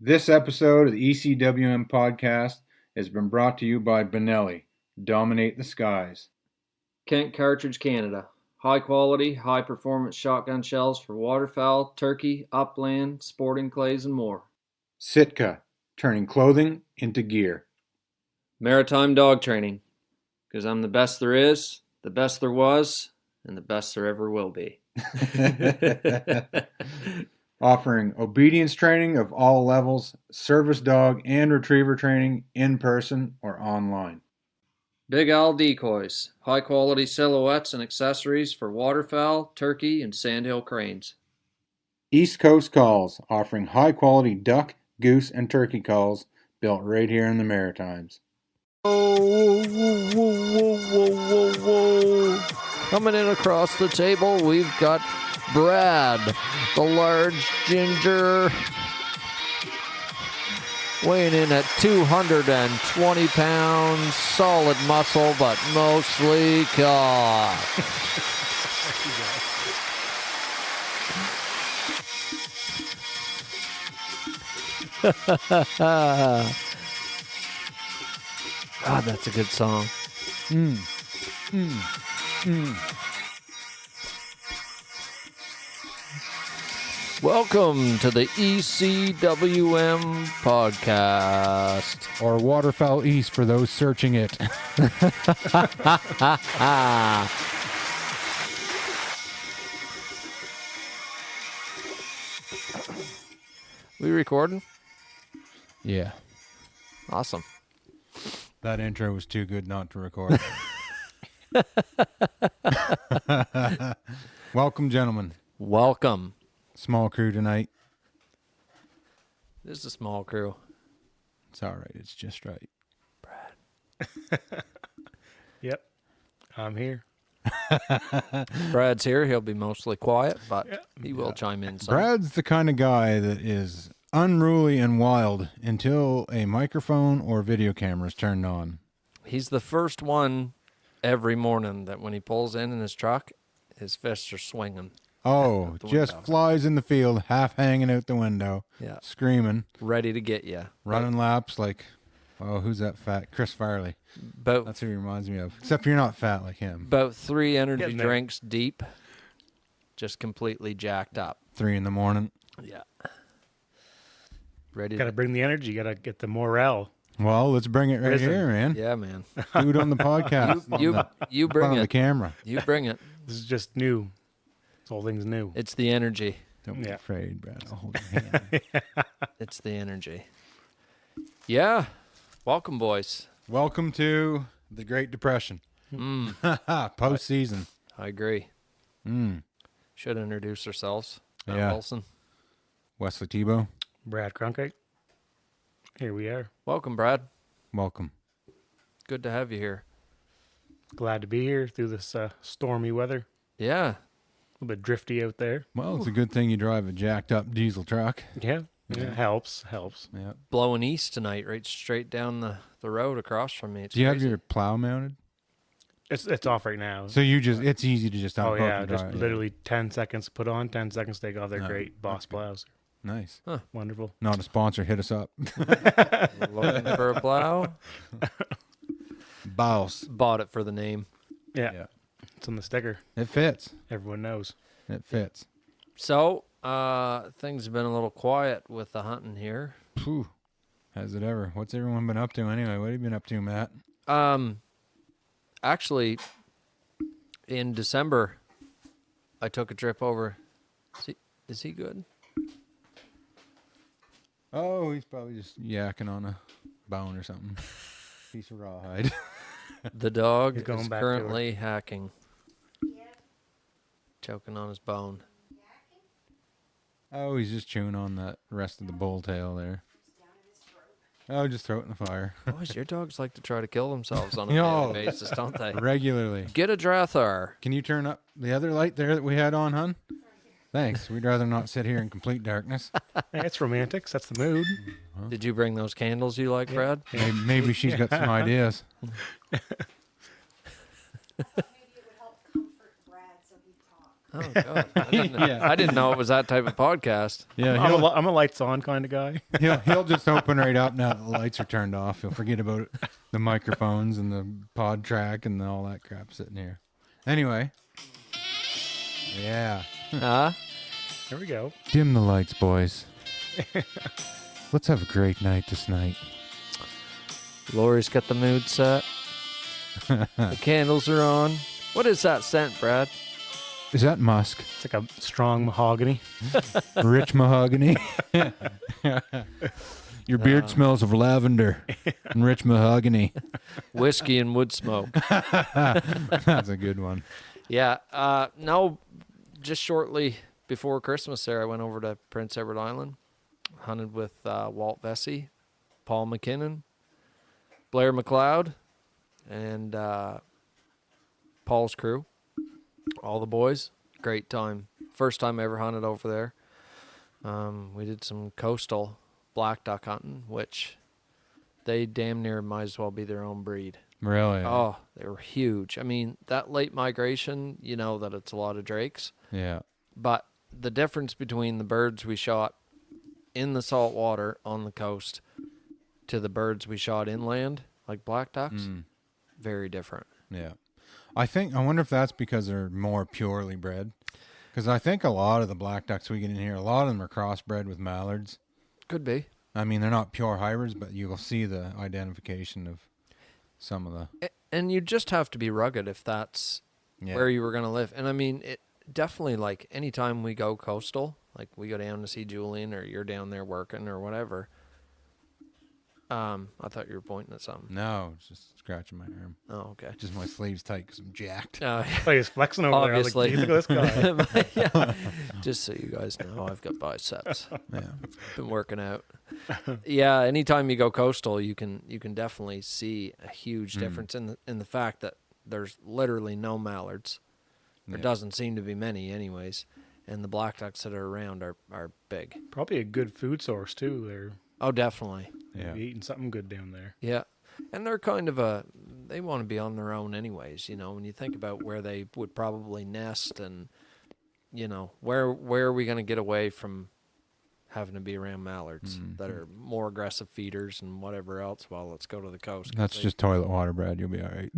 This episode of the ECWM podcast has been brought to you by Benelli. Dominate the skies. Kent Cartridge, Canada. High quality, high performance shotgun shells for waterfowl, turkey, upland, sporting clays, and more. Sitka, turning clothing into gear. Maritime Dog Training, because I'm the best there is, the best there was, and the best there ever will be. Offering obedience training of all levels, service dog and retriever training in person or online. Big Owl Decoys, high quality silhouettes and accessories for waterfowl, turkey, and sandhill cranes. East Coast Calls, offering high quality duck, goose, and turkey calls built right here in the Maritimes. Whoa, whoa, whoa, whoa, whoa, whoa. Coming in across the table, we've got Brad, the large ginger, weighing in at 220 pounds, solid muscle, but mostly cock. God, that's a good song. Welcome to the ECWM podcast. Or Waterfowl East for those searching it. We recording? Yeah, Awesome. that intro was too good not to record. Welcome, gentlemen. Welcome. Small crew tonight. This is a small crew. It's all right. It's just right. Yep, I'm here. Brad's here. He'll be mostly quiet, but he will chime in some. Brad's the kind of guy that is unruly and wild until a microphone or video camera is turned on. He's the first one every morning that when he pulls in his truck, his fists are swinging. Oh, the just window. flies in the field, half hanging out the window, Yeah. screaming, Ready to get you. running laps like, oh, who's that fat? Chris Farley. About, That's who he reminds me of. Except you're not fat like him. about 3 energy Getting there. drinks deep, just completely jacked up. 3 a.m. Yeah. Ready Got to bring the energy. Got to get the morale. Well, let's bring it right Risen. here, man. Yeah, man. Do it on the podcast. You on you the, bring on the it. camera. You bring it. This is just new. This whole thing's new. It's the energy. Don't be Yeah. afraid, Brad. I'll hold your hand. It's the energy. Yeah. Welcome, boys. Welcome to the Great Depression. Postseason. I agree. Should introduce ourselves. Matt Yeah. Wilson. Wesley Tebow, Brad Cronkite. Here we are. Welcome, Brad. welcome. Good to have you here. Glad to be here through this stormy weather. Yeah. A little bit drifty out there. Well, it's a good thing you drive a jacked up diesel truck. Yeah. Helps. Yeah. Blowing east tonight, right straight down the road across from me. It's Do you have crazy. your plow mounted? It's off right now. So it's easy to just Oh unhook yeah, and just drive. literally 10 seconds put on, 10 seconds take off. They're No, great. Boss plows. Nice. Wonderful. Not a sponsor. Hit us up. Looking for a plow? Boss. Bought it for the name. Yeah. Yeah. It's on the sticker. It fits. Everyone knows. It fits. So, things have been a little quiet with the hunting here. Phew. Has it ever? What's everyone been up to anyway? What have you been up to, Matt? Actually, in December, I took a trip over. Is he good? Oh, he's probably just yakking on a bone or something. Piece of rawhide. The dog He's going is back to it. currently hacking. Choking on his bone. Oh, he's just chewing on that rest of the bull tail there. Oh, just throw it in the fire. Boys, your dogs like to try to kill themselves on a No. daily basis, don't they? Regularly. Get a Drathar. Can you turn up the other light there that we had on, hun? Thanks. We'd rather not sit here in complete darkness. Hey, it's romantics. That's the mood. Did you bring those candles you like, Brad? Maybe she's got some ideas. Maybe it would help comfort Brad so he'd talk. Oh God, Yeah. I didn't know it was that type of podcast. Yeah, I'm a lights on kind of guy. he'll just open right up now that the lights are turned off. He'll forget about the microphones and the pod track and all that crap sitting here. Anyway. Yeah. Huh? There we go. Dim the lights, boys. Let's have a great night this night. Lori's got the mood set. The candles are on. What is that scent, Brad? Is that musk? It's like a strong mahogany. Rich mahogany? Your beard smells of lavender and rich mahogany. Whiskey and wood smoke. That's a good one. Yeah. No, just shortly before Christmas there, I went over to Prince Edward Island, hunted with Walt Vesey, Paul McKinnon, Blair McLeod, and Paul's crew. All the boys. Great time. First time I ever hunted over there. We did some coastal black duck hunting, which they damn near might as well be their own breed. Really? Oh, they were huge. I mean, that late migration, you know that it's a lot of drakes. Yeah. But the difference between the birds we shot in the salt water on the coast to the birds we shot inland, like black ducks, very different. Yeah. I wonder if that's because they're more purely bred. Because I think a lot of the black ducks we get in here, a lot of them are crossbred with mallards. Could be. I mean, they're not pure hybrids, but you will see the identification of some of the... And you just have to be rugged if that's where you were going to live. And I mean, it definitely, like, anytime we go coastal, like we go down to see Julian or you're down there working or whatever. I thought you were pointing at something. No, it's just scratching my arm. Oh, okay. Just my sleeve's tight because I'm jacked. Oh, he's flexing over Obviously. there. I was like, "Geez, look at this guy." Yeah. Just so you guys know, I've got biceps. Yeah. Been working out. Yeah, anytime you go coastal, you can definitely see a huge difference in the fact that there's literally no mallards. There doesn't seem to be many, anyways. And the black ducks that are around are big. Probably a good food source too. They're Oh, definitely. Yeah. eating something good down there. Yeah. And they're kind of they want to be on their own anyways, you know, when you think about where they would probably nest and, you know, where are we going to get away from having to be around mallards that are more aggressive feeders and whatever else? Well, let's go to the coast. That's just toilet water, Brad. You'll be all right.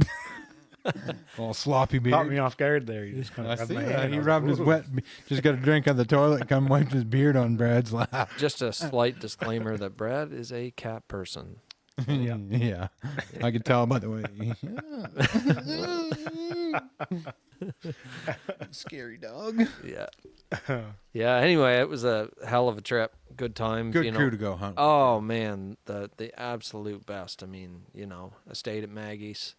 All sloppy beard. Caught me off guard there. You just kind I of rubbed see my that. hand. He I was rubbed like, his "Ooh." wet. Just got a drink on the toilet. Come wiped his beard on Brad's lap. Just a slight disclaimer that Brad is a cat person. Yeah. Yeah. I could tell by the way. Scary dog. Yeah. Yeah. Anyway, it was a hell of a trip. Good time. Good you know. crew to go hunt. Oh man, the absolute best. I mean, you know, I stayed at Maggie's,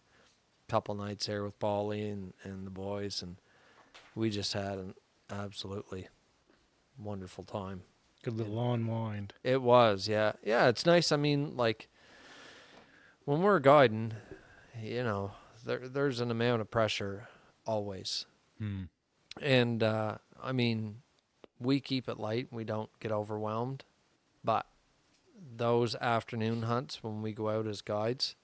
couple nights there with Paulie and the boys, and we just had an absolutely wonderful time. Good little unwind. It was, yeah. Yeah, it's nice. I mean, like, when we're guiding, you know, there's an amount of pressure always. And, I mean, we keep it light. We don't get overwhelmed. But those afternoon hunts when we go out as guides,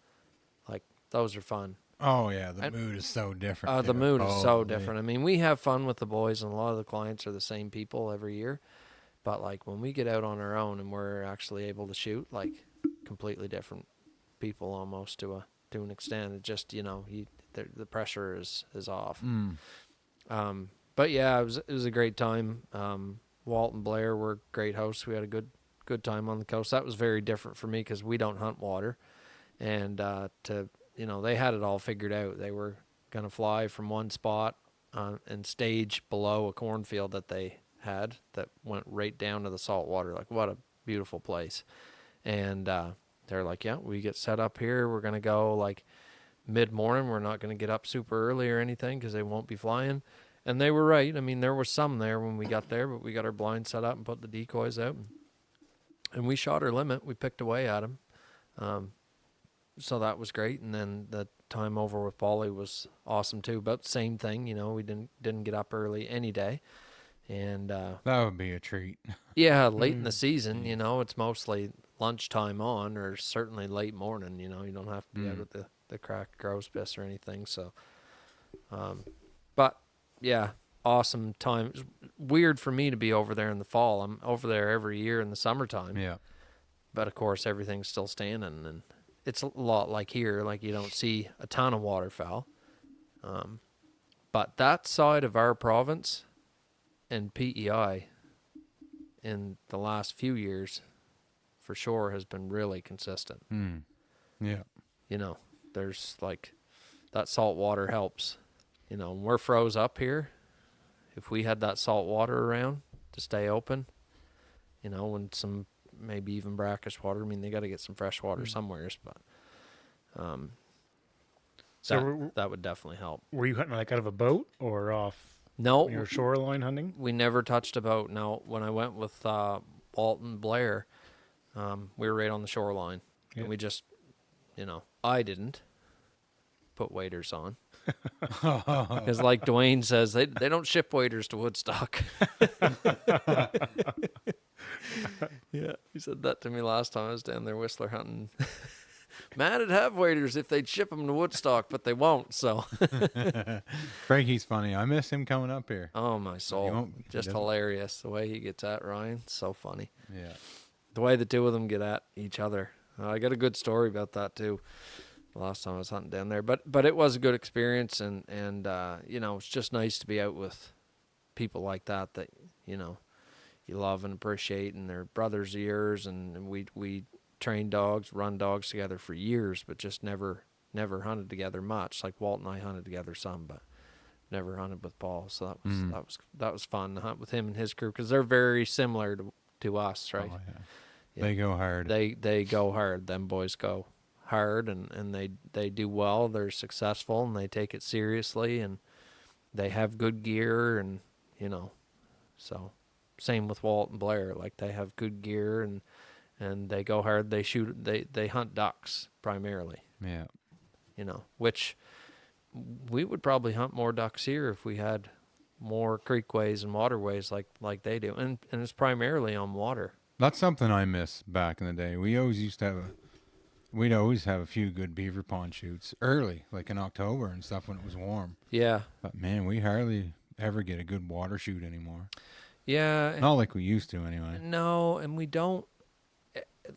like, those are fun. Oh yeah, the mood is so different. The dude. mood is so Holy. different. I mean, we have fun with the boys, and a lot of the clients are the same people every year. But like when we get out on our own and we're actually able to shoot, like completely different people almost to an extent. It just, you know, the pressure is off. But yeah, it was a great time. Walt and Blair were great hosts. We had a good time on the coast. That was very different for me because we don't hunt water, and you know, they had it all figured out. They were going to fly from one spot and stage below a cornfield that they had that went right down to the salt water. Like, what a beautiful place. And they're like, yeah, we get set up here. We're going to go like mid-morning. We're not going to get up super early or anything because they won't be flying. And they were right. I mean, there was some there when we got there, but we got our blinds set up and put the decoys out. And we shot our limit. We picked away at them. So that was great. And then the time over with Paulie was awesome too. But same thing, you know, we didn't get up early any day. And That would be a treat. yeah, late in the season, you know, it's mostly lunchtime on, or certainly late morning. You know, you don't have to be out with the cracked crow's piss or anything. So, but yeah, awesome time. It's weird for me to be over there in the fall. I'm over there every year in the summertime. Yeah. But of course, everything's still standing, and it's a lot like here. Like, you don't see a ton of waterfowl. But that side of our province and PEI in the last few years, for sure, has been really consistent. Yeah. You know, there's like that salt water helps. You know, when we're froze up here, if we had that salt water around to stay open, you know, when some maybe even brackish water, I mean, they got to get some fresh water somewheres, but that would definitely help. Were you hunting like out of a boat or off No, when you were shoreline hunting? we never touched a boat. Now, when I went with Walt and Blair, we were right on the shoreline. Yeah. And we just, you know, I didn't put waders on. Because like Dwayne says, they don't ship waders to Woodstock. Yeah, he said that to me last time I was down there whistler hunting. Man, it'd have waders if they'd ship them to Woodstock, but they won't, so. Frankie's funny. I miss him coming up here. Oh, my soul. won't- Just doesn't- hilarious. The way he gets at Ryan, so funny. Yeah. The way the two of them get at each other. I got a good story about that, too. The last time I was hunting down there. But it was a good experience, and you know, it's just nice to be out with people like that, you know, you love and appreciate, and they're brothers of yours, and we train dogs, run dogs together for years, but just never hunted together much. Like Walt and I hunted together some, but never hunted with Paul. So that was fun to hunt with him and his crew, because they're very similar to us, right? Oh, yeah. Yeah. They go hard. They go hard. Them boys go hard, and they do well. They're successful, and they take it seriously, and they have good gear, and you know, so same with Walt and Blair. Like, they have good gear, and they go hard. They shoot. They hunt ducks primarily. Yeah. You know, which we would probably hunt more ducks here if we had more creekways and waterways like they do, and it's primarily on water. That's something I miss back in the day. We'd always have a few good beaver pond shoots early, like in October and stuff when it was warm. Yeah, But man, we hardly ever get a good water shoot anymore. yeah. Not like we used to anyway. No, and we don't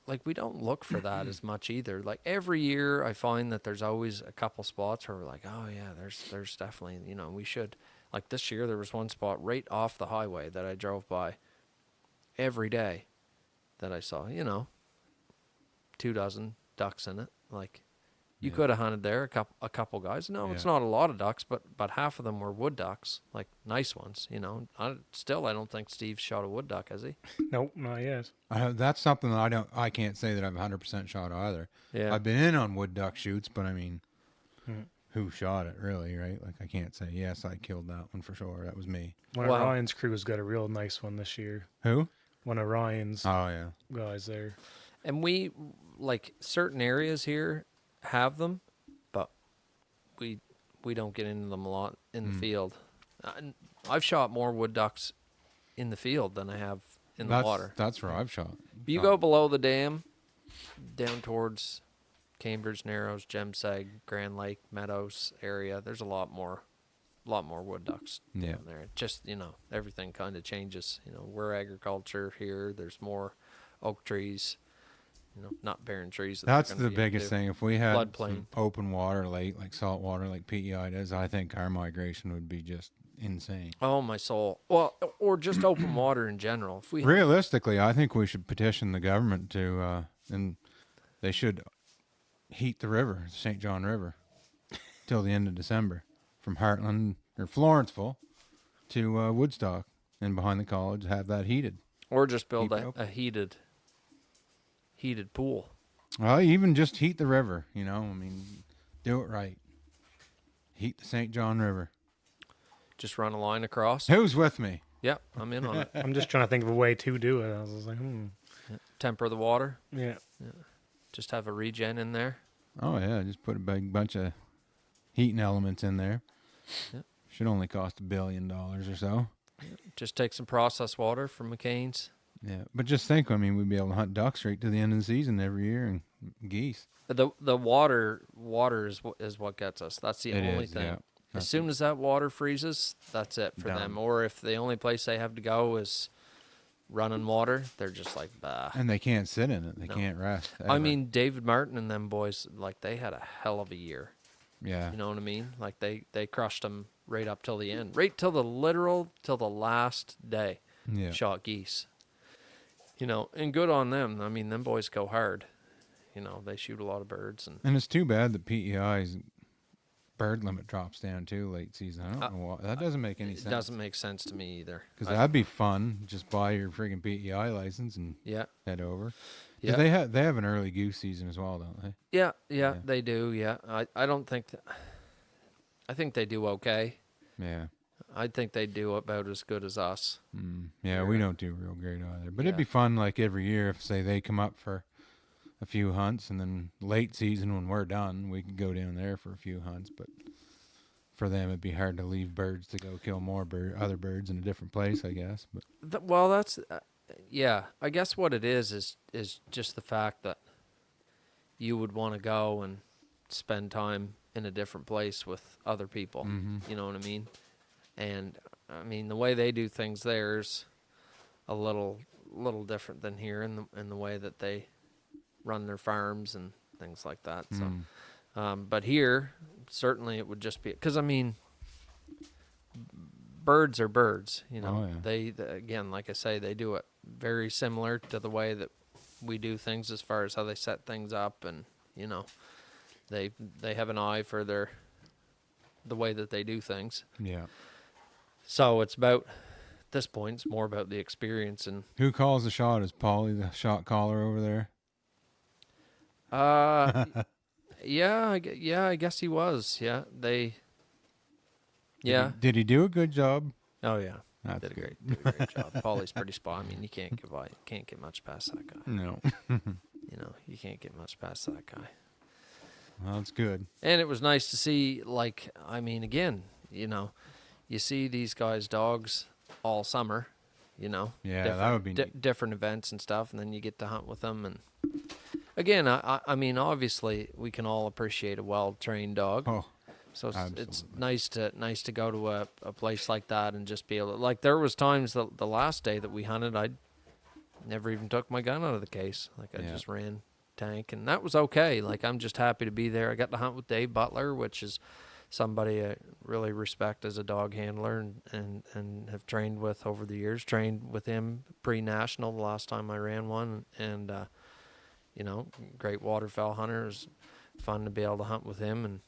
look for that as much either. Like, every year I find that there's always a couple spots where we're like, oh yeah, there's definitely, you know, we should. Like, this year there was one spot right off the highway that I drove by every day that I saw, you know, 24 ducks in it. Like, you Yeah. could have hunted there, a couple guys. No, it's Yeah. not a lot of ducks, but half of them were wood ducks, like nice ones, you know. I don't think Steve shot a wood duck, has he? Nope, not yet. That's something that I can't say that I'm 100% shot either. Yeah. I've been in on wood duck shoots, but I mean, who shot it really, right? Like, I can't say, yes, I killed that one for sure. That was me. One Wow. of Ryan's crew's got a real nice one this year. Who? One of Ryan's Oh, yeah. guys there. And we, like, certain areas here have them, but we don't get into them a lot in the field. I've shot more wood ducks in the field than I have in the water. That's where I've shot. You go below the dam, down towards Cambridge Narrows, Gemseg, Grand Lake, Meadows area. There's a lot more wood ducks Yeah. down there. Just, you know, everything kind of changes. You know, we're agriculture here. There's more oak trees. You know, not barren trees. That's the biggest thing. If we had Floodplain. some open water lake, like salt water, like PEI does, I think our migration would be just insane. Oh, my soul. Well, or just open water in general. If we Realistically, I think we should petition the government to, and they should heat the river, the St. John River, till the end of December, from Heartland or Florenceville to Woodstock, and behind the college have that heated. or just build Keep it open. a heated pool. Well, even just heat the river, you know. I mean, do it right. Heat the St. John River. Just run a line across. Who's with me? Yep, I'm in on it. I'm just trying to think of a way to do it. I was just like, Temper the water. yeah. Just have a regen in there. Oh yeah, just put a big bunch of heating elements in there. Yep. Should only cost $1 billion or so. Just take some processed water from McCain's. Yeah, but just think, I mean, we'd be able to hunt ducks right to the end of the season every year, and geese. The water is what gets us. That's the It only is, thing. yeah. As soon as that water freezes, that's it for them. Done. Or if the only place they have to go is running water, they're just like, bah. And they can't sit in it. They No. can't rest. I ever. mean, David Martin and them boys, like, they had a hell of a year. yeah. You know what I mean? Like, they crushed them right up till the end. Right till the last day. Yeah. Shot geese. You know, and good on them. I mean, them boys go hard. You know, they shoot a lot of birds. And And it's too bad that PEI's bird limit drops down too late season. I don't know why. That doesn't make any it sense. doesn't make sense to me either. Because that'd be fun. Just buy your friggin' PEI license and Yeah. head over. 'Cause Yeah. They have an early goose season as well, don't they? Yeah, Yeah. they do. Yeah. I don't think I think they do okay. Yeah. I think they do about as good as us. Yeah, we don't do real great either. But it'd Yeah. be fun, like every year, if say they come up for a few hunts, and then late season when we're done, we could go down there for a few hunts. But for them, it'd be hard to leave birds to go kill more other birds in a different place, I guess. But Well, that's yeah. I guess what it is just the fact that you would want to go and spend time in a different place with other people. You know what I mean? And I mean the way they do things there's a little different than here in the way that they run their farms and things like that. So, but here certainly it would just be because I mean, birds are birds. You know, Oh, yeah. they again, like I say, they do it very similar to the way that we do things as far as how they set things up, and you know, they have an eye for the way that they do things. yeah. So it's about at this point, it's more about the experience and Who calls the shot? Is Paulie the shot caller over there? yeah, I guess he was. Yeah, Did he do a good job? Oh yeah, That's did a good. great job. Paulie's pretty spot. I mean, you can't get much past that guy. No. You know, you can't get much past that guy. Well, that's good. And it was nice to see, like, I mean, again, you know, you see these guys' dogs all summer, you know. Yeah, that would be neat. different events and stuff, and then you get to hunt with them. And again, I mean, obviously, we can all appreciate a well-trained dog. Oh, So it's absolutely. nice to go to a place like that and just be able to, like, there was times the last day that we hunted, I never even took my gun out of the case. Like, I Yeah. just ran tank, and that was okay. Like, I'm just happy to be there. I got to hunt with Dave Butler, which is somebody I really respect as a dog handler and have trained with over the years. Trained with him pre-national the last time I ran one, and you know, great waterfowl hunter. It was fun to be able to hunt with him, and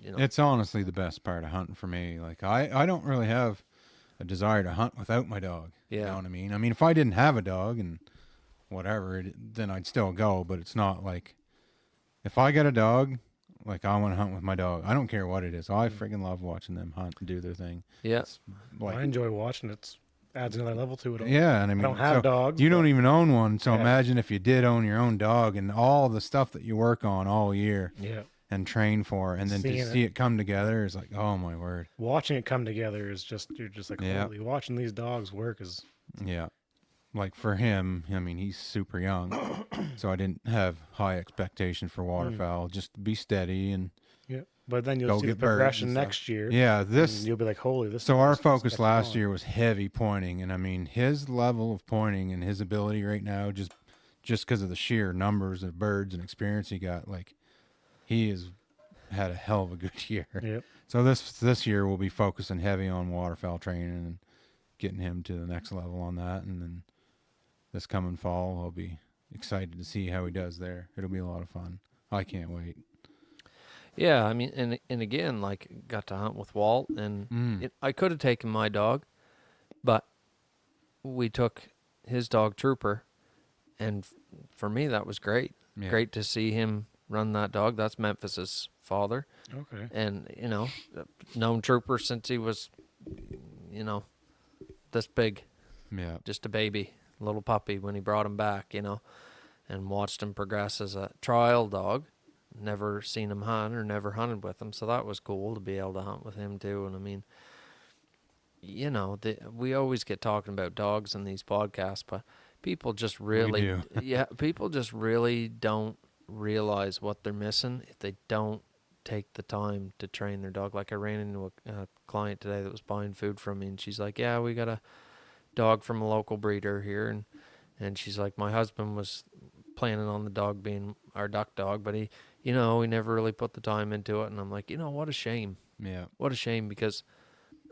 you know, It's honestly the best part of hunting for me. Like, I don't really have a desire to hunt without my dog. You Yeah. know what I mean? I mean, if I didn't have a dog and whatever, then I'd still go, but it's not like, if I get a dog, like, I want to hunt with my dog. I don't care what it is. I freaking love watching them hunt and do their thing. yeah. It's like, I enjoy watching it. It adds another level to it all. yeah, and I mean, don't have dogs, You don't but- even own one, so Yeah. imagine if you did own your own dog and all the stuff that you work on all year Yeah. and train for, and then Seeing to see it come together is like, oh my word. Watching it come together is just, you're just like, Yeah. holy, watching these dogs work is, Yeah. Like for him, I mean, he's super young, so I didn't have high expectation for waterfowl. Just be steady and yeah. But then Go you'll see the get birds and progression stuff. next year. yeah, And this. you'll be like, holy, this. So our this focus kept last going. year was heavy pointing, and I mean, his level of pointing and his ability right now, just because of the sheer numbers of birds and experience he got, like, he has had a hell of a good year. Yep. So this year we'll be focusing heavy on waterfowl training and getting him to the next level on that, and then this coming fall I'll be excited to see how he does there. It'll be a lot of fun. I can't wait. Yeah, I mean, and again, like, got to hunt with Walt, and I could have taken my dog, but we took his dog Trooper, and for me that was great. Yeah. Great to see him run that dog. That's Memphis's father, Okay. and you know, known Trooper since he was, you know, this big, Yeah. just a baby, little puppy when he brought him back, you know, and watched him progress as a trial dog. Never seen him hunt or never hunted with him, so that was cool to be able to hunt with him too. And I mean, you know, we always get talking about dogs in these podcasts, but people just really, do. yeah, people just really don't realize what they're missing if they don't take the time to train their dog. Like I ran into a client today that was buying food from me, and she's like, yeah, we got a dog from a local breeder here, and she's like, my husband was planning on the dog being our duck dog, but he never really put the time into it. And I'm like, what a shame. Yeah. What a shame, because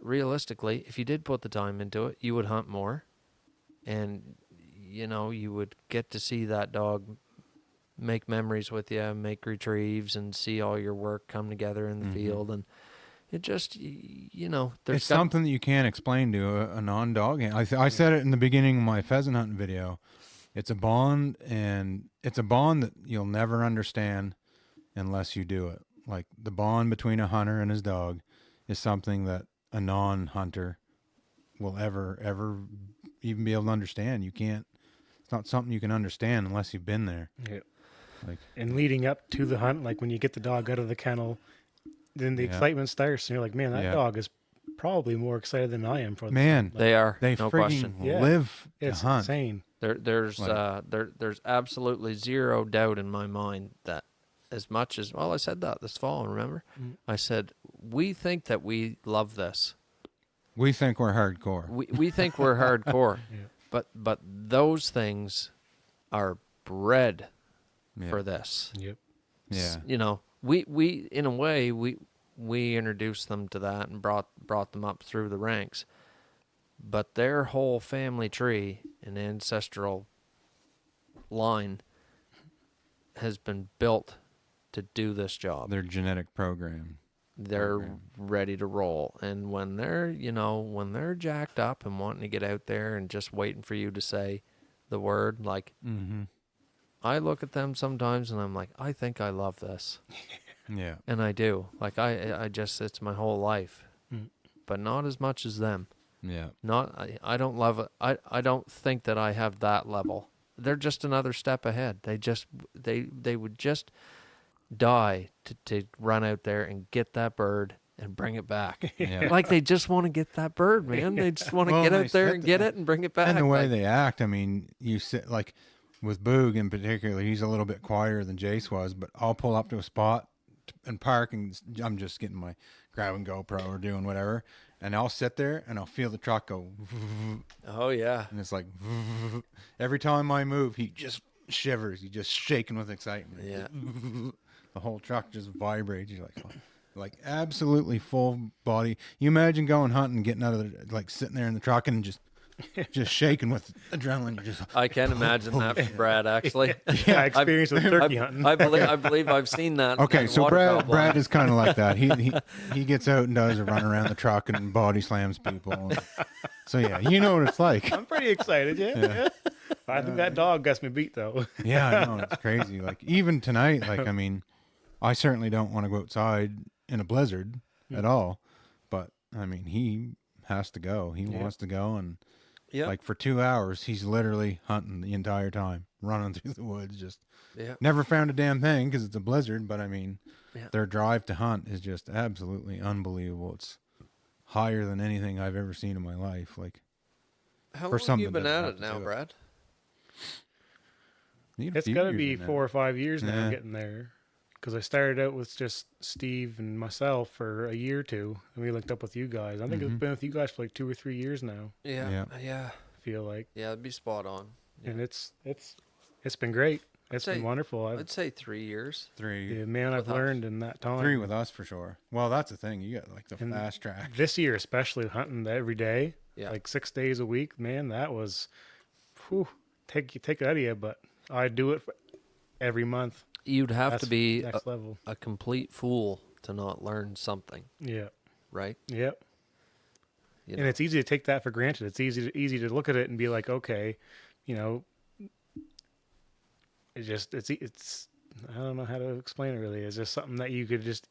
realistically, if you did put the time into it, you would hunt more, and you would get to see that dog make memories with you, make retrieves, and see all your work come together in the field. And it just, It's something that you can't explain to a non-dog. I said it in the beginning of my pheasant hunting video. It's a bond, and it's a bond that you'll never understand unless you do it. Like the bond between a hunter and his dog is something that a non-hunter will ever even be able to understand. You can't. It's not something you can understand unless you've been there. Yeah. Like, and leading up to the hunt, like when you get the dog out of the kennel, then the excitement starts, and you're like, man, that dog is probably more excited than I am for this. man, Like, they are. they No freaking question. live to it's hunt. insane. There's absolutely zero doubt in my mind that as much as, I said that this fall, remember? I said, we think that we love this. We think we're hardcore. We think we're hardcore. But those things are bred for this. Yep. Yeah. We in a way we introduced them to that and brought them up through the ranks. But their whole family tree and ancestral line has been built to do this job. Their genetic program. They're ready to roll. And when they're jacked up and wanting to get out there and just waiting for you to say the word, like, I look at them sometimes and I'm like, I think I love this. Yeah. And I do. Like, I just, it's my whole life. But not as much as them. Yeah. I don't love it. I don't think that I have that level. They're just another step ahead. They would just die to run out there and get that bird and bring it back. Yeah. Like they just want to get that bird, man. They just want to get out there and get it and bring it back. And the way like, they act, I mean, you sit like with Boog in particular, he's a little bit quieter than Jace was, but I'll pull up to a spot and park, and I'm just getting my grabbing GoPro or doing whatever, and I'll sit there and I'll feel the truck go, oh yeah, and it's like every time I move, he just shivers. He's just shaking with excitement. Yeah. The whole truck just vibrates. You're like absolutely full body. You imagine going hunting, getting out of the, like sitting there in the truck and just shaking with adrenaline. You just I can imagine that for Brad actually. Yeah, I experienced with turkey hunting. I believe I've seen that. okay. that So waterfowl Brad blind. is kind of like that. He gets out and does a run around the truck and body slams people. So yeah, you know what it's like. I'm pretty excited, yeah. I think that dog gets me beat, though. Yeah, I know, it's crazy. Like even tonight, like I mean, I certainly don't want to go outside in a blizzard at all. But I mean, he has to go. He wants to go, and like for 2 hours, he's literally hunting the entire time, running through the woods. Just never found a damn thing because it's a blizzard. But I mean, their drive to hunt is just absolutely unbelievable. It's higher than anything I've ever seen in my life. Like How for long have something you been that at doesn't it have now, to do Brad? Need a It's few got to years be in there. 4 or 5 years now Yeah. getting there. Because I started out with just Steve and myself for a year or two, and we linked up with you guys. I think it's been with you guys for like 2 or 3 years now, Yeah. I feel like. Yeah, it'd be spot on. Yeah. And it's been great. It's say- been wonderful. I'd say 3 years. Three. Man, I've with us. learned in that time. 3 with us for sure. Well, that's the thing. You got like the And fast track. This year, especially hunting every day, like 6 days a week, man, that was, take it out of you. But I do it every month. You'd have That's to be next level. a complete fool to not learn something, Yeah. right? Yep. You And know? it's easy to take that for granted. It's easy to look at it and be like, okay, it's I don't know how to explain it really. It's just something that you could just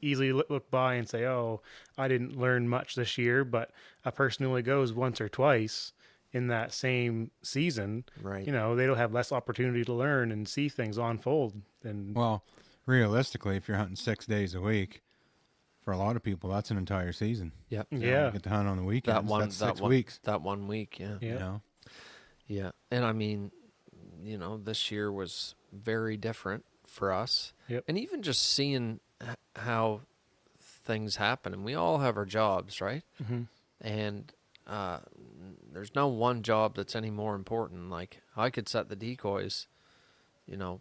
easily look by and say, oh, I didn't learn much this year, but a person who only goes once or twice in that same season, Right. They'll have less opportunity to learn and see things unfold. And Well, realistically, if you're hunting 6 days a week, for a lot of people, that's an entire season. Yep. You yeah, get to hunt on the weekends. That's 6 weeks. That 1 week, yeah. yeah, You know? Yeah. And I mean, this year was very different for us. Yep. And even just seeing how things happen, and we all have our jobs, right? Mm-hmm. And there's no one job that's any more important. Like, I could set the decoys, you know,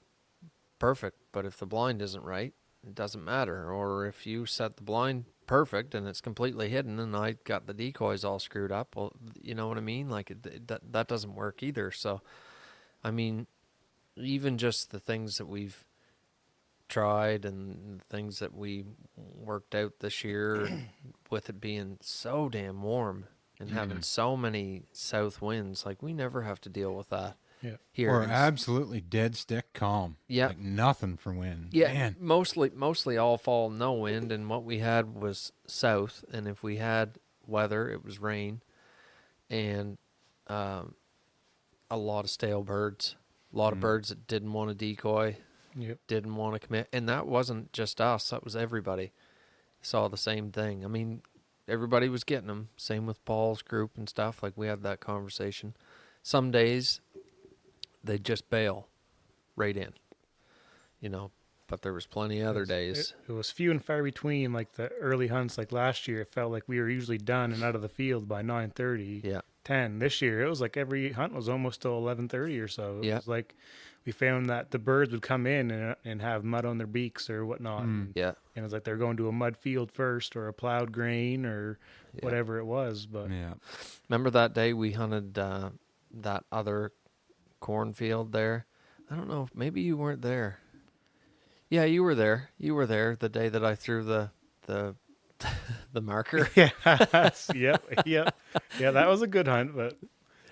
perfect, but if the blind isn't right, it doesn't matter. Or if you set the blind perfect and it's completely hidden and I got the decoys all screwed up, well, you know what I mean? Like, that doesn't work either. So, I mean, even just the things that we've tried and things that we worked out this year with it being so damn warm and having so many south winds, like, we never have to deal with that Yeah. here. Or absolutely dead stick calm. Yeah. Like nothing for wind. Yeah, Man. mostly all fall, no wind, and what we had was south, and if we had weather, it was rain, and a lot of stale birds, a lot of birds that didn't want to decoy, Yep. didn't want to commit, and that wasn't just us, that was everybody. Saw the same thing. I mean, everybody was getting them, same with Paul's group and stuff, like, we had that conversation. Some days, they'd just bail right in, you know, but there was plenty of other days. It was few and far between. Like the early hunts, like last year, it felt like we were usually done and out of the field by 9:30, Yeah. 10. This year, it was like every hunt was almost till 11:30 or so. It Yeah. was like we found that the birds would come in and have mud on their beaks or whatnot. And Yeah. it was like they're going to a mud field first or a plowed grain or whatever it was. But Yeah. Remember that day we hunted that other cornfield there? I don't know. Maybe you weren't there. Yeah, you were there. You were there the day that I threw the the marker. yeah, yep. Yeah, that was a good hunt, but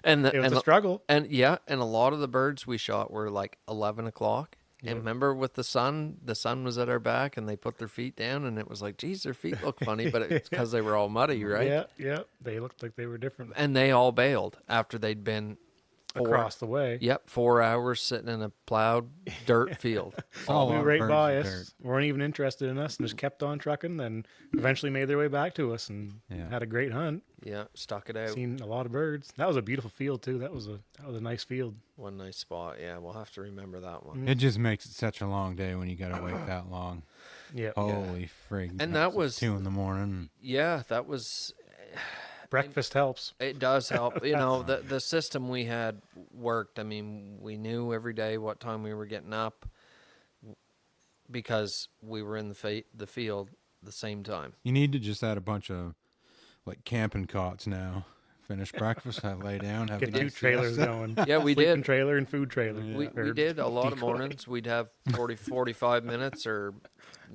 And it was a struggle. And a lot of the birds we shot were like 11 o'clock. Yep. And remember with the sun was at our back and they put their feet down and it was like, geez, their feet look funny, but it's because they were all muddy, right? Yeah. They looked like they were different And they all bailed after they'd been across the way. Yep, 4 hours sitting in a plowed dirt field. All Flew our right birds by and us, weren't even interested in us, and just kept on trucking. Then eventually made their way back to us and Yeah. had a great hunt. Yeah, stuck it out. Seen a lot of birds. That was a beautiful field too. That was a nice field. One nice spot. Yeah, we'll have to remember that one. It just makes it such a long day when you got to wait that long. Yeah. Holy frig. And that was 2 a.m. Yeah, that was. Breakfast helps. It does help. You know, the system we had worked. I mean, we knew every day what time we were getting up because we were in the field the same time. You need to just add a bunch of like camping cots now. Finish breakfast, lay down, have Get a two nice trailers siesta. going. Yeah, we Sleeping did. trailer and food trailer. We Or did a lot of decoy. mornings. We'd have 45 minutes or,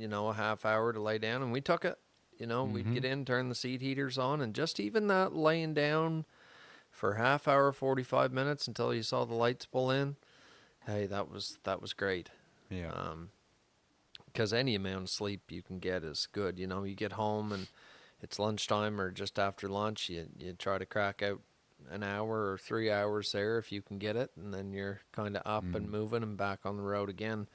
a half hour to lay down, and we took it. We'd get in, turn the seat heaters on, and just even that laying down for half hour, 45 minutes until you saw the lights pull in. Hey, that was great. Yeah. Because any amount of sleep you can get is good. You get home and it's lunchtime or just after lunch. You try to crack out an hour or 3 hours there if you can get it, and then you're kind of up and moving and back on the road again.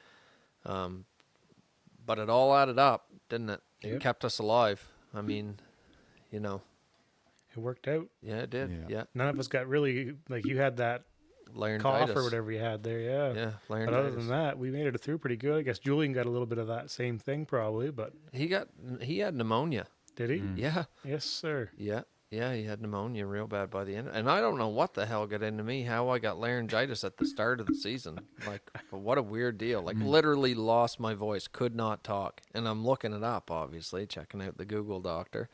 But it all added up, didn't it? It Yep. kept us alive. I mean, It worked out. yeah, it did. Yeah. Yeah. None of us got really like you had that Laryngitis. cough or whatever you had there. Yeah. Yeah, But laryngitis. other than that, we made it through pretty good. I guess Julian got a little bit of that same thing probably, but He had pneumonia. did he? Yeah. Yes, sir. Yeah, he had pneumonia real bad by the end. And I don't know what the hell got into me, how I got laryngitis at the start of the season. Like, what a weird deal. Like, literally lost my voice, could not talk. And I'm looking it up, obviously, checking out the Google doctor.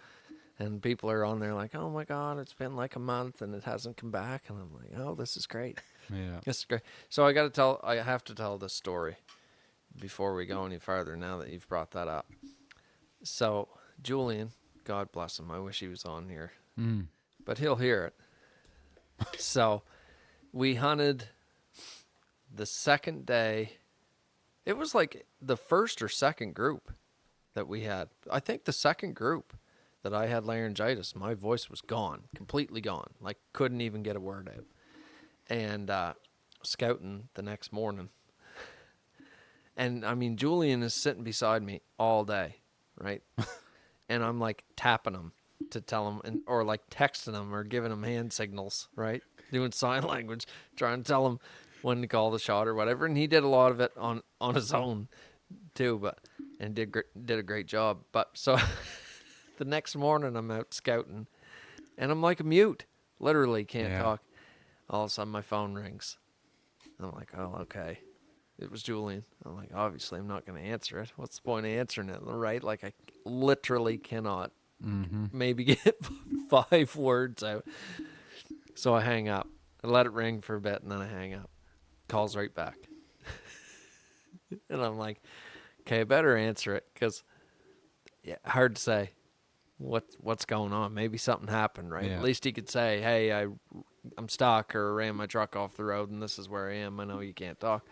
And people are on there like, oh my God, it's been like a month and it hasn't come back. And I'm like, oh, this is great. Yeah. This is great. So I have to tell this story before we go any further now that you've brought that up. So, Julian, God bless him. I wish he was on here. But he'll hear it. So we hunted the second day. It was like the first or second group that we had. I think the second group that I had laryngitis, my voice was gone, completely gone. Like, couldn't even get a word out. And scouting the next morning. And I mean, Julian is sitting beside me all day, right? And I'm like tapping him to tell him, or like texting him or giving him hand signals, right? Doing sign language, trying to tell him when to call the shot or whatever. And he did a lot of it on his own too. But and did a great job. But so the next morning I'm out scouting, and I'm like a mute, literally can't Yeah. talk. All of a sudden my phone rings. I'm like, oh, okay. It was Julian. I'm like, obviously I'm not going to answer it. What's the point of answering it, right? Like I literally cannot maybe get 5 words out. So I hang up. I let it ring for a bit, and then I hang up. Calls right back. And I'm like, okay, I better answer it, because hard to say what's going on. Maybe something happened, right? Yeah. At least he could say, hey, I'm stuck or ran my truck off the road, and this is where I am. I know you can't talk.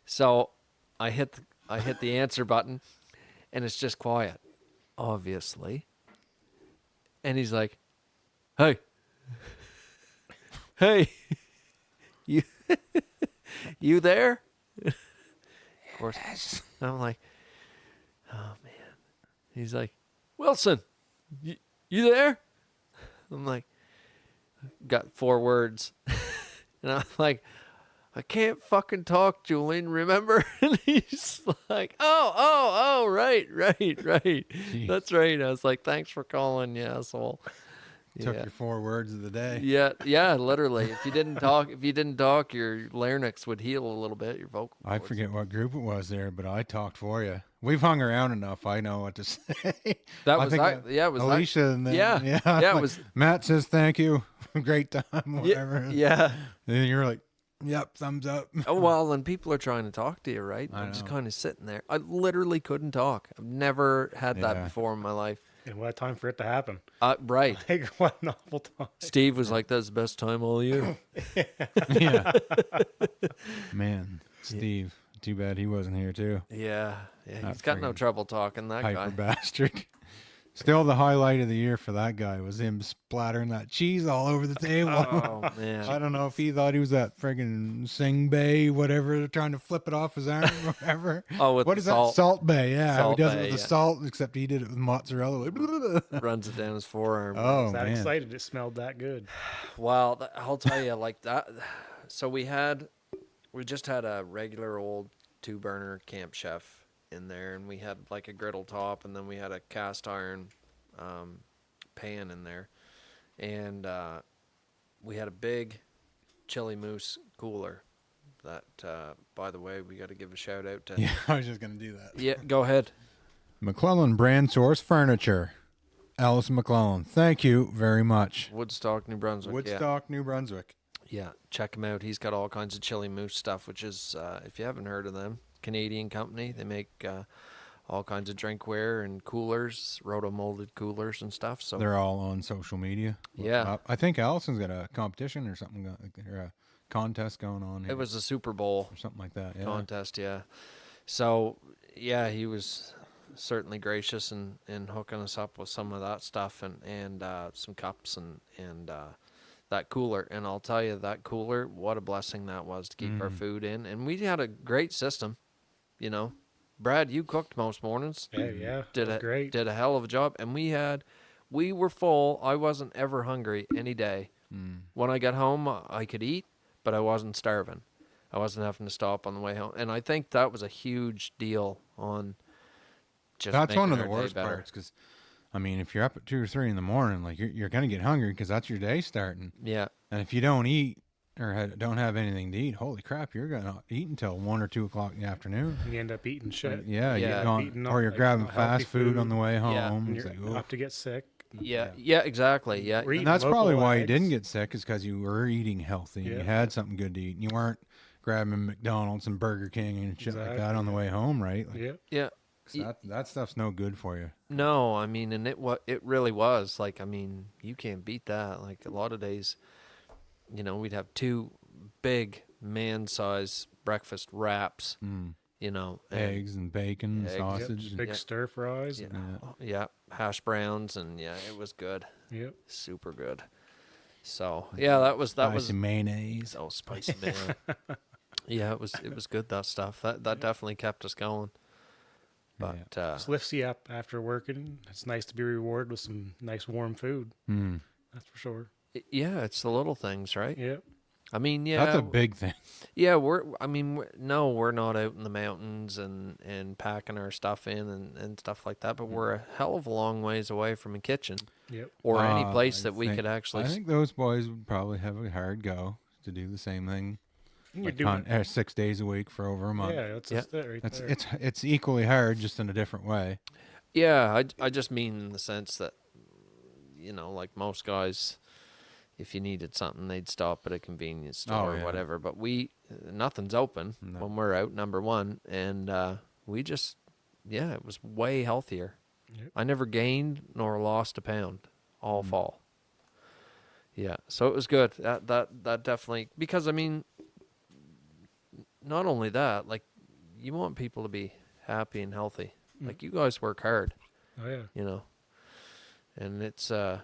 So I hit the answer button, and it's just quiet, obviously. And he's like, hey, hey, you you there? Of course. I'm like, oh man. He's like, Wilson, you there? I'm like, got 4 words. And I'm like, I can't fucking talk, Julian, remember? And he's like, oh, right. That's right. I was like, thanks for calling, you asshole. Took your 4 words of the day. Yeah, literally. If you didn't talk, your larynx would heal a little bit, your vocal I cords. forget what group it was there, but I talked for you. We've hung around enough. I know what to say. That I was think it was Alicia and then yeah, yeah, it like, was Matt says thank you, great time, whatever. yeah. And you're like, yep, thumbs up. Oh, well, and people are trying to talk to you, right? I I'm just know. kind of sitting there. I literally couldn't talk. I've never had that Yeah. before in my life. And what a time for it to happen. Right. Like, what an awful time. Steve was like, that's the best time all year. Yeah, man, Steve. Too bad he wasn't here too. Yeah. That He's got no friggin' trouble talking, that Hyper guy. bastard. Still, the highlight of the year for that guy was him splattering that cheese all over the table. Oh, man. I don't know if he thought he was that friggin' Sing Bay, whatever, trying to flip it off his arm or whatever. Oh, with what the is salt. that? Salt Bay, yeah. Salt he does Bae, it with the yeah. salt, except he did it with mozzarella. Runs it down his forearm. Oh, That man. excited. It smelled that good. Well, I'll tell you, like that. So we just had a regular old 2-burner Camp Chef in there, and we had like a griddle top, and then we had a cast iron pan in there, and we had a big chili mousse cooler. That, by the way, we got to give a shout out to. Yeah, I was just going to do that. Yeah, go ahead. McClellan Brand Source Furniture. Alice McClellan. Thank you very much. Woodstock, New Brunswick. Woodstock, New Brunswick. Yeah, check him out. He's got all kinds of chili mousse stuff, which is, if you haven't heard of them, Canadian company. They make all kinds of drinkware and coolers, roto-molded coolers and stuff. So They're all on social media. Look Yeah. them up. I think Allison's got a competition or something, or a contest going on here. it was a Super Bowl or something like that. Yeah. contest, yeah. So, yeah, he was certainly gracious in hooking us up with some of that stuff and some cups and that cooler. And I'll tell you, that cooler, what a blessing that was to keep our food in. And we had a great system, you know. Brad, you cooked most mornings. Yeah. Did it was great. Did a hell of a job. And we were full. I wasn't ever hungry any day. When I got home, I could eat, but I wasn't starving. I wasn't having to stop on the way home. And I think that was a huge deal on just That's one of making the our day worst better. parts because, I mean, if you're up at 2 or 3 in the morning, like you're gonna get hungry because that's your day starting. Yeah. And if you don't eat or don't have anything to eat, holy crap, you're gonna eat until 1 or 2 o'clock in the afternoon. You end up eating shit. Yeah, Yeah. Eating or you're like grabbing not healthy fast food food. on the way home. Yeah. And It's you're like, up to get sick. Yeah, exactly. Yeah. We're eating and that's probably local why you eggs. didn't get sick, is because you were eating healthy and you Yeah. had something good to eat. And you weren't grabbing McDonald's and Burger King and shit like that on the way home, right? Like, Yeah. Yeah. 'cause that stuff's no good for you. No, I mean, and it really was. Like, I mean, you can't beat that. Like, a lot of days, you know, we'd have 2 big man-size breakfast wraps, you know. And, Eggs and bacon, Eggs. sausage. Yep. and- Big stir fries. yeah, and- yeah, hash browns, and yeah, it was good. Yep. Super good. So, yeah, that was spicy mayonnaise. so spicy, man. Yeah, it was good, that stuff. That definitely kept us going. But Just lifts you up after working. It's nice to be rewarded with some nice warm food. That's for sure. yeah, it's the little things, right? Yep. I mean, yeah, That's a big thing. yeah. We're not out in the mountains and packing our stuff in and stuff like that. But we're a hell of a long ways away from a kitchen Yep. or any place I that we think- could actually. I think those boys would probably have a hard go to do the same thing. You Like do it. 6 days a week for over a month. Yeah, that's Yeah. just it right It's there. it's equally hard, just in a different way. Yeah, I just mean in the sense that, like most guys, if you needed something, they'd stop at a convenience store Oh, yeah. or whatever. But nothing's open No. when we're out, number one. And we just, it was way healthier. Yep. I never gained nor lost a pound all fall. Yeah, so it was good. That definitely, because, I mean, not only that, like, you want people to be happy and healthy. Like, you guys work hard. Oh yeah. And it's a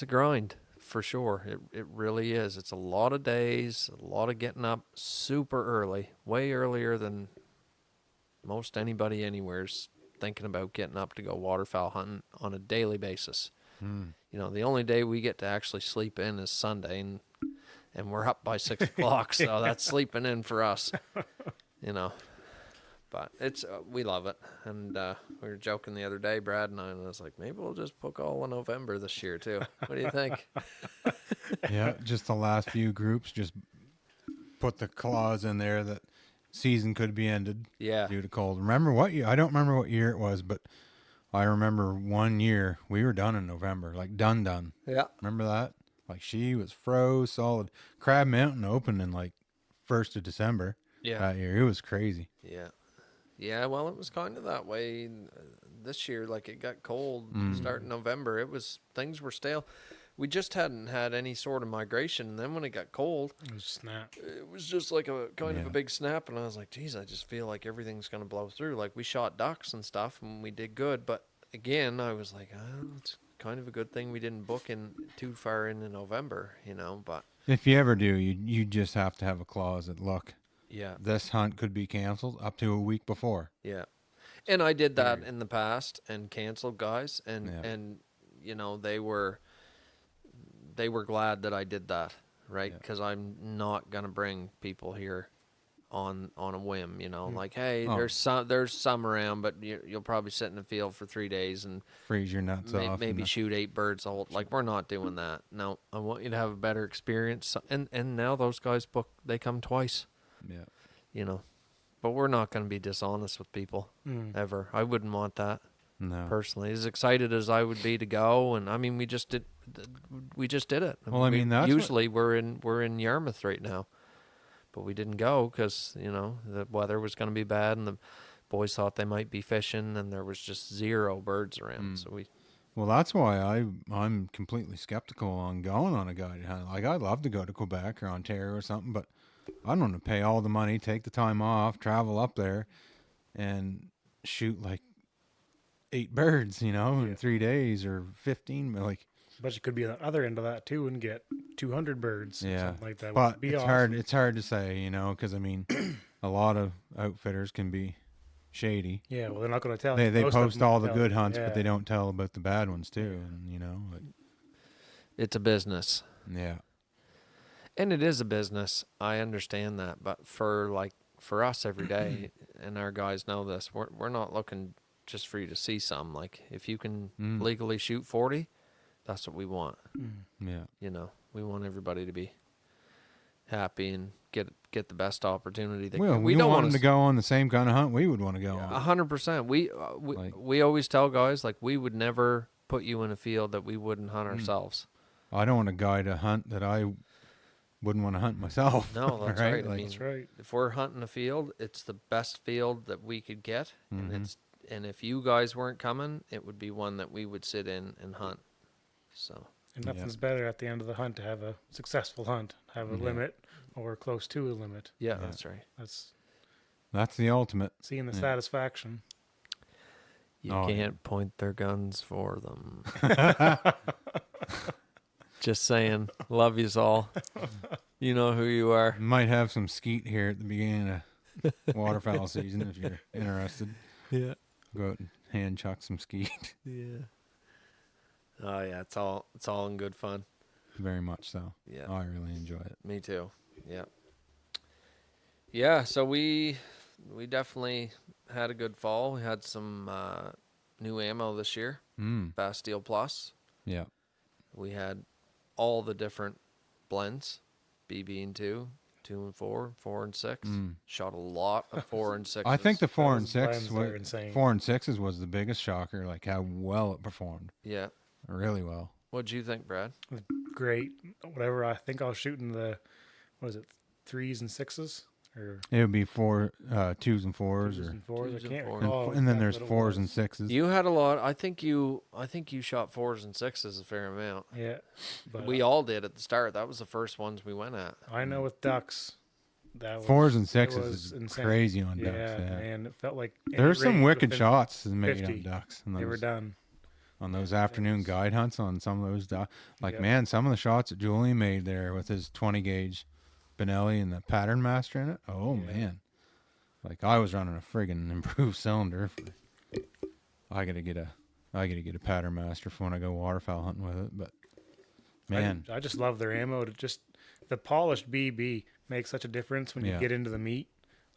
grind for sure. It really is. It's a lot of days, a lot of getting up super early, way earlier than most anybody anywhere's thinking about getting up to go waterfowl hunting on a daily basis. The only day we get to actually sleep in is Sunday, and we're up by 6 o'clock, so that's sleeping in for us. But it's we love it, and we were joking the other day, Brad and I was like, maybe we'll just book all of November this year too. What do you think? Yeah, just the last few groups just put the clause in there that season could be ended Yeah. due to cold. Remember what year? I don't remember what year it was, but I remember one year we were done in November, like done. Yeah. Remember that? Like she was froze solid. Crab Mountain opened in like 1st of December Yeah. that year. It was crazy. Yeah. Yeah, well, it was kind of that way this year. Like, it got cold starting November. Things were stale. We just hadn't had any sort of migration. And then when it got cold, It was snap. it was just like a kind of a big snap. And I was like, geez, I just feel like everything's going to blow through. Like, we shot ducks and stuff and we did good. But again, I was like, it's kind of a good thing we didn't book in too far into November, but If you ever do, you just have to have a clause that, look, yeah. this hunt could be canceled up to a week before. Yeah. And I did that in the past and canceled guys and Yeah. and they were glad that I did that, right? Cuz I'm not going to bring people here on a whim, like, hey, Oh. there's some around, but you'll probably sit in the field for 3 days and Freeze your nuts off. maybe and shoot 8 birds a whole, like, we're not doing that. No, I want you to have a better experience. And now those guys they come twice. yeah. But we're not going to be dishonest with people ever. I wouldn't want that No. personally. As excited as I would be to go, and I mean, we just did it. Well, I mean, that's usually we're in Yarmouth right now, but we didn't go because the weather was going to be bad, and the boys thought they might be fishing, and there was just 0 birds around. So Well, that's why I'm completely skeptical on going on a guided hunt. Like, I'd love to go to Quebec or Ontario or something, but I don't want to pay all the money, take the time off, travel up there, and shoot like 8 birds, in 3 days or 15. Like, But you could be on the other end of that too and get 200 birds. Or yeah, something like that. but Would be it's awesome. hard. It's hard to say, because I mean, a lot of outfitters can be shady. Yeah, well, they're not going to tell. They you. Most of post them all won't the tell good you. hunts, Yeah. but they don't tell about the bad ones too. And like, it's a business, yeah, and it is a business. I understand that, but for us every day, and our guys know this, we're not looking just for you to see some. Like, if you can legally shoot 40, that's what we want. yeah. We want everybody to be happy and get the best opportunity they Well, can. we don't want want them to go on the same kind of hunt we would want to go on. 100%. We always tell guys, like, we would never put you in a field that we wouldn't hunt ourselves. I don't want to guide a hunt that I wouldn't want to hunt myself. No, that's right. I mean, That's right. if we're hunting a field, it's the best field that we could get, and if you guys weren't coming, it would be one that we would sit in and hunt. So And nothing's better at the end of the hunt to have a successful hunt, have a limit or close to a limit. yeah, that's right. That's the ultimate. Seeing the satisfaction. You Oh, yeah. can't point their guns for them. Just saying. Love yous all. You know who you are. Might have some skeet here at the beginning of waterfowl season if you're interested. Yeah. Go out and hand chuck some skeet. Yeah. Oh yeah, it's all in good fun. very much so. Yeah. I really enjoy it. Me too. Yeah. Yeah. So we definitely had a good fall. We had some new ammo this year. Bastille Plus. Yeah. We had all the different blends, BB and 2, 2 and 4, 4 and 6. Shot a lot of 4 and 6s. I think the 4 and Those 6 blends are insane. 4 and 6s was the biggest shocker, like how well it performed. Yeah. Really well. What'd you think, Brad? Great. Whatever. I think I was shooting the, what is it, 3s and 6s? Or It would be 4, 2s and 4s, 2s or and 4s. twos I and can't fours. recall. and then exactly there's what it 4s and was. 6s. You had a lot. I think you shot 4s and 6s a fair amount. Yeah. But We all did at the start. That was the first ones we went at. I know with ducks, that was, 4s and it 6s was is insane. crazy on Yeah, ducks. Yeah. and it felt like any There's some range wicked within shots made 50, on ducks. And They were those, done. on those afternoon was- guide hunts on some of those ducks. Like, Yep. man, some of the shots that Julian made there with his 20 gauge Benelli and the pattern master in it. Oh, Yeah. man. Like, I was running a friggin' improved cylinder. I gotta get a pattern master for when I go waterfowl hunting with it. But man, I just love their ammo. The polished BB makes such a difference when you Yeah. get into the meat.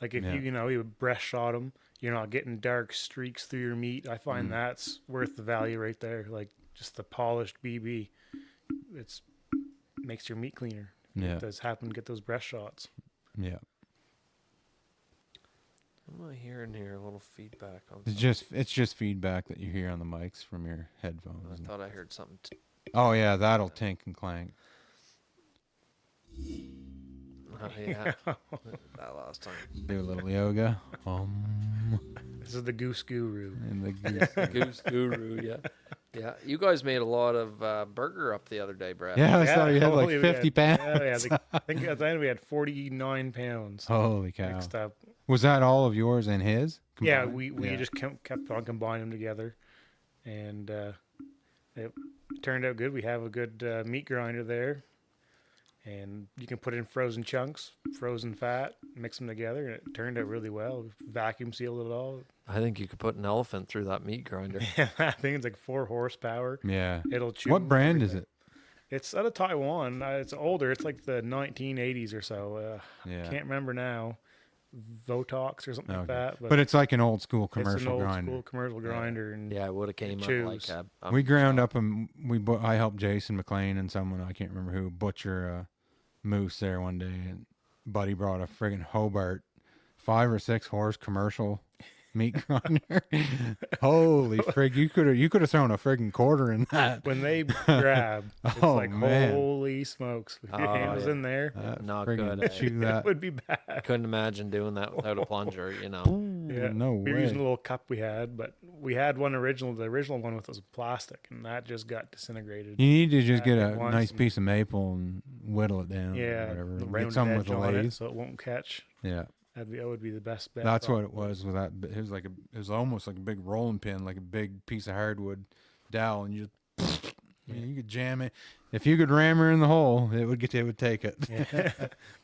Like if Yeah. you breast shot them, you're not getting dark streaks through your meat. I find that's worth the value right there. Like just the polished BB, it's makes your meat cleaner. Yeah. It does happen to get those breast shots. yeah, What am I hearing here? A little feedback on it's just feedback that you hear on the mics from your headphones. I thought I heard something. Oh yeah, that'll tink and clank. Yeah. That last time. Do a little yoga. This is the Goose Guru. And the goose. Goose Guru, yeah. Yeah. You guys made a lot of burger up the other day, Brad. Yeah, I saw you had like holy, we 50 had- pounds. Yeah, I think at the end we had 49 pounds Holy cow! mixed up. Was that all of yours and his? Yeah, combined? we Yeah. just kept on combining them together, and it turned out good. We have a good meat grinder there, and you can put in frozen chunks, frozen fat, mix them together, and it turned out really well. Vacuum sealed it all. I think you could put an elephant through that meat grinder. I think it's like 4 horsepower. Yeah. It'll chew. What brand is everything. it? It's out of Taiwan. It's older. It's like the 1980s or so. Yeah. Can't remember now. Votox or something like Okay. that. But it's like an old school it's an commercial old grinder. school commercial grinder. And Yeah, it would have came up chews. like a We ground up and I helped Jason McLean and someone I can't remember who butcher a moose there one day, and Buddy brought a friggin' Hobart 5 or 6 horse commercial meat grinder. Holy frig! You could have thrown a friggin' quarter in that. when they grab, it's Oh, like man. holy smokes! With your Oh, hands yeah. in there, Not friggin' good, eh? chew it that. would be bad. couldn't imagine doing that without a plunger, you know. Yeah, No we were way. using a little cup we had, but we had one original. The original one was plastic, and that just got disintegrated. You need to just get Yeah, a once nice and- piece of maple and whittle it down. Yeah, or whatever. the Get rounded some edge with a on it, lathe. so it won't catch. Yeah. That would be the best bet. That's what probably. it was with that. It was like it was almost like a big rolling pin, like a big piece of hardwood dowel, and you just you could jam it. If you could ram her in the hole, it would take it. Yeah.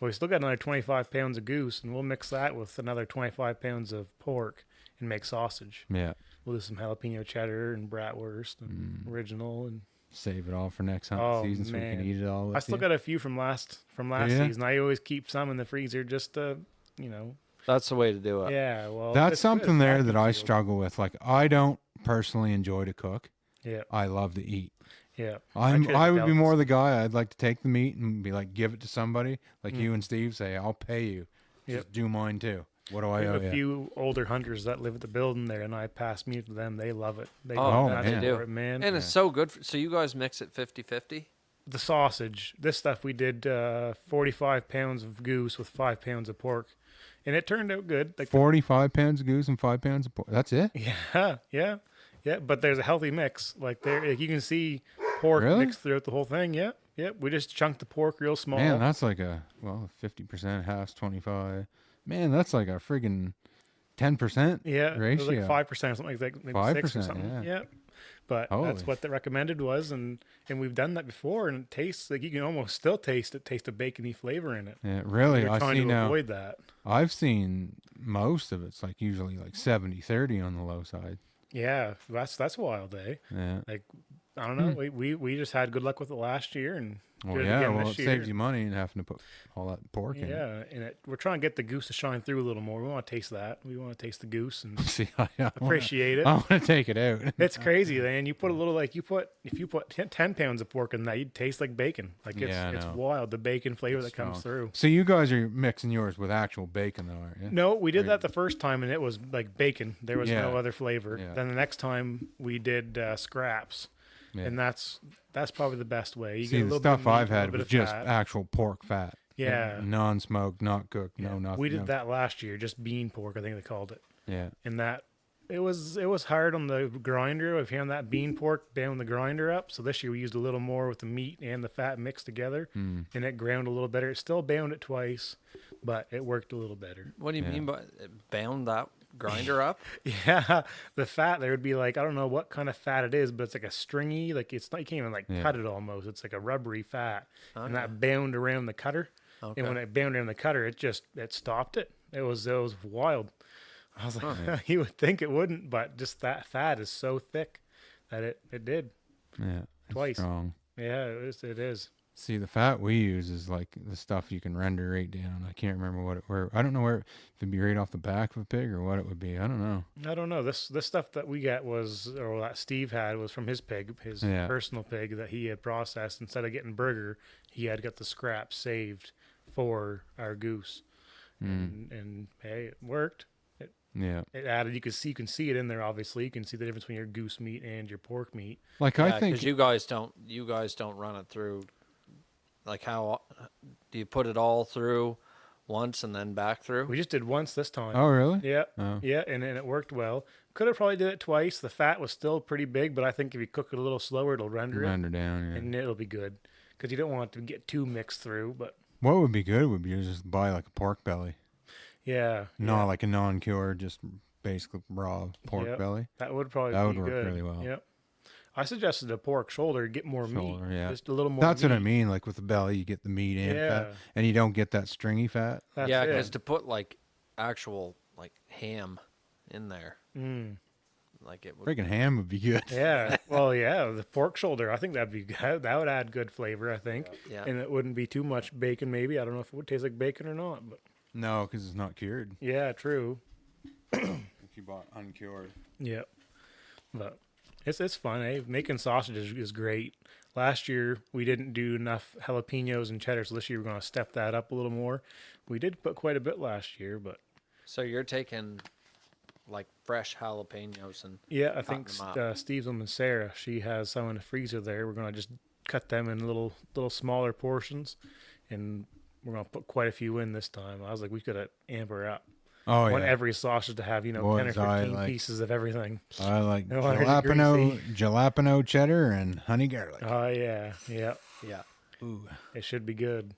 Well, we still got another 25 pounds of goose, and we'll mix that with another 25 pounds of pork and make sausage. Yeah. We'll do some jalapeno cheddar and bratwurst and original. And Save it all for next hunt Oh, season so we man. can eat it all. With I still you. got a few from last Yeah? season. I always keep some in the freezer just to, That's the way to do it. yeah. Well, That's it's something good. there Vacuum that I sealed. struggle with. Like I don't personally enjoy to cook. Yeah, I love to eat. yeah. I would be delicacy. more the guy. I'd like to take the meat and be like, give it to somebody, like Mm. you and Steve say, I'll pay you. Yep. Just do mine too. What do I I have owe a you? few older hunters that live at the building there, and I pass meat to them. They love it. They Oh, go man. nuts They do. for it, man. And it's so good. So you guys mix it 50-50? The sausage, this stuff we did 45 pounds of goose with 5 pounds of pork, and it turned out good. Like 45 pounds of goose and 5 pounds of pork. That's it? yeah. But there's a healthy mix. Like you can see pork Really? mixed throughout the whole thing. Yeah. We just chunked the pork real small. Man, that's like 50%, half's 25. Man, that's like a friggin' 10%. yeah, it was ratio. like 5% or something like that, maybe 6 or 5%, something. yeah. But Holy. that's what the recommended was, and we've done that before, and it tastes like you can almost still taste a bacony flavor in it. Yeah, really. We're I trying see to now. avoid that. I've seen most of it's like usually like 70-30 on the low side. Yeah, that's wild, eh? Yeah. Like I don't know. We just had good luck with it last year and Well, did it yeah. again Well, this it year. saves you money and having to put all that pork in. Yeah, and we're trying to get the goose to shine through a little more. We want to taste that. We want to taste the goose and See, I appreciate it. I want to take it out. It's crazy, man. You put a little if you put 10 pounds of pork in that, you'd taste like bacon. Like Yeah, I it's know. wild, the bacon flavor It's that comes strong. through. So you guys are mixing yours with actual bacon, though, aren't you? No, we did that the first time, and it was like bacon. There was Yeah. no other flavor. Yeah. Then the next time we did scraps, Yeah. and that's probably the best way. You See, get a the little bit of stuff meat, I've a little had bit was of just fat. actual pork fat. Yeah. Non-smoked, not cooked, no nothing. We did no. that last year, just bean pork, I think they called it. Yeah. And that it was hard on the grinder. If you had that bean pork down the grinder up, so this year we used a little more with the meat and the fat mixed together, and it ground a little better. It still bound it twice, but it worked a little better. What do you Yeah. mean by it bound that grinder up? Yeah, the fat there would be like I don't know what kind of fat it is, but it's like a stringy, like it's not you can't even like Yeah. cut it almost. It's like a rubbery fat, and Okay. that bound around the cutter. Okay. And when it bound around the cutter, it stopped it. It was wild. I was like, you would think it wouldn't, but just that fat is so thick that it did. Yeah. It's Twice. strong. Yeah, it is. See, the fat we use is like the stuff you can render right down. I can't remember I don't know where if it'd be right off the back of a pig or what it would be. I don't know. I don't know. This stuff that we got or that Steve had was from his pig, his Yeah. personal pig that he had processed. Instead of getting burger, he had got the scraps saved for our goose, and hey, it worked. Yeah. It added. You can see it in there. Obviously, you can see the difference between your goose meat and your pork meat. Like Yeah, I think 'cause you guys don't run it through. Like how do you put it all through once and then back through? We just did once this time. Oh, really? Yeah, Oh. yeah, and it worked well. Could have probably did it twice. The fat was still pretty big, but I think if you cook it a little slower, it'll render it, Render down, yeah. and it'll be good. Because you don't want it to get too mixed through. But What would be good would be to just buy like a pork belly. yeah, Not like a non-cured, just basically raw pork Yep. belly. that would probably That be would work good. really well. Yep. I suggested a pork shoulder, get more Shoulder, meat, yeah. just a little more. That's what I meat. mean. Like with the belly, you get the meat and fat, Yeah. and you don't get that stringy fat. That's Yeah, it. because to put like actual like ham in there, like it would. Freaking ham would be good. Yeah. Well, yeah, the pork shoulder. I think that'd be good. That would add good flavor. I think. Yeah. And it wouldn't be too much bacon. Maybe I don't know if it would taste like bacon or not, but No, because it's not cured. yeah, true. If you bought uncured. Yeah. But it's fun. Eh? Making sausages is great. Last year we didn't do enough jalapenos and cheddar, so this year we're going to step that up a little more. We did put quite a bit last year, but So you're taking like fresh jalapenos and yeah, I think Cutting 'em up. Steve's woman Sarah, she has some in the freezer there. We're going to just cut them in little smaller portions, and we're going to put quite a few in this time. I was like, we could amp her up. Oh I want yeah. every sausage to have 10 or Boys, 15 I like- pieces of everything. I like 100 jalapeno cheddar and honey garlic. Oh yeah, yeah. yeah. Ooh. It should be good.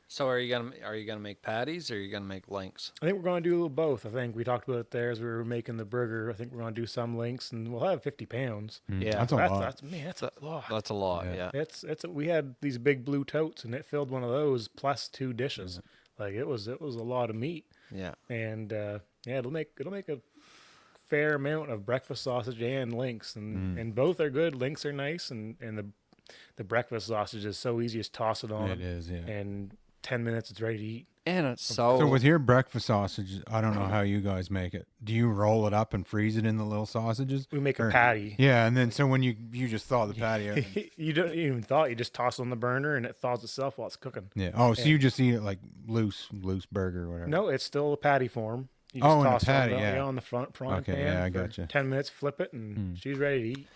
So are you gonna make patties or are you gonna make links? I think we're going to do a little both. I think we talked about it there as we were making the burger. I think we're going to do some links, and we'll have 50 pounds. Yeah, That's a lot. That's a lot. That's a lot. Yeah. Yeah. We had these big blue totes, and it filled one of those plus 2 dishes. Like it was a lot of meat, Yeah. and yeah, it'll make a fair amount of breakfast sausage and links, and both are good. Links are nice, and the breakfast sausage is so easy. Just toss it on, It is, yeah. and 10 minutes it's ready to eat. And it's So with your breakfast sausage, I don't know how you guys make it. Do you roll it up and freeze it in the little sausages? We make a Or- patty. Yeah, and then so when you just thaw the patty out. You don't even thaw it. You just toss it on the burner, and it thaws itself while it's cooking. Yeah. Oh, so you just eat it like loose burger or whatever. No, it's still a patty form. You Oh, in a toss it patty, on the, yeah. on the front Okay, pan. yeah, I for gotcha. 10 minutes, flip it, and she's ready to eat.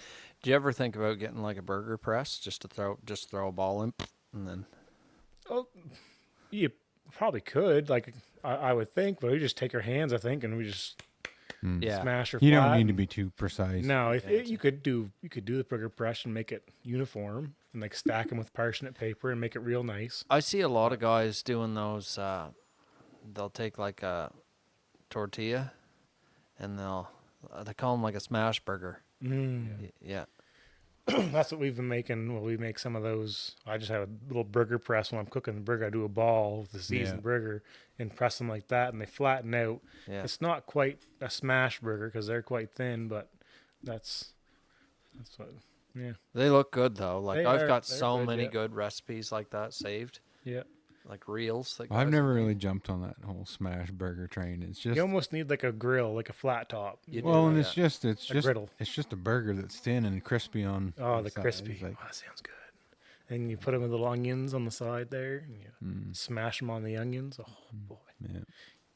Do you ever think about getting like a burger press just to throw a ball in and then? Oh, you probably could. Like I would think, but we just take our hands, I think, and we just Yeah. smash her. You flat don't need to and- be too precise. No, you could do the burger press and make it uniform and like stack them with parsnip paper and make it real nice. I see a lot of guys doing those. They'll take like a tortilla, and they call them like a smash burger. Yeah. That's what we've been making. Well, we make some of those. I just have a little burger press when I'm cooking the burger. I do a ball with the seasoned Yeah. burger and press them like that, and they flatten out. Yeah. It's not quite a smash burger because they're quite thin, but that's what Yeah. They look good though. Like I've got They're so good, many yeah. good recipes like that saved, Yeah. like reels. That I've guys never have made. really jumped on that whole smash burger train. It's just You almost need like a grill, like a flat top. You well, do, and yeah. it's A just griddle. it's just a burger that's thin and crispy on. Oh, the sides, crispy. like, Oh, that sounds good. And you put them with little onions on the side there, and you smash them on the onions. Oh boy, yeah.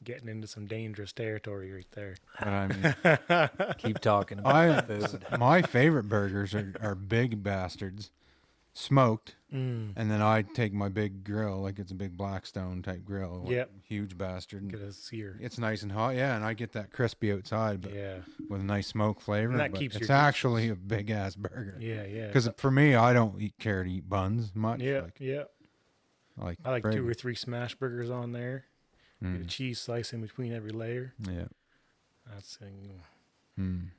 getting into some dangerous territory right there. But I mean, Keep talking about food. my favorite burgers are big bastards, smoked, and then I take my big grill, like it's a big Blackstone type grill. like, Yep. huge bastard. Get a sear. It's nice and hot, yeah, and I get that crispy outside, but Yeah, with a nice smoke flavor. And that but keeps it's your juices. actually a big ass burger. yeah, yeah. Because for me, I don't care to eat buns much. yeah, like, yeah. like I like Fred- 2 or 3 smash burgers on there. Get a cheese slice in between every layer. Yeah. That's Mm.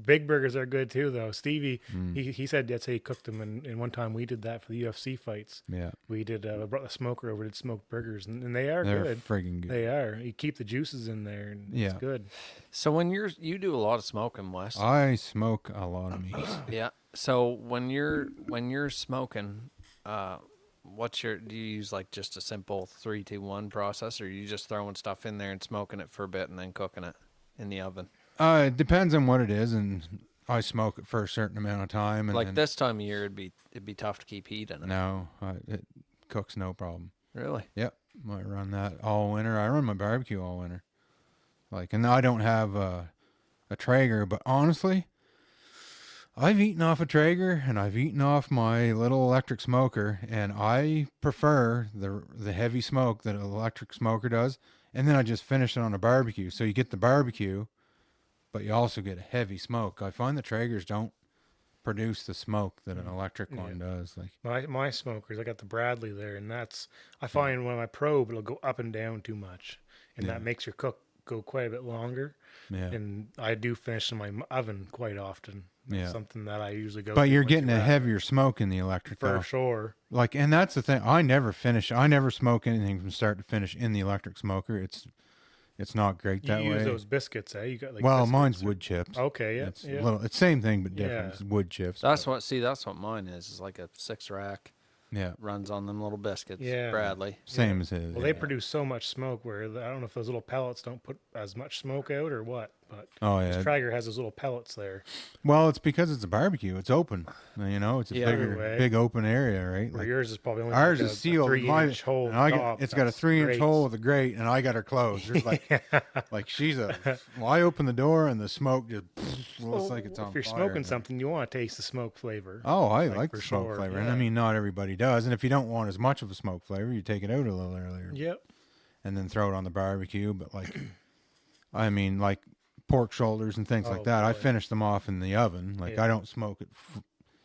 big burgers are good too, though. Stevie, he said that's how he cooked them, and one time we did that for the UFC fights. Yeah. We did brought the smoker over, did smoked burgers, and they are They're good. friggin' good. They are. You keep the juices in there, and Yeah. it's good. So when you do a lot of smoking, Wes. I smoke a lot of meat. Yeah. So when you're smoking, do you use like just a simple 3-2-1 process, or are you just throwing stuff in there and smoking it for a bit and then cooking it in the oven? It depends on what it is, and I smoke it for a certain amount of time. And Like then, this time of year, it'd be tough to keep heat in it. No, it cooks no problem. Really? Yep, I run that all winter. I run my barbecue all winter. Like, and I don't have a Traeger, but honestly, I've eaten off a Traeger and I've eaten off my little electric smoker, and I prefer the heavy smoke that an electric smoker does. And then I just finish it on a barbecue. So you get the barbecue, but you also get a heavy smoke. I find the Traegers don't produce the smoke that an electric one does. Like, My smokers, I got the Bradley there, and I find when I probe, it'll go up and down too much, and that makes your cook go quite a bit longer. yeah. And I do finish in my oven quite often. That's Yeah. something that I usually go. But to you're once getting a Bradley. heavier smoke in the electric, For though. sure. Like, and that's the thing. I never smoke anything from start to finish in the electric smoker. It's not great You that use way. those biscuits, eh? You got like Well, biscuits mine's or- wood chips. Okay, yeah, It's yeah. it's same thing but different. Yeah. It's wood chips. That's what mine is like a 6-rack. Yeah, Runs on them little biscuits. Yeah. Bradley. same as his. Well, yeah. they produce so much smoke where I don't know if those little pellets don't put as much smoke out or what, but Oh this yeah. Traeger has those little pellets there. Well, it's because it's a barbecue. It's open. It's a Yeah. Way. big open area, right? Where Like, yours is probably only ours like is a sealed. 3-inch hole. and I top. it's got a That's 3-inch great. hole with a grate, and I got her closed. There's like she's a. Well, I open the door and the smoke just looks like it's on If you're fire. smoking something, you want to taste the smoke flavor. Oh, I Like, like for the smoke sure, flavor, and yeah. I mean not everybody does. And if you don't want as much of a smoke flavor, you take it out a little earlier, Yep. and then throw it on the barbecue. But like, I mean, like pork shoulders and things Oh, like that, I boy. finish them off in the oven. Like Yeah. I don't smoke it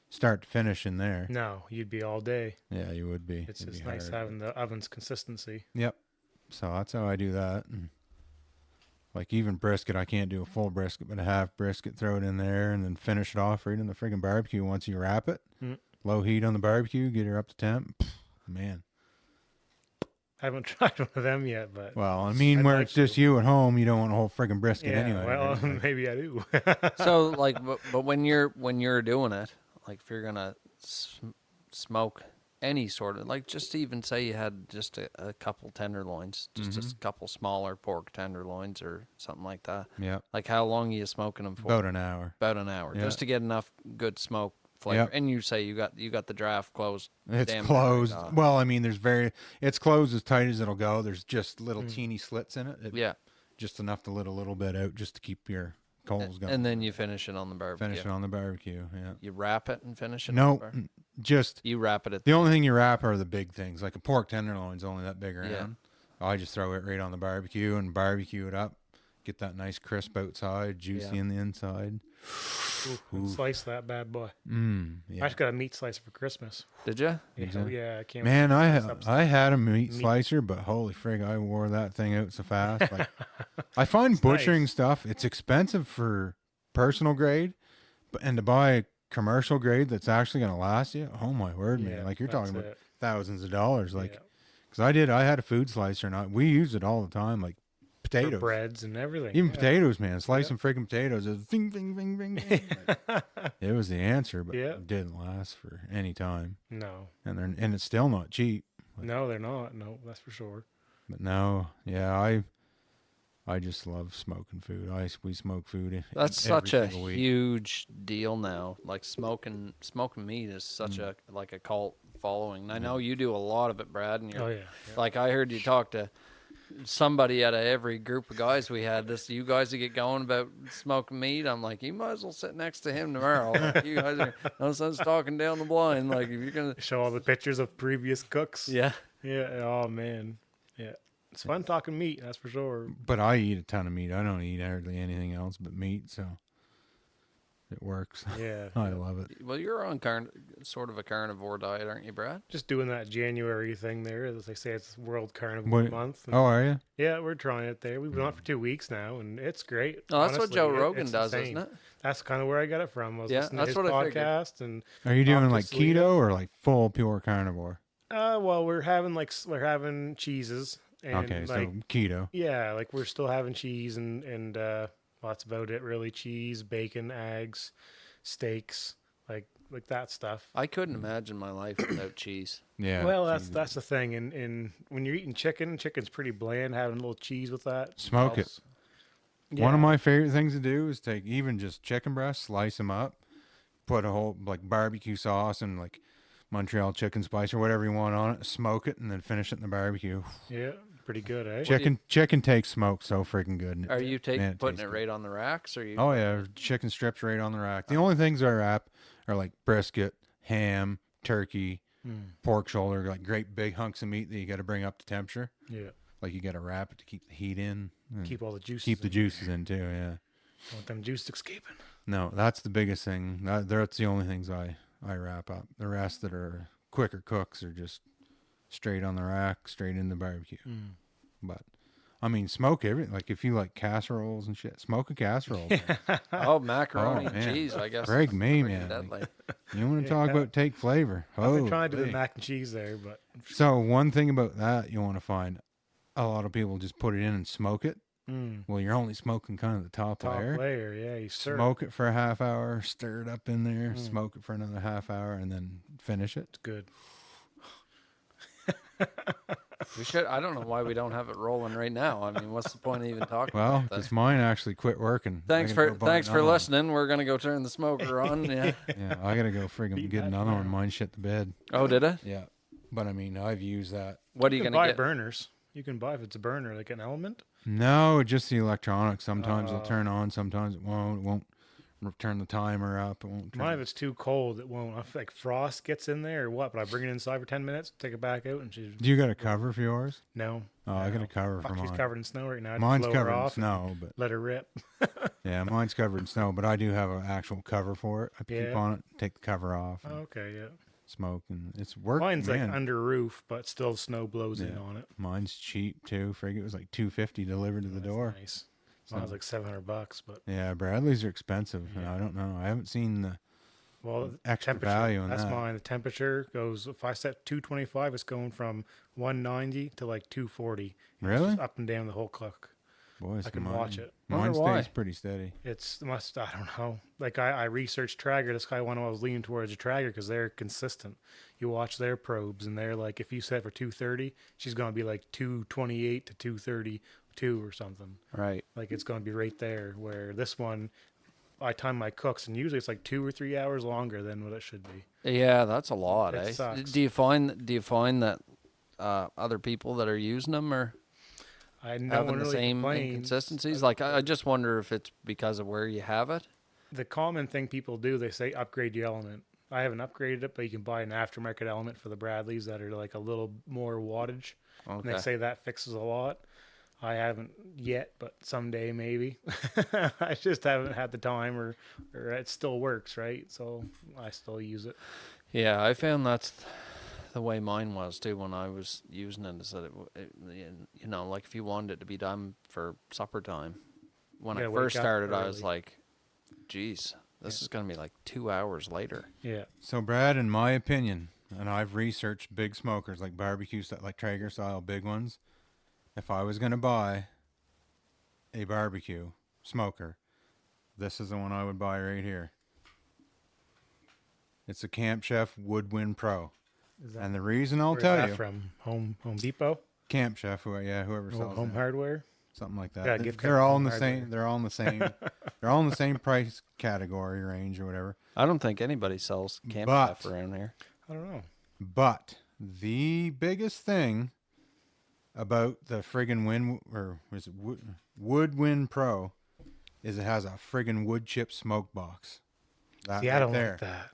start to finish in there. No, you'd be all day. Yeah, you would be. It's It'd just be nice hard. having the oven's consistency. Yep. So that's how I do that. And like even brisket, I can't do a full brisket, but a half brisket, throw it in there, and then finish it off right in the friggin' barbecue once you wrap it. Mm. Low heat on the barbecue, get her up to temp. Man. Haven't tried one of them yet, but Well, I mean, I'd where like it's just to. you at home, you don't want a whole friggin' brisket yeah, anyway. well, right? Like, maybe I do. So like, but when you're doing it, like if you're gonna smoke any sort of, like, just even say you had just a couple tenderloins, just a couple smaller pork tenderloins or something like that. yeah, Like how long are you smoking them for? about an hour. About an hour, Yeah. just to get enough good smoke flavor. Yep. And you say you got the draft closed. It's damn closed. near, Well, I mean, it's closed as tight as it'll go. There's just little teeny slits in it. yeah. Just enough to let a little bit out just to keep your coals going. And then you finish it on the barbecue. finish it on the barbecue. Yeah. You wrap it and finish it. on No, the bar- just you wrap it at the only thing you wrap are the big things. Like a pork tenderloin's only that big around. Yeah. I just throw it right on the barbecue and barbecue it up. Get that nice crisp outside, juicy Yeah. in the inside. Ooh, slice that bad boy. I Yeah. just got a meat slicer for Christmas. Did you? Yeah, Exactly. yeah, I can't. Man, wait. I had a meat slicer, but holy frig, I wore that thing out so fast. Like, I find butchering nice. stuff, it's expensive for personal grade, and to buy a commercial grade that's actually going to last you, oh my word, Yeah, man. Like, you're that's talking about it. thousands of dollars. Like, Yeah. because I had a food slicer, and we use it all the time. Like, potatoes. breads and everything. Even yeah. potatoes, man. Slicing freaking potatoes. It was ving, ving, ving, ving, ving. Like, it was the answer, but Yeah. it didn't last for any time. No, And it's still not cheap. no, they're not. No, that's for sure. But no, yeah, I just love smoking food. We smoke food. That's every such a single week. huge deal now. Like smoking meat is such a like a cult following. And I know you do a lot of it, Brad. And you're Oh yeah. like, I heard you talk to somebody out of every group of guys we had. You guys that get going about smoking meat. I'm like, you might as well sit next to him tomorrow. Like, you guys are no sense talking down the blind. Like if you're gonna Show all the pictures of previous cooks. yeah. Yeah. Oh man. Yeah. It's fun talking meat. That's for sure. But I eat a ton of meat. I don't eat hardly anything else but meat, so it works. Yeah. I love it. Well, you're on sort of a carnivore diet, aren't you, Brad? Just doing that January thing there. As they say, it's World Carnivore What- Month. Oh, are you? Yeah, we're trying it there. We've been on it for 2 weeks now, and it's great. Oh, that's Honestly, what Joe it- Rogan it's does, insane. isn't it? That's kind of where I got it from. I was Yeah, listening that's to his what I figured. podcast, and Are you doing Dr. like Sleeta. keto or like full pure carnivore? well, we're having cheeses, and Okay, like so keto. yeah, like we're still having cheese, and well, that's about it really. Cheese, bacon, eggs, steaks, like that stuff. I couldn't imagine my life without cheese. Yeah. Well, cheese. that's the thing, and when you're eating chicken's pretty bland. Having a little cheese with that, Smoke it. helps. One of Yeah. my favorite things to do is take even just chicken breasts, slice them up, put a whole like barbecue sauce and like Montreal chicken spice or whatever you want on it, smoke it, and then finish it in the barbecue. Yeah, pretty good, eh? Chicken takes smoke so freaking good. Are you Man, it putting tastes it good. right on the racks, or you? Oh yeah, chicken strips right on the rack. The only things I wrap are like brisket, ham, turkey, pork shoulder, like great big hunks of meat that you got to bring up to temperature. Yeah, Like you got to wrap it to keep the heat in. and keep all the juices. keep the in. juices in too. Yeah. Don't want them juices escaping. No, that's the biggest thing. That's the only things I wrap up. The rest that are quicker cooks are just straight on the rack, straight in the barbecue. But I mean, smoke everything. Like if you like casseroles and shit, smoke a casserole. man. Oh, macaroni Oh, and man. cheese, I guess. Greg is me, freaking man. deadly. You want to talk about take flavor? I've Oh, been trying to do the mac and cheese there, but So one thing about that you want to find, a lot of people just put it in and smoke it. Well, you're only smoking kind of the top top layer. layer, yeah, you stir. Smoke it for a half hour, stir it up in there, smoke it for another half hour, and then finish it. It's good. We should. I don't know why we don't have it rolling right now. I mean, what's the point of even talking Well, about because that? mine actually quit working. Thanks I gotta for go buy thanks for another one. listening. We're gonna go turn the smoker on. Yeah. Yeah, I gotta go friggin' Beat get that another one. tomorrow. Mine shit the bed. Oh, did it? Yeah, but I mean, I've used that. What are You you can gonna buy get? burners. You can buy if it's a burner, like an Element. No, just the electronics. Sometimes it'll Oh. turn on, sometimes it won't. It won't turn the timer up. It won't. Mine, if Turn. it's too cold, it won't. If like frost gets in there or what, but I bring it inside for 10 minutes, take it back out, and she's Do you got a cover for yours? no. Oh, I got no. a cover for Fuck, she's mine. covered in snow right now. I just Mine's blow her covered in off and snow, but let her rip. yeah, mine's covered in snow. But I do have an actual cover for it. I keep Yeah. on it, take the cover off, and Okay, yeah. smoke, and it's work. Mine's man. like under roof, but still snow blows in Yeah. on it. Mine's cheap too. Frig, it was like $250 delivered to the That's door. nice. Mine's like $700, but Yeah, Bradley's are expensive. And I don't know. I haven't seen the well, the extra temperature. value in That's that. mine. The temperature goes. If I set 225, it's going from 190 to like 240. And it's Really? just up and down the whole clock. Boys, I can watch it. Mine Wonder why. stays pretty steady. It's must. I don't know. Like I researched Traeger. This guy one I was leaning towards a Traeger because they're consistent. You watch their probes and they're like, if you set for 230, she's gonna be like 228 to 232 or something. Right. Like it's gonna be right there. Where this one, I time my cooks and usually it's like 2 or 3 hours longer than what it should be. Yeah, that's a lot, It eh? sucks. Do you find that other people that are using them are I no having one the really same complains. inconsistencies? Like, I just wonder if it's because of where you have it. The common thing people do, they say upgrade your element. I haven't upgraded it, but you can buy an aftermarket element for the Bradleys that are like a little more wattage. And Okay. they say that fixes a lot. I haven't yet, but someday maybe. I just haven't had the time, or it still works, right? So I still use it. Yeah, I found that's the way mine was too when I was using it. Is that you know, like if you wanted it to be done for supper time. When I Yeah, wake first up started, I was early. like, "Geez, this is gonna be like 2 hours later." Yeah. So, Brad, in my opinion, and I've researched big smokers like barbecue, like Traeger style big ones. If I was going to buy a barbecue smoker, this is the one I would buy right here. It's a Camp Chef Woodwind Pro. And the reason I'll Where's tell that you, from Home Depot, Camp Chef, whoever sells Home that. Hardware. Something like that. Yeah, gift card They're all from in the Hardware. same. They're all in the same. They're all in the same price category range or whatever. I don't think anybody sells Camp But- Chef around here. I don't know. But the biggest thing about the friggin' Woodwind Pro is it has a friggin' wood chip smoke box. That See, I right don't there. like that.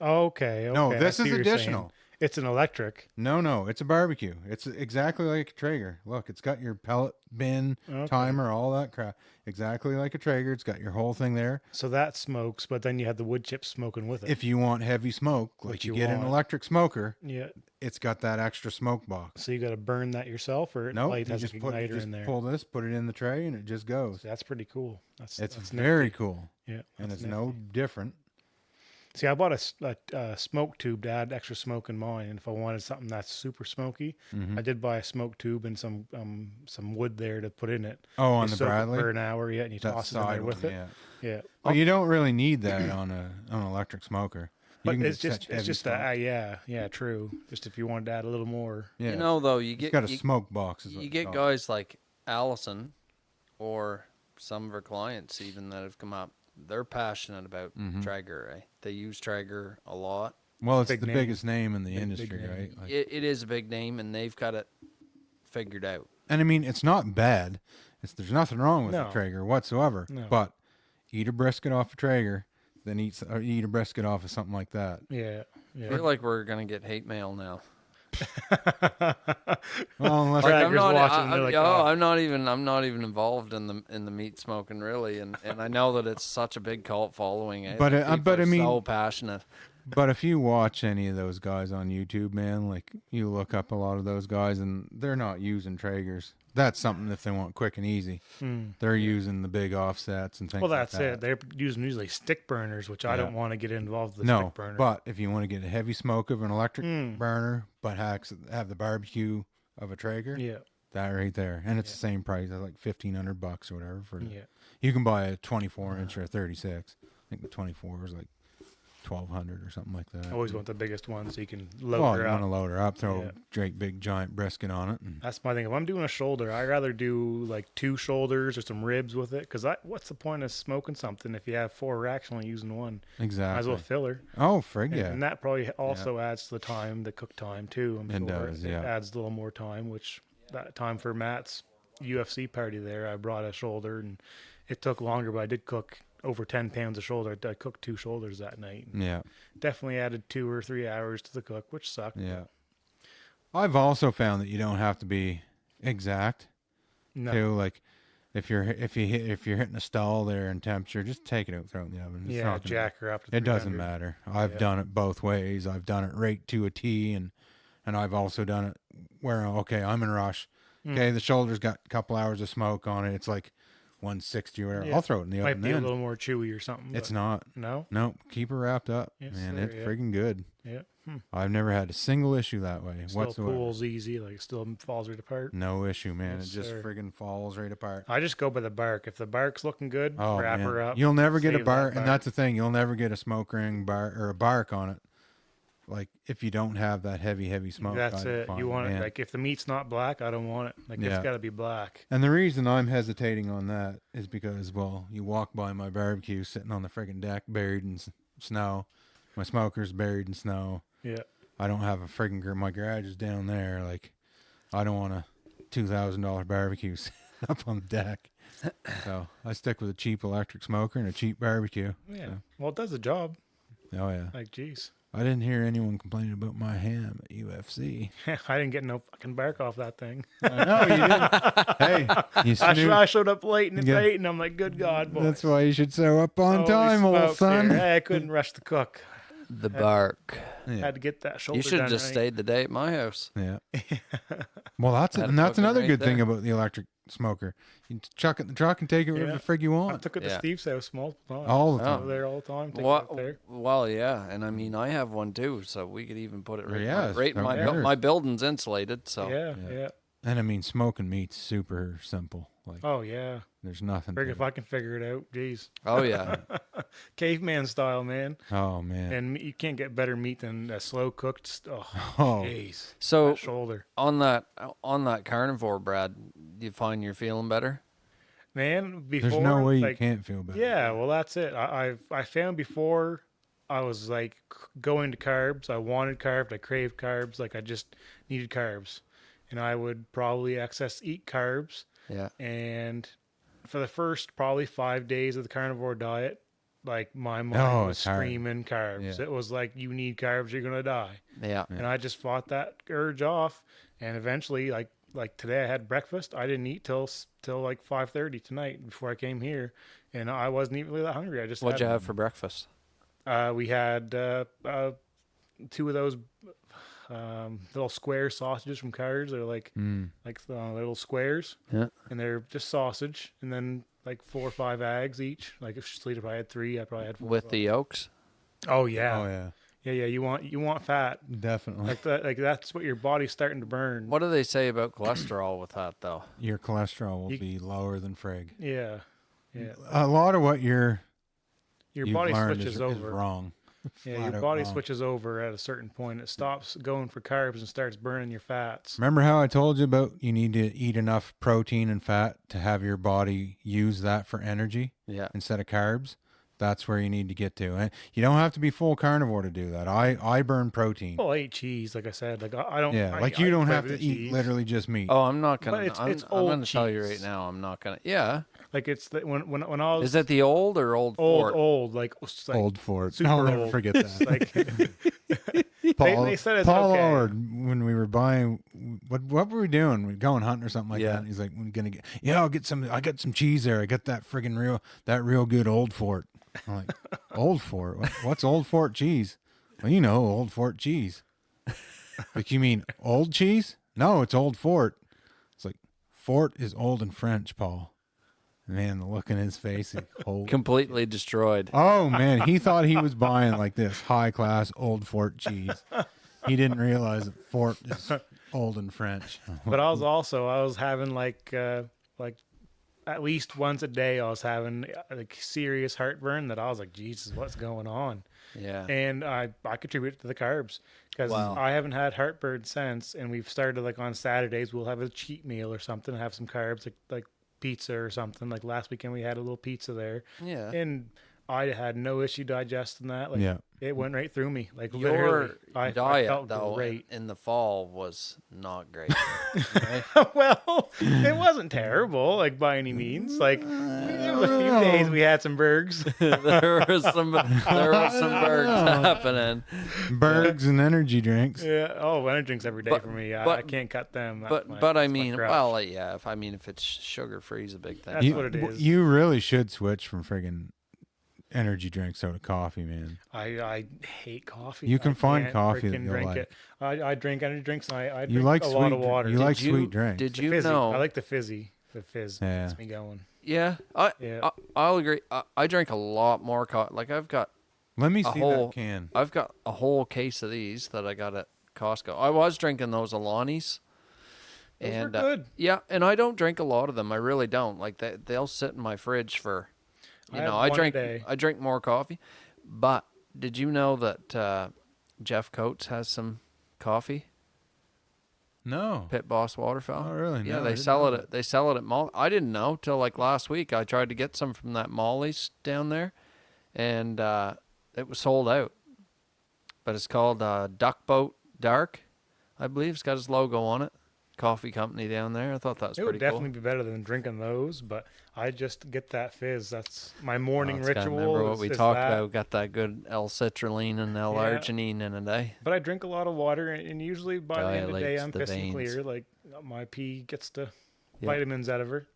Okay. No, I this see is what you're saying. additional. It's an electric. No, it's a barbecue. It's exactly like a Traeger. Look, it's got your pellet bin, Okay. timer, all that crap. Exactly like a Traeger. It's got your whole thing there. So that smokes, but then you have the wood chips smoking with it. If you want heavy smoke, like What you you get an want. electric smoker, yeah. it's got that extra smoke box. So you got to burn that yourself, or No, light you has just an igniter in there. pull this, put it in the tray, and it just goes. So that's pretty cool. That's It's that's very nifty. cool, Yeah, and that's it's no nifty. different. See, I bought a smoke tube to add extra smoke in mine, and if I wanted something that's super smoky, Mhm. I did buy a smoke tube and some wood there to put in it. Oh, on You the soak it Bradley, for an hour, yeah, and you that toss it in side there with one, it. yeah. Yeah, But you don't really need that on an electric smoker. You but can it's get just such heavy smoke. yeah, true. Just if you wanted to add a little more. Yeah, You know, though, you it's get got a you, smoke box. Is what you it's get called. guys like Allison or some of her clients even that have come up. They're passionate about Mhm. Traeger. Eh? They use Traeger a lot. Well, it's Big the name. biggest name in the Big industry, name. right? Like, It is a big name, and they've got it figured out. and I mean, it's not bad. There's nothing wrong with No. the Traeger whatsoever. No. But eat a brisket off a Traeger, then eat a brisket off of something like that. Yeah, I feel like we're gonna get hate mail now. Well, unless Like Traeger's watching and they're like, "Oh." I'm not even involved in the meat smoking really, and I know that it's such a big cult following. Eh? But, Like, but people I are mean- so passionate. But if you watch any of those guys on YouTube, man, like you look up a lot of those guys and they're not using Traegers. That's something if they want quick and easy. They're using the big offsets and things Well, like that's that. it. They're using usually stick burners, which I Yeah. don't want to get involved with the No, stick burner. but if you want to get a heavy smoke of an electric burner, but have the barbecue of a Traeger, yeah, that right there, and it's the same price, it's like $1,500 or whatever. yeah. You can buy a 24 inch or a 36. I think the 24 is like 1,200 or something like that. I always want the biggest one so you can load Well, her you up. want to load her up, throw Yeah. a great big giant brisket on it, and That's my thing. If I'm doing a shoulder, I'd rather do like 2 shoulders or some ribs with it. Because what's the point of smoking something if you have 4 racks only using one? Might as exactly. well fill her. Oh, frig And, yeah. and that probably also adds to the time, the cook time too. I'm It sure does, it yeah. adds a little more time. Which that time for Matt's UFC party there, I brought a shoulder and it took longer, but I did cook over 10 pounds of shoulder. I cooked 2 shoulders that night. Yeah, Definitely added 2 or 3 hours to the cook, which sucked. yeah. I've also found that you don't have to be exact. No. Too, like if you're hitting a stall there in temperature, just take it out, throw it in the oven. It's Yeah, not gonna- jack her up to It doesn't 300. matter. I've Yeah. done it both ways. I've done it right to a T, and I've also done it where okay, I'm in a rush. Okay, the shoulder's got a couple hours of smoke on it. It's like 160 or whatever. Yeah. I'll throw it in the Might oven be a then. little more chewy or something. It's but not. No? No, keep her wrapped up, Yes, man. sir, It's yeah. friggin' good. Yeah. I've never had a single issue that way Still whatsoever. pulls easy, like still falls right apart. No issue, man. Yes, it just sir. friggin' falls right apart. I just go by the bark. If the bark's looking good, Oh, wrap man. her up. You'll never get a save that bark, and that's the thing. You'll never get a smoke ring bar or a bark on it. Like if you don't have that heavy smoke. That's I it. find, You want man. it like if the meat's not black, I don't want it. Like Yeah. it's got to be black. And the reason I'm hesitating on that is because, well, you walk by my barbecue sitting on the friggin' deck buried in snow. My smoker's buried in snow. Yeah. I don't have a friggin' my garage is down there. Like, I don't want a $2,000 barbecue sitting up on the deck. So I stick with a cheap electric smoker and a cheap barbecue. Yeah. So, Well, it does the job. oh yeah. Like, geez. I didn't hear anyone complaining about my ham at UFC. I didn't get no fucking bark off that thing. I know you didn't. Hey, you I showed up late and it's Yeah. 8, and I'm like, good God, boy. That's why you should show up on Holy time, old smokes son. here. Hey, I couldn't rush the cook. The bark. Yeah. Had to get that shoulder You should have done just right. stayed the day at my house. Yeah. Well, that's Had and it that's cooking another right good thing there. about the electric smoker. You can chuck it in the truck and take it wherever Yeah. the frig you I want. took it to Yeah. Steve's house multiple times. All the Oh. time. Go there all the time. Take it up there. Well, yeah, and I mean, I have one too, so we could even put it right, Yeah, right in my there. my building's insulated, so Yeah, Yeah. yeah. And I mean, smoking meat's super simple. Like, Oh yeah. there's nothing. Frig To if it. I can figure it out. Jeez. Oh yeah. Caveman style, man. Oh man. And you can't get better meat than a slow cooked. Oh, Oh. jeez. So That shoulder, on that carnivore, Brad, do you find you're feeling better? man. Before, There's no way you like, can't feel better. yeah. Well, that's it. I found before I was like going to carbs. I wanted carbs. I craved carbs. Like I just needed carbs, and I would probably excess eat carbs. Yeah. And for the first probably 5 days of the carnivore diet, like my mind Oh, was it's hard. screaming carbs. Yeah. It was like, you need carbs, you're gonna die. Yeah. And I just fought that urge off, and eventually, like today, I had breakfast. I didn't eat till like 5:30 tonight before I came here, and I wasn't even really that hungry. I just What'd you had, have for breakfast? we had two of those little square sausages from Cards. They're like little squares, Yeah. and they're just sausage, and then like 4 or 5 eggs each. Like if Sleater probably had 3, I probably had 4. With the yolks? Oh yeah, Oh yeah. yeah. You want fat. Definitely. Like that. Like that's what your body's starting to burn. What do they say about cholesterol with that though? Your cholesterol will be lower than frig. Yeah, yeah. A lot of what Your you've body learned switches is over. wrong. Yeah, Flat your out body wrong. switches over at a certain point. It stops going for carbs and starts burning your fats. Remember how I told you about you need to eat enough protein and fat to have your body use that for energy Yeah. instead of carbs? That's where you need to get to. And you don't have to be full carnivore to do that. I burn protein. Well, I eat cheese, like I said. Like I don't. Yeah, I, like I you eat don't quite a have bit to of eat cheese. literally just meat. Oh, I'm not gonna. But it's I'm old gonna tell you right cheese. now. I'm not gonna. Yeah. Like it's the, when I was Is it the old or old Fort? old like Old Fort. super I'll never old. forget that. like Paul, they said it's Paul okay. Lord, when we were buying, what were we doing? We were going hunting or something like Yeah. that. He's like, "We're gonna get, yeah, I'll get some. I got some cheese there. I got that friggin' real good Old Fort." I'm like, Old Fort? What's Old Fort cheese? Well, you know, Old Fort cheese. Like, you mean old cheese? No, it's Old Fort. It's like, Fort is old in French, Paul. Man, the look in his face. He, Completely destroyed. oh man, he thought he was buying like this high class Old Fort cheese. He didn't realize that Fort is old in French. But I was having like at least once a day I was having like serious heartburn that I was like, Jesus, what's going on? Yeah. And I contribute it to the carbs because Wow. I haven't had heartburn since. And we've started like on Saturdays we'll have a cheat meal or something, have some carbs like pizza or something. Like last weekend we had a little pizza there, Yeah. and I had no issue digesting that. Like Yeah. it went right through me. Like Your literally, I diet felt though great. in the fall was not great. Right? Well, it wasn't terrible, like by any means. Like there was a few days we had some burgers. there was some birds happening. Bergs and energy drinks. Yeah. Oh, energy drinks every day But- for me. I but- can't cut them. That's But my- but I that's my mean, crutch. well, yeah. If it's sugar free is a big thing. That's You, what it is. You really should switch from friggin' energy drinks out to coffee, man. I hate coffee. You can I find can't coffee that frickin' you'll drink like. it. I drink energy drinks and I You drink like a sweet. lot of water. You like Did sweet drinks. Did The you fizzy. know? I like the fizzy. The fizz Yeah. gets me going. Yeah, Yeah. I'll agree. I drink a lot more coffee. Like I've got Let me a see whole that can. I've got a whole case of these that I got at Costco. I was drinking those Alanis. Those were And good. yeah, and I don't drink a lot of them. I really don't. Like they'll sit in my fridge for I have one a day. I drink more coffee. But did you know that Jeff Coates has some coffee? No. Pit Boss Waterfowl. Oh, really? Yeah, No, I they didn't sell know it. that. They sell it at Molly. I didn't know till like last week. I tried to get some from that Molly's down there, and it was sold out. But it's called Duck Boat Dark, I believe. It's got his logo on it. Coffee company down there. I thought that was It would pretty definitely cool. be better than drinking those, but I just get that fizz. That's my morning Well, it's got- ritual. Remember what is- we is talked that. about? Got that good L-citrulline and L-arginine in a day. But I drink a lot of water, and usually by the end of the day, Dilates I'm the pissing veins. clear. Like my pee gets the Yeah. vitamins out of her.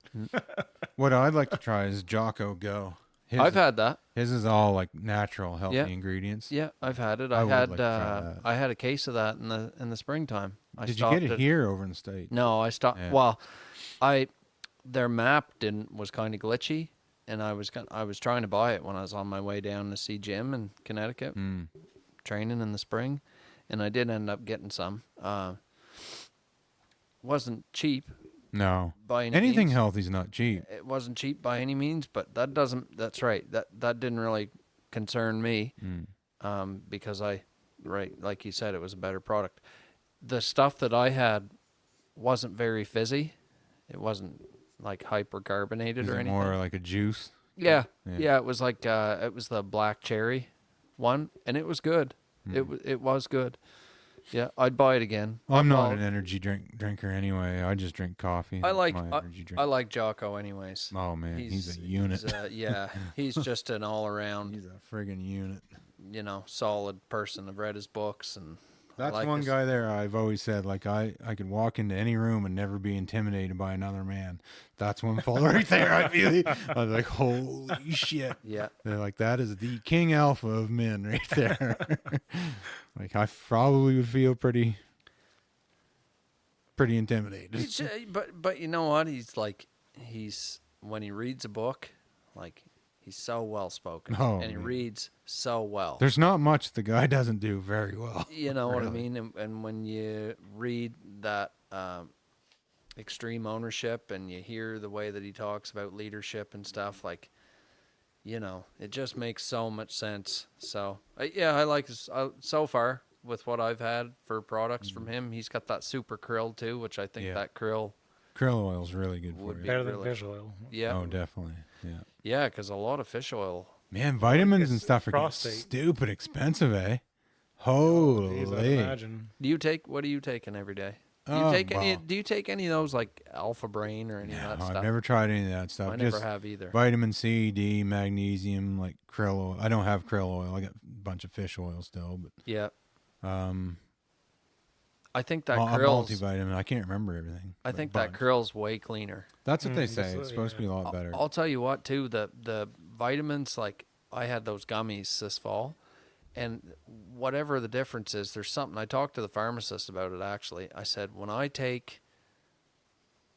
What I'd like to try is Jocko Go. I've had that. His is all like natural, healthy Yeah. ingredients. Yeah, I've had it. I I would had like to try that. I had a case of that in the springtime. I Did you get stopped it at- here over in the States? No, I stopped. Yeah. Well, their map was kind of glitchy, and I was trying to buy it when I was on my way down to see Jim in Connecticut, training in the spring, and I did end up getting some. Wasn't cheap, No. by any Anything means. healthy is not cheap. It wasn't cheap by any means, but that's right. That didn't really concern me, because like you said, it was a better product. The stuff that I had wasn't very fizzy. It wasn't like hypercarbonated Is or it anything. more like a juice? Yeah. Yeah. It was like it was the black cherry one, and it was good. It was good. Yeah, I'd buy it again. I'm not Well, an energy drinker anyway. I just drink coffee. I like my energy drink. I like Jocko anyways. Oh man, he's a unit. He's just an all around, He's a friggin' unit. solid person. I've read his books, and That's like one his- guy there I've always said, like, I could walk into any room and never be intimidated by another man. That's one fella right there. I was like, holy shit. Yeah. They're like, that is the king alpha of men right there. Like, I probably would feel pretty intimidated. But you know what? He's when he reads a book, like he's so well spoken, Oh, and he man. reads so well. There's not much the guy doesn't do very well. You know what I Really. mean? And when you read that extreme ownership, and you hear the way that he talks about leadership and stuff, like, it just makes so much sense. So I like his, so far with what I've had for products from him. He's got that super krill too, which I think Yeah. that krill Krill oil's really good would for be you. Better than really- fish oil. Yeah. Oh, definitely. Yeah. Yeah, because a lot of fish oil. Man, vitamins It's and stuff are getting prostate. stupid expensive, eh? Jeez, I'd Holy. imagine. What are you taking every day? Do Oh, you take any? well. Do you take any of those like Alpha Brain or any of No, that I've stuff? never tried any of that stuff. I Just never have either. vitamin C, D, magnesium, like krill oil. I don't have krill oil. I got a bunch of fish oil still, but Yeah, um, I think that a krill's. multivitamin. I can't remember everything. I but think a that bunch. krill's way cleaner. That's what they Mm, say. that's It's supposed to be a lot better. I'll tell you what, too. The vitamins, like I had those gummies this fall, and whatever the difference is, there's something. I talked to the pharmacist about it. Actually, I said when I take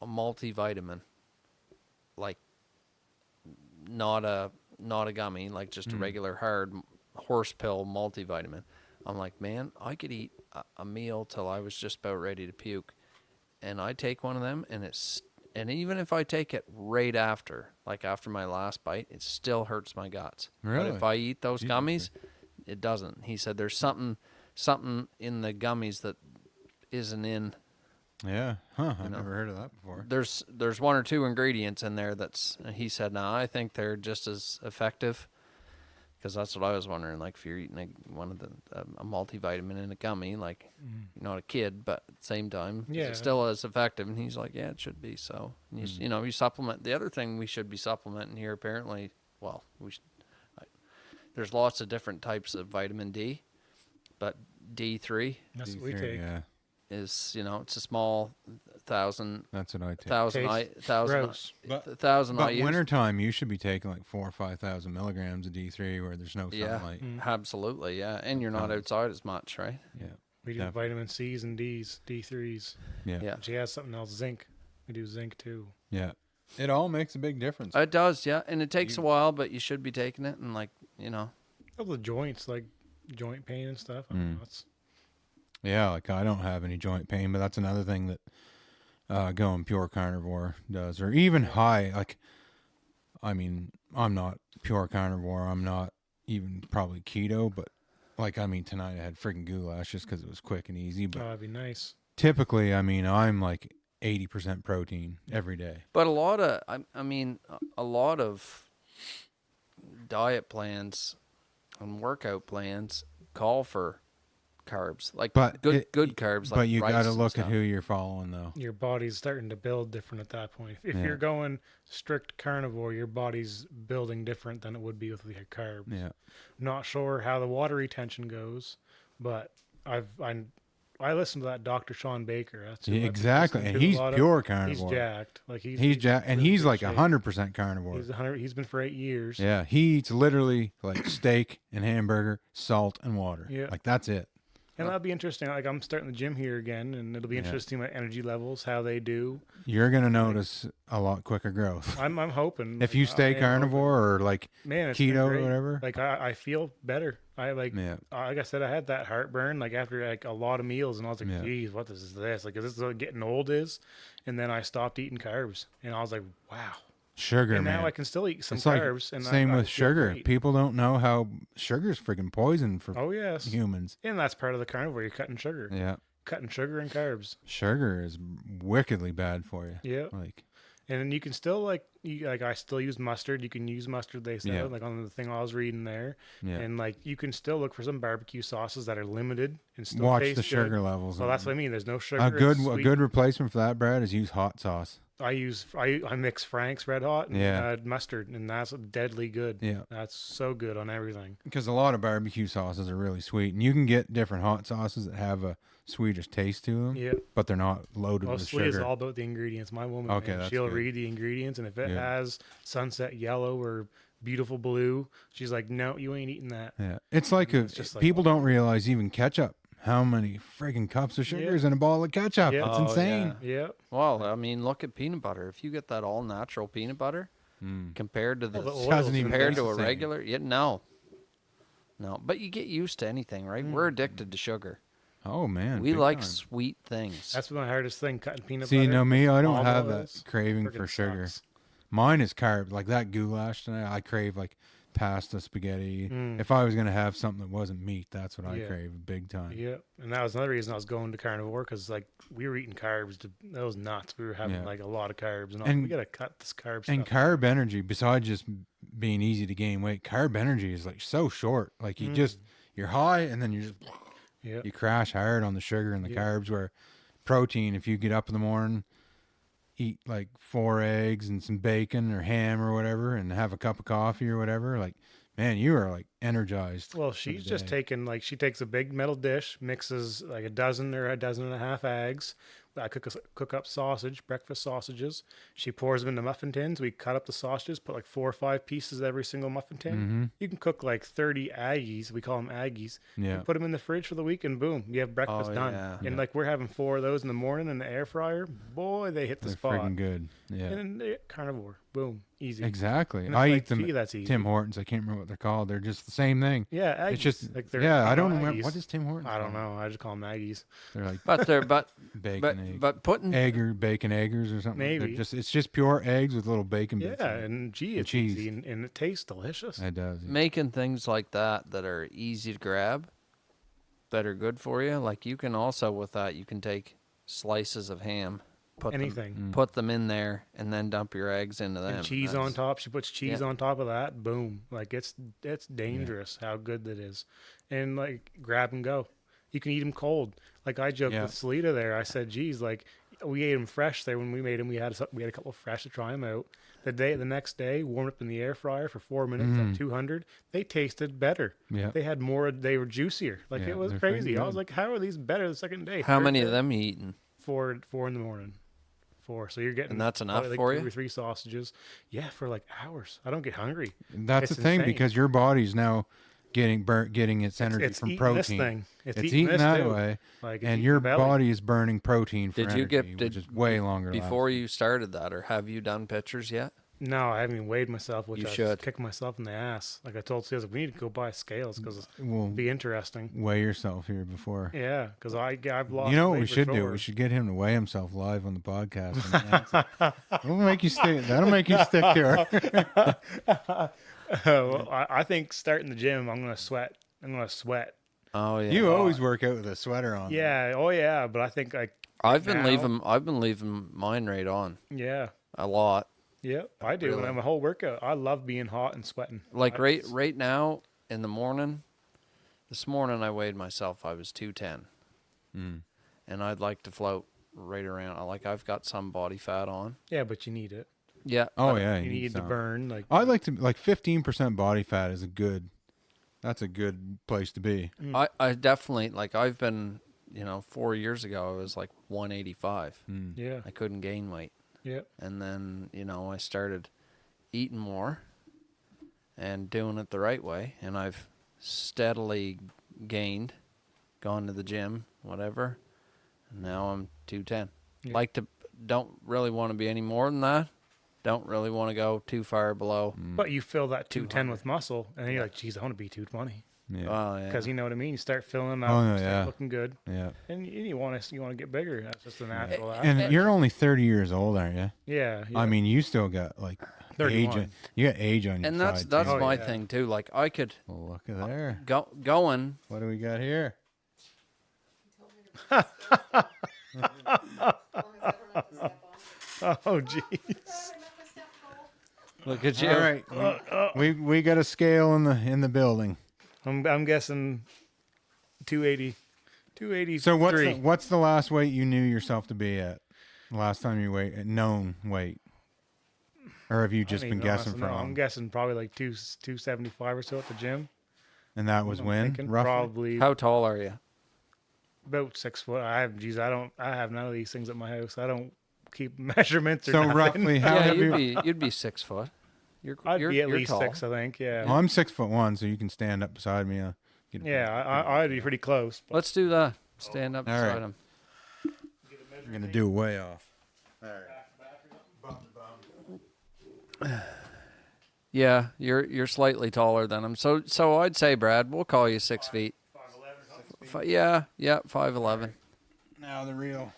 a multivitamin, like not a gummy, like just a regular hard horse pill multivitamin, I'm like, man, I could eat a meal till I was just about ready to puke, and I take one of them, and even if I take it right after, like after my last bite, it still hurts my guts. Really? But if I eat those Jesus. gummies, it doesn't. He said there's something in the gummies that isn't in. Yeah. Huh. I've know. never heard of that before. There's one or two ingredients in there that's. He said, no, I think they're just as effective. Because that's what I was wondering. Like if you're eating a multivitamin in a gummy, like you're not a kid, but at the same time, is Yeah. it still as effective? And he's like, yeah, it should be. So you supplement. The other thing we should be supplementing here, apparently, well, there's lots of different types of vitamin D, but D3 That's what we D3, take. Yeah. is it's a small thousand That's what I take. Gross. thousand But IUs. wintertime, you should be taking like 4,000 or 5,000 milligrams of D3 where there's no Yeah, sunlight. absolutely, yeah, and you're not outside as much, right? Yeah. We do Definitely. vitamin C's and D's, D3s. Yeah. Yeah. She has something else, zinc. We do zinc too. Yeah. It all makes a big difference. It does, yeah, and it takes a while, but you should be taking it, and All the joints, like joint pain and stuff. I don't know, it's Yeah, like I don't have any joint pain, but that's another thing that going pure carnivore does, or even high. Like, I mean, I'm not pure carnivore. I'm not even probably keto, but like, I mean, tonight I had freaking goulash just because it was quick and easy. But that'd be nice. typically, I mean, I'm like 80% protein every day. but a lot of diet plans and workout plans call for carbs, like But good carbs. But like you rice got to and look at stuff. who you're following, though. Your body's starting to build different at that point. If Yeah. you're going strict carnivore, your body's building different than it would be with your carbs. Yeah. Not sure how the water retention goes, but I listened to that Dr. Sean Baker. That's who I've been Exactly, listening and to a he's lot of. pure He's carnivore. jacked. Like He's jacked, and really he's good like shape. 100% carnivore. He's been for 8 years. Yeah, he eats literally like steak and hamburger, salt and water. Yeah. Like that's it. And that'll be interesting. Like I'm starting the gym here again, and it'll be interesting my energy levels, how they do. You're gonna notice a lot quicker growth. I'm hoping If you stay carnivore or like man, it's been keto or great. whatever. Like I feel better. Like Yeah. like I said, I had that heartburn like after like a lot of meals, and I was like, geez, what is this? Like, is this what getting old is? And then I stopped eating carbs, and I was like, wow. Sugar, And man. now I can still eat some It's like carbs. And same I with feel sugar. great. People don't know how sugar's freaking poison for humans. And that's part of the carnivore. You're cutting sugar. Yeah. Cutting sugar and carbs. Sugar is wickedly bad for you. Yeah. Like, and then you can still I still use mustard. You can use mustard, they said, like on the thing I was reading there. Yeah. And like you can still look for some barbecue sauces that are limited and still watch taste the sugar good. levels. Well, that's what I mean. There's no sugar. A good it's a sweet. good replacement for that, Brad, is use hot sauce. I mix Frank's Red Hot and mustard, and that's deadly good. Yeah. That's so good on everything. Because a lot of barbecue sauces are really sweet, and you can get different hot sauces that have a sweetish taste to them. Yeah. But they're not loaded Well, with sweet is sugar. all about the ingredients. My woman, Okay, man, that's she'll good. read the ingredients, and if it Good. has sunset yellow or beautiful blue, she's like, no, you ain't eating that. Yeah. It's like It's just like, people don't realize even ketchup. How many friggin' cups of sugar is in a ball of ketchup? Yeah. It's Oh, insane. Yeah. Well, I mean, look at peanut butter. If you get that all natural peanut butter compared to the oils doesn't even compared taste to the a same. regular, no. But you get used to anything, right? We're addicted to sugar. Oh man, We big like time. sweet things. That's my hardest thing, cutting peanut See, butter. no, me, I don't palm have oils. that craving Friggin' for sugar. sucks. Mine is carb, like that goulash tonight. I crave like pasta, spaghetti. If I was gonna have something that wasn't meat, that's what I Yeah. crave big time. Yeah, and that was another reason I was going to carnivore, because like we were eating carbs. That was nuts. We were having like a lot of carbs, and, And- we gotta cut this carb And stuff. carb energy, besides just being easy to gain weight, carb energy is like so short. Like you just you're high, and then you just Yeah, you crash hard on the sugar and the Yeah. carbs. Where protein, if you get up in the morning, eat like 4 eggs and some bacon or ham or whatever, and have a cup of coffee or whatever, like man, you are like energized. well, for she's the just day. taking she takes a big metal dish, mixes like a dozen or a dozen and a half eggs. I cook up sausage, breakfast sausages. She pours them into muffin tins. We cut up the sausages, put like 4 or 5 pieces every single muffin tin. You can cook like 30 Aggies. We call them Aggies. Yeah. You put them in the fridge for the week, and boom, you have breakfast Oh, done. yeah. And like we're having 4 of those in the morning in the air fryer. Boy, they hit the They're spot. freaking good. Yeah. And then carnivore, boom, easy. Exactly. And I it's eat like, them gee, at that's easy. Tim Hortons. I can't remember what they're called. They're just the same thing. Yeah, Aggies. It's just like they're I don't Aggies. remember what is Tim Hortons. I don't called? know. I just call them Aggies. They're like But they're bacon egg. but putting Bacon eggers or something. They're Maybe. it's just pure eggs with little bacon bits. Yeah, in it. and gee, it's cheese. easy, and it tastes delicious. It does. yeah. making things like that are easy to grab, that are good for you. Like you can also with that you can take slices of ham, Anything. put them in there, and then dump your eggs into them. And cheese on That's- top. She puts cheese Yeah. on top of that. Boom! Like it's dangerous how good that is, and like grab and go. You can eat them cold. Like I joked Yeah. with Salita there. I said, "Geez, like we ate them fresh there when we made them. We had a couple fresh to try them out. The next day, warmed up in the air fryer for 4 minutes at 200. They tasted better. Yeah. They had more. They were juicier. Like Yeah, it was they're crazy. freaking I was good. like, how are these better the second day? How Third many day? of them you eating? 4 in the morning. 4. So you're getting And that's enough probably like for 2 you? or 3 sausages. Yeah, for like hours. I don't get hungry. That's It's the thing insane. because your body's now getting its energy It's from eating protein. this thing. It's It's eating eating this that too. way, Like, it's and eating your the belly. body is burning protein for Did you energy, which is way longer. Before lasting. you started that, or have you done pictures yet? No, I haven't even weighed myself, which You I should. kick myself in the ass. Like I told Susan, we need to go buy scales because Well, it'd be interesting. weigh yourself here before. Yeah, because I've lost. You know what weight we should do? before. We should get him to weigh himself live on the podcast. That'll make you stick. That'll make you stick to her. Well, I think starting the gym, I'm gonna sweat. Oh yeah. You always work out with a sweater on. Yeah. Oh yeah. But I think like I've been now- leaving mine right on yeah. a lot. Yeah, I do. And Really? I'm a whole workout. I love being hot and sweating. Like I- right now in the morning. This morning I weighed myself. I was 210, and I'd like to float right around. Like I've got some body fat on. Yeah, but you need it. Yeah. Oh but yeah. You need to some. burn. Like I like to 15% body fat is a good. That's a good place to be. I definitely like. I've been 4 years ago I was like 185. yeah, I couldn't gain weight. yeah. And then, I started eating more and doing it the right way. And I've steadily gained gone to the gym, whatever. And now I'm 210. Yeah. Don't really want to be any more than that. Don't really want to go too far below. But you fill that 210 200. with muscle, and then you're like, geez, I want to be 220. Yeah. Oh, yeah. Because you know what I mean? You start filling them out, Oh, you start yeah. looking good. Yeah. And you want to get bigger. That's just the natural. And you're only 30 years old, aren't you? yeah, I mean, you still got like 31. age. You got age on your And side. that's too. Oh, my yeah. thing too. Like I could Well, look at there. going. What do we got here? oh, geez. Look at you. All right. We got a scale in the building. I'm guessing 280. 283. So what's the last weight you knew yourself to be at? Last time you weighed known weight, or have you just been guessing for I'm long? guessing probably like 275 or so at the gym. And that was I'm when thinking roughly. probably How tall are you? about 6 foot. I have none of these things at my house. I don't keep measurements or So nothing. roughly, how Yeah, have you? you'd be 6 foot. I'd be at you're least tall. 6, I think. Yeah. Well, I'm 6'1", so you can stand up beside me. Yeah, I'd be pretty close. But Let's do that. Stand up All beside right. him. I'm gonna do way off. Yeah, you're slightly taller than him. So I'd say, Brad, we'll call you 6 feet. Yeah, 5'11". Now the real.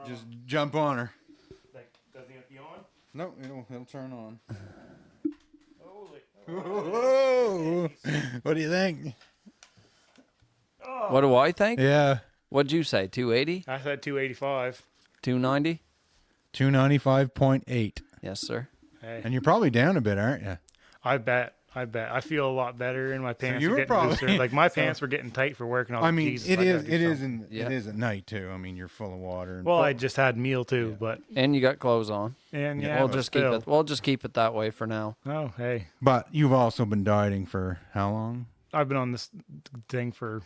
Just jump on her. Doesn't it be on? No, it'll turn on. Holy. Whoa! What do you think? What do I think? Yeah, What'd you say? 280? I said 285. 290? 295.8. Yes, sir. Hey, And you're probably down a bit, aren't you? I bet. I feel a lot better, and my pants you are were getting probably- looser. Like my pants were getting tight for work, and I was I like, mean, Jesus, it I is. gotta do It is. something. Yeah. It is at night too. I mean, you're full of water. And Well, I just had meal too, but And you got clothes on. and yeah, we'll but just still. keep it. We'll just keep it that way for now. Oh, hey, But you've also been dieting for how long? I've been on this thing for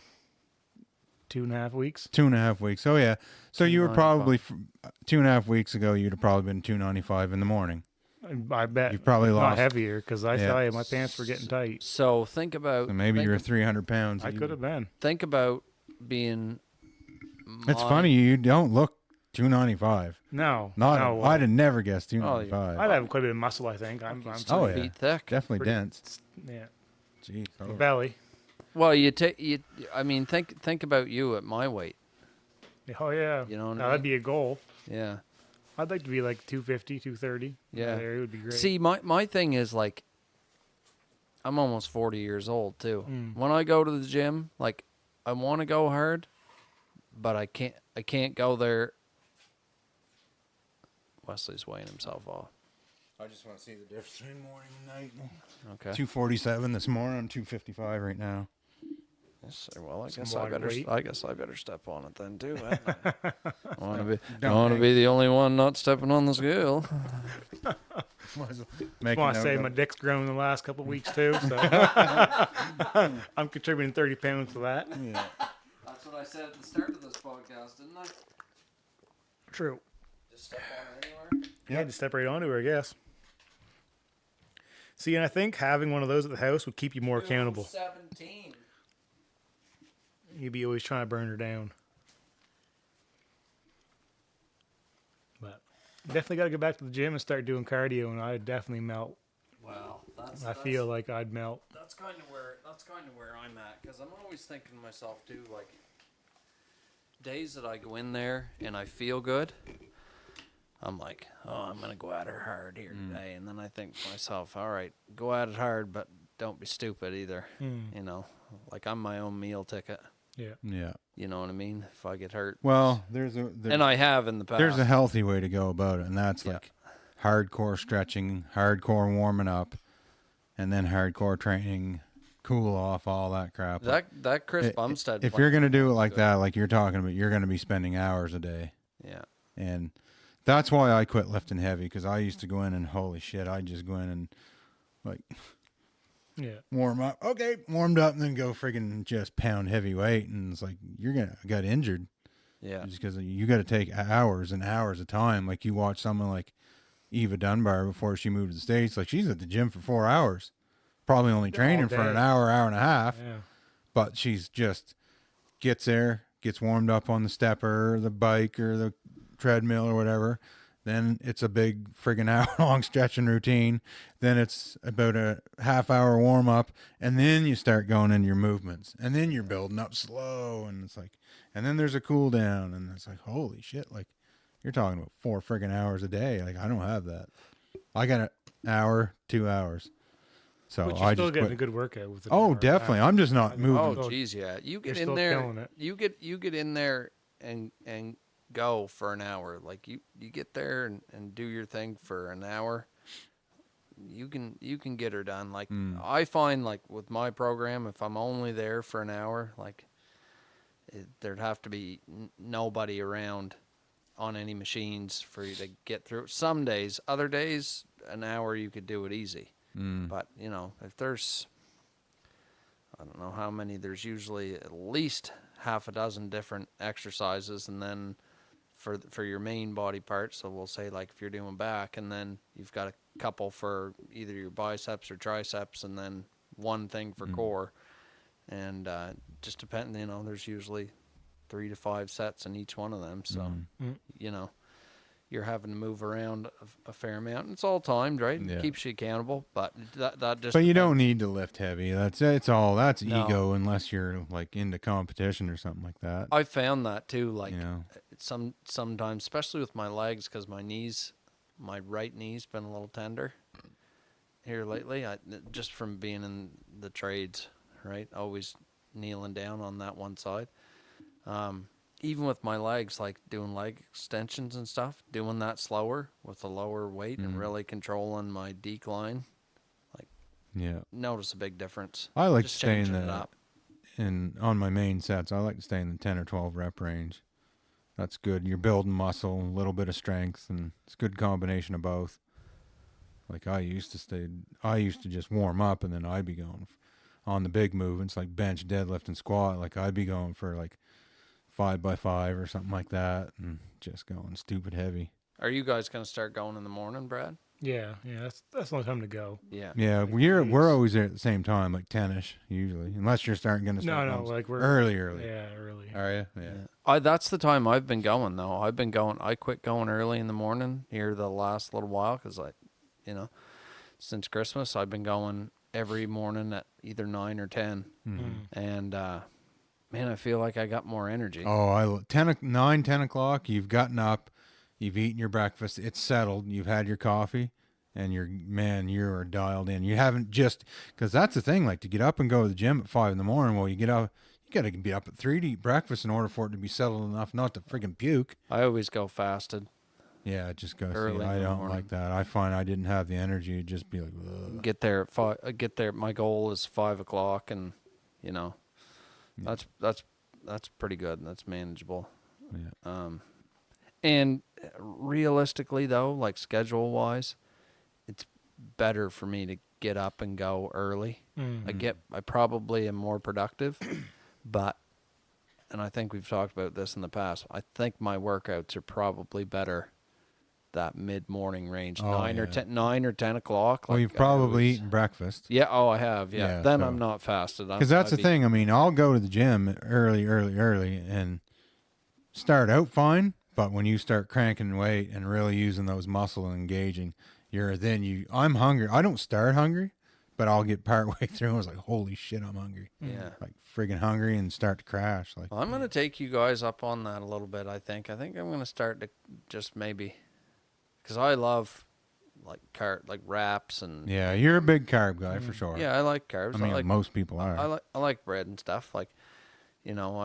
2.5 weeks. 2.5 weeks. Oh yeah. So you were 295. probably 2.5 weeks ago. You'd have probably been 295 in the morning. I bet You've probably not lost. heavier because I Yeah. tell you, my pants were getting tight. So think about. So maybe think, you're 300 pounds. I could have been. Think about being. It's funny you don't look 295. No, Not. no. I'd have never guessed Oh, 295. I'd have quite a bit of muscle. I think. I'm Oh, yeah. feet thick. Definitely pretty- dense. yeah. Jeez. Oh. Belly. Well, I mean, think about you at my weight. Oh yeah. You know what I Now, mean? that'd be a goal. Yeah. I'd like to be like 250, 230. Yeah. That area would be great. See, my thing is like, I'm almost 40 years old too. When I go to the gym, like, I want to go hard, but I can't go there. Wesley's weighing himself off. I just want to see the difference between morning and night. Okay. 247 this morning. I'm 255 right now. Yes, sir. Well, Some water weight. I guess I better step on it then too. I want to be the only one not stepping on the scale. Make I want a to say note my of- dick's grown in the last couple of weeks too, so I'm contributing 30 pounds to that. Yeah. That's what I said at the start of this podcast, didn't I? True. Just step on it anywhere. Yeah, just step right onto her, I guess. See, and I think having one of those at the house would keep you more accountable. 17. You'd be always trying to burn her down. But definitely got to get back to the gym and start doing cardio, and I'd definitely melt. Wow, I feel like I'd melt. that's kind of where I'm at, because I'm always thinking to myself too, like, days that I go in there and I feel good, I'm like, oh, I'm gonna go at her hard here today, and then I think to myself, all right, go at it hard, but don't be stupid either. You know, like, I'm my own meal ticket. Yeah. Yeah. You know what I mean? If I get hurt, Well, and I have in the past. there's a healthy way to go about it, and that's Yeah. like hardcore stretching, hardcore warming up, and then hardcore training, cool off, all that crap. that Chris Bumstead. If you're gonna do it like that, like you're talking about, you're gonna be spending hours a day, yeah. and that's why I quit lifting heavy, because I used to go in and holy shit, I'd just go in and like Yeah. warm up, okay, warmed up, and then go friggin' just pound heavy weight, and it's like you're gonna get injured. Yeah. Just because you got to take hours and hours of time. Like you watch someone like Eva Dunbar before she moved to the States. Like she's at the gym for 4 hours, probably only training for day. an hour, hour and a half, Yeah. but she's just gets there, gets warmed up on the stepper or the bike or the treadmill or whatever. Then it's a big friggin' hour long stretching routine. Then it's about a half hour warm up, and then you start going into your movements, and then you're building up slow, and it's like, and then there's a cool down, and it's like, holy shit, like you're talking about 4 friggin' hours a day. Like I don't have that. I got an hour, 2 hours. So But you're I still just getting quit. a good workout with it. Oh, definitely. I'm just not moving. Oh, geez, yeah. You get You're in still there. killing it. You get in there and go for an hour. Like you get there and do your thing for an hour. You can get her done. Like I find, like with my program, if I'm only there for an hour, like there'd have to be nobody around on any machines for you to get through. Some days, other days, an hour you could do it easy. But you know, if there's, I don't know how many, there's usually at least half a dozen different exercises, and then for your main body part, so we'll say like if you're doing back, and then you've got a couple for either your biceps or triceps, and then one thing for core, and just depending, you know, there's usually 3 to 5 sets in each one of them, so you know, you're having to move around a fair amount. And it's all timed, right? Yeah. It keeps you accountable, but that just. But you don't depends. need to lift heavy. That's No. ego, unless you're like into competition or something like that. I found that too. Like You know. sometimes, especially with my legs, because my right knee's been a little tender here lately. Just from being in the trades, right? Always kneeling down on that one side. Even with my legs, like doing leg extensions and stuff, doing that slower with a lower weight and really controlling my decline, like Yeah. notice a big difference. I like Just to stay in changing it the up. on my main sets. I like to stay in the 10 or 12 rep range. That's good. You're building muscle, a little bit of strength, and it's a good combination of both. Like I used to just warm up, and then I'd be going on the big movements like bench, deadlift, and squat. Like I'd be going for like 5x5 or something like that, and just going stupid heavy. Are you guys gonna start going in the morning, Brad? Yeah, that's the only time to go. Yeah. Yeah, Like, we're always there at the same time, like 10ish usually, unless you're gonna start. No, going like we're early. Yeah, early. Are you? Yeah. That's the time I've been going though. I quit going early in the morning here the last little while because you know, since Christmas I've been going every morning at either 9 or 10, and man, I feel like I got more energy. Oh, 10 o'clock. You've gotten up, you've eaten your breakfast. It's settled. You've had your coffee, and you're dialed in. You haven't because that's the thing. Like to get up and go to the gym at 5 in the morning. Well, you get up. You got to be up at 3 to eat breakfast in order for it to be settled enough not to friggin' puke. I always go fasted. Yeah, just go. Early I in the don't morning. like that. I find I didn't have the energy to just be like, ugh. Get there at 5. Get there. My goal is 5 o'clock, and you know, that's pretty good. That's manageable. Yeah. And realistically, though, like schedule wise, it's better for me to get up and go early. I probably am more productive, but, and I think we've talked about this in the past, I think my workouts are probably better that mid-morning range, 9 or 10 o'clock. Well, like you've probably I eaten breakfast. Yeah, I have, yeah. Yeah, Then so- I'm not fasted. Because that's the thing. I mean, I'll go to the gym early, and start out fine. But when you start cranking weight and really using those muscle and engaging, I'm hungry. I don't start hungry, but I'll get partway through and I was like, holy shit, I'm hungry. Yeah. Like friggin' hungry and start to crash. Like, Well, I'm going to take you guys up on that a little bit, I think. I think I'm going to start to just maybe, because I love like wraps and yeah, you're a big carb guy for sure. yeah, I like carbs. I mean, like most people are. I like bread and stuff. Like, you know,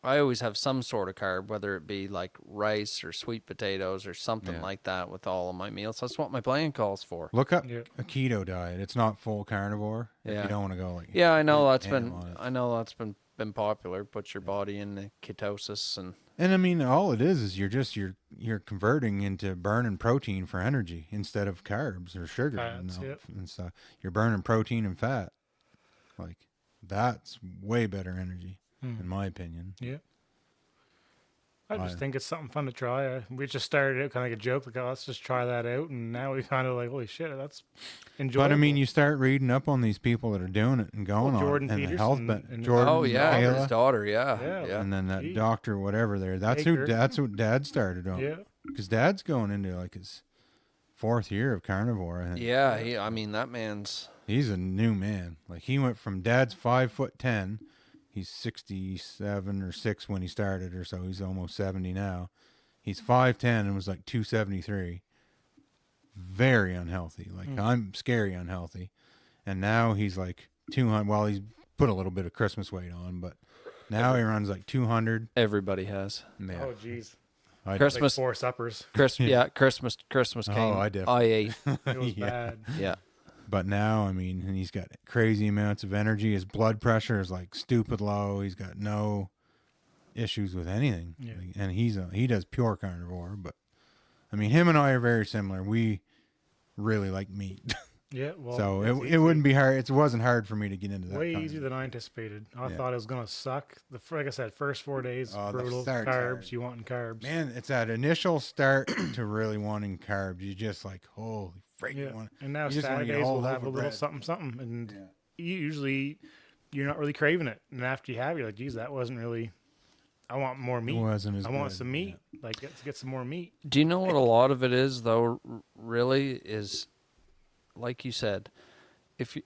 I always have some sort of carb, whether it be like rice or sweet potatoes or something like that with all of my meals. That's what my plan calls for. Look up Yeah. a keto diet. It's not full carnivore. If Yeah. you don't want to go like Yeah, I know that's ham been on it. I know that's been popular. Put your body in the ketosis and And I mean, all it is you're converting into burning protein for energy instead of carbs or sugar. Fats, yep. And so you're burning protein and fat. Like that's way better energy, in my opinion. Yeah. I just think it's something fun to try. We just started out kind of like a joke, like, oh, let's just try that out. And now we kind of like, holy shit, that's enjoyable. But I mean, you start reading up on these people that are doing it and going Jordan on it, and the Peterson health and- Jordan, Oh yeah, Kayla, his daughter. Yeah, Yeah. yeah. and then that Gee. doctor, whatever. That's Baker. that's what Dad started on. Yeah. Because Dad's going into like his 4th year of carnivore. I think. Yeah, I mean, that man's. He's a new man. Like he went from Dad's 5'10". He's 67 or 6 when he started, or so. He's almost 70 now. He's 5'10" and was like 273. Very unhealthy. Like I'm scary unhealthy. And now he's like 200. Well, he's put a little bit of Christmas weight on, but now he runs like 200. Everybody has. Yeah. Oh, jeez. I- Christmas, Like 4 suppers. Christmas came. I definitely- I ate. It was Yeah. bad. Yeah. But now, I mean, and he's got crazy amounts of energy. His blood pressure is like stupid low. He's got no issues with anything. Yeah. Like, and he does pure carnivore. But I mean, him and I are very similar. We really like meat, Yeah. Well, so it's it easy. wouldn't be hard. It wasn't hard for me to get into that. Way kind easier of- than I anticipated. I Yeah. thought it was gonna suck. Like I said, first 4 days Oh, the brutal. start's Carbs, hard. you wanting carbs? Man, it's that initial start to really wanting carbs. You just like, holy freak, Yeah. you want. And now you just wanna get a Saturdays whole we'll loaf have a of little bread. something, and Yeah. usually you're not really craving it. And after you have, it, you're like, geez, that wasn't really. I want more It meat. wasn't as I want good, some yeah. meat. Like let's get some more meat. Do you know what a lot of it is, though? Really, is like you said, if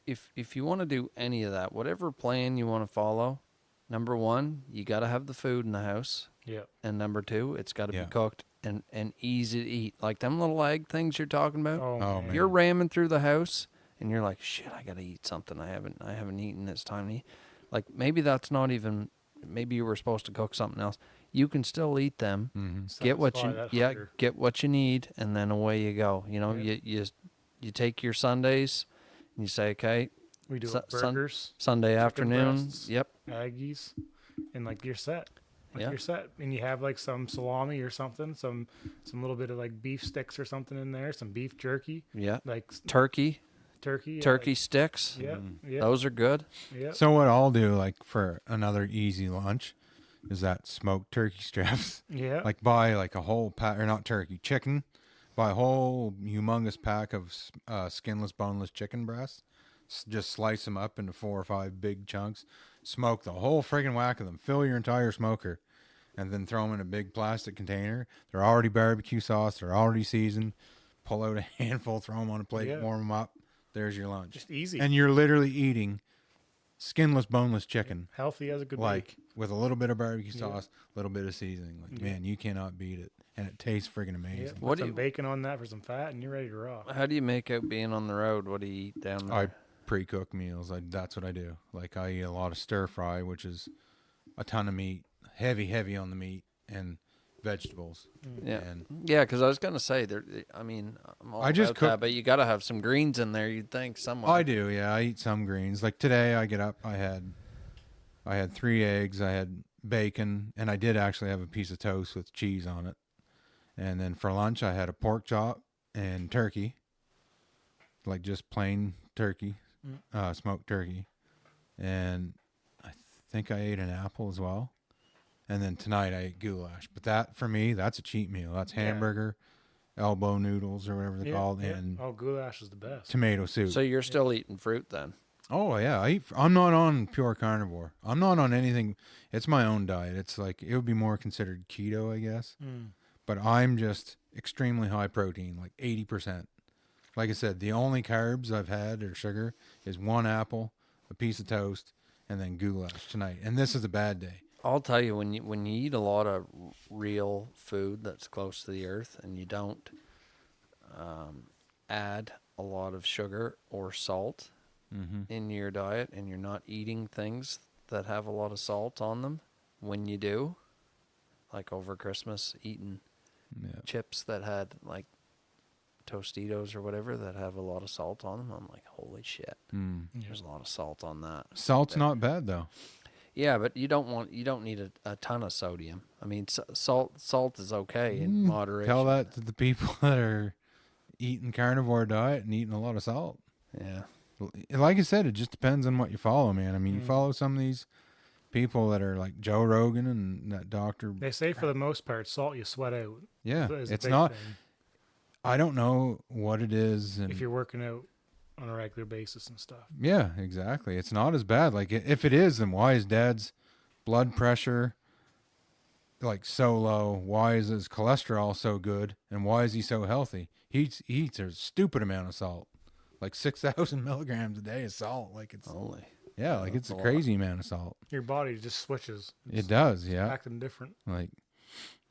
you want to do any of that, whatever plan you want to follow, number one, you got to have the food in the house, Yeah. and number two, it's got to Yeah. be cooked and easy to eat. Like them little egg things you're talking about. Oh, Oh, man. man. You're ramming through the house, and you're like, shit, I gotta eat something. I haven't eaten. It's time to eat. Like maybe that's not even. Maybe you were supposed to cook something else. You can still eat them. Mhm. Get what Satisfy you that yeah. hunger. Get what you need, and then away you go. You know, Yeah. you take your Sundays, and you say, okay, We do Sun- burgers, Sunday afternoon. breasts. Yep. Aggies, and like you're set. Like Yeah. you're set, and you have like some salami or something, some little bit of like beef sticks or something in there, some beef jerky, Yeah. like Turkey. turkey. Yeah, Turkey sticks. Like, yeah. Those are good. Yeah. So what I'll do, like for another easy lunch, is that smoked turkey strips. Yeah. Like buy like a whole pack, or not turkey, chicken. Buy a whole humongous pack of skinless, boneless chicken breasts. Just slice them up into 4 or 5 big chunks. Smoke the whole friggin' whack of them. Fill your entire smoker, and then throw them in a big plastic container. They're already barbecue sauce. They're already seasoned. Pull out a handful, throw them on a plate, Yeah. warm them up. There's your lunch. Just easy. And you're literally eating skinless, boneless chicken. Healthy as it could Like be. with a little bit of barbecue Yeah. sauce, a little bit of seasoning. Like, Yeah. man, you cannot beat it. And it tastes friggin' Yeah. amazing. Put What do some you- bacon on that for some fat, and you're ready to rock. How do you make out being on the road? What do you eat down there? I pre-cook meals. That's what I do. Like I eat a lot of stir fry, which is a ton of meat, heavy on the meat, and vegetables. Yeah. And Yeah, because I was gonna say there. I mean, I'm all I just about that, cook- but you got to have some greens in there. You'd think somewhere. I do, yeah. I eat some greens. Like today, I get up. I had 3 eggs. I had bacon, and I did actually have a piece of toast with cheese on it. And then for lunch, I had a pork chop and turkey, like just plain turkey, smoked turkey. And I think I ate an apple as well. And then tonight I ate goulash. But that, for me, that's a cheat meal. That's Yeah. hamburger, elbow noodles, or whatever they're called, and Oh, goulash is the best. tomato soup. So you're still eating fruit then? Oh yeah, I'm not on pure carnivore. I'm not on anything. It's my own diet. It's like it would be more considered keto, I guess. But I'm just extremely high protein, like 80%. Like I said, the only carbs I've had or sugar is 1 apple, a piece of toast, and then goulash tonight. And this is a bad day. I'll tell you, when you eat a lot of real food that's close to the earth, and you don't add a lot of sugar or salt in your diet, and you're not eating things that have a lot of salt on them, when you do, like over Christmas, eating Yeah. chips that had like Tostitos or whatever that have a lot of salt on them, I'm like, holy shit, there's a lot of salt on that. Salt's not bad though. Yeah, but you don't need a ton of sodium. I mean, salt is okay in moderation. Tell that to the people that are eating carnivore diet and eating a lot of salt. Yeah. Like I said, it just depends on what you follow, man. I mean, you follow some of these people that are like Joe Rogan and that doctor. They say for the most part, salt you sweat out. Yeah, is a it's big not. thing I don't know what it is, and if you're working out on a regular basis and stuff. yeah, exactly. It's not as bad. Like if it is, then why is Dad's blood pressure like so low? Why is his cholesterol so good? And why is he so healthy? He eats a stupid amount of salt, like 6,000 milligrams a day of salt. Like it's Holy. yeah, like it's a lot. crazy amount of salt. Your body just switches. It does, yeah. Acting different. Like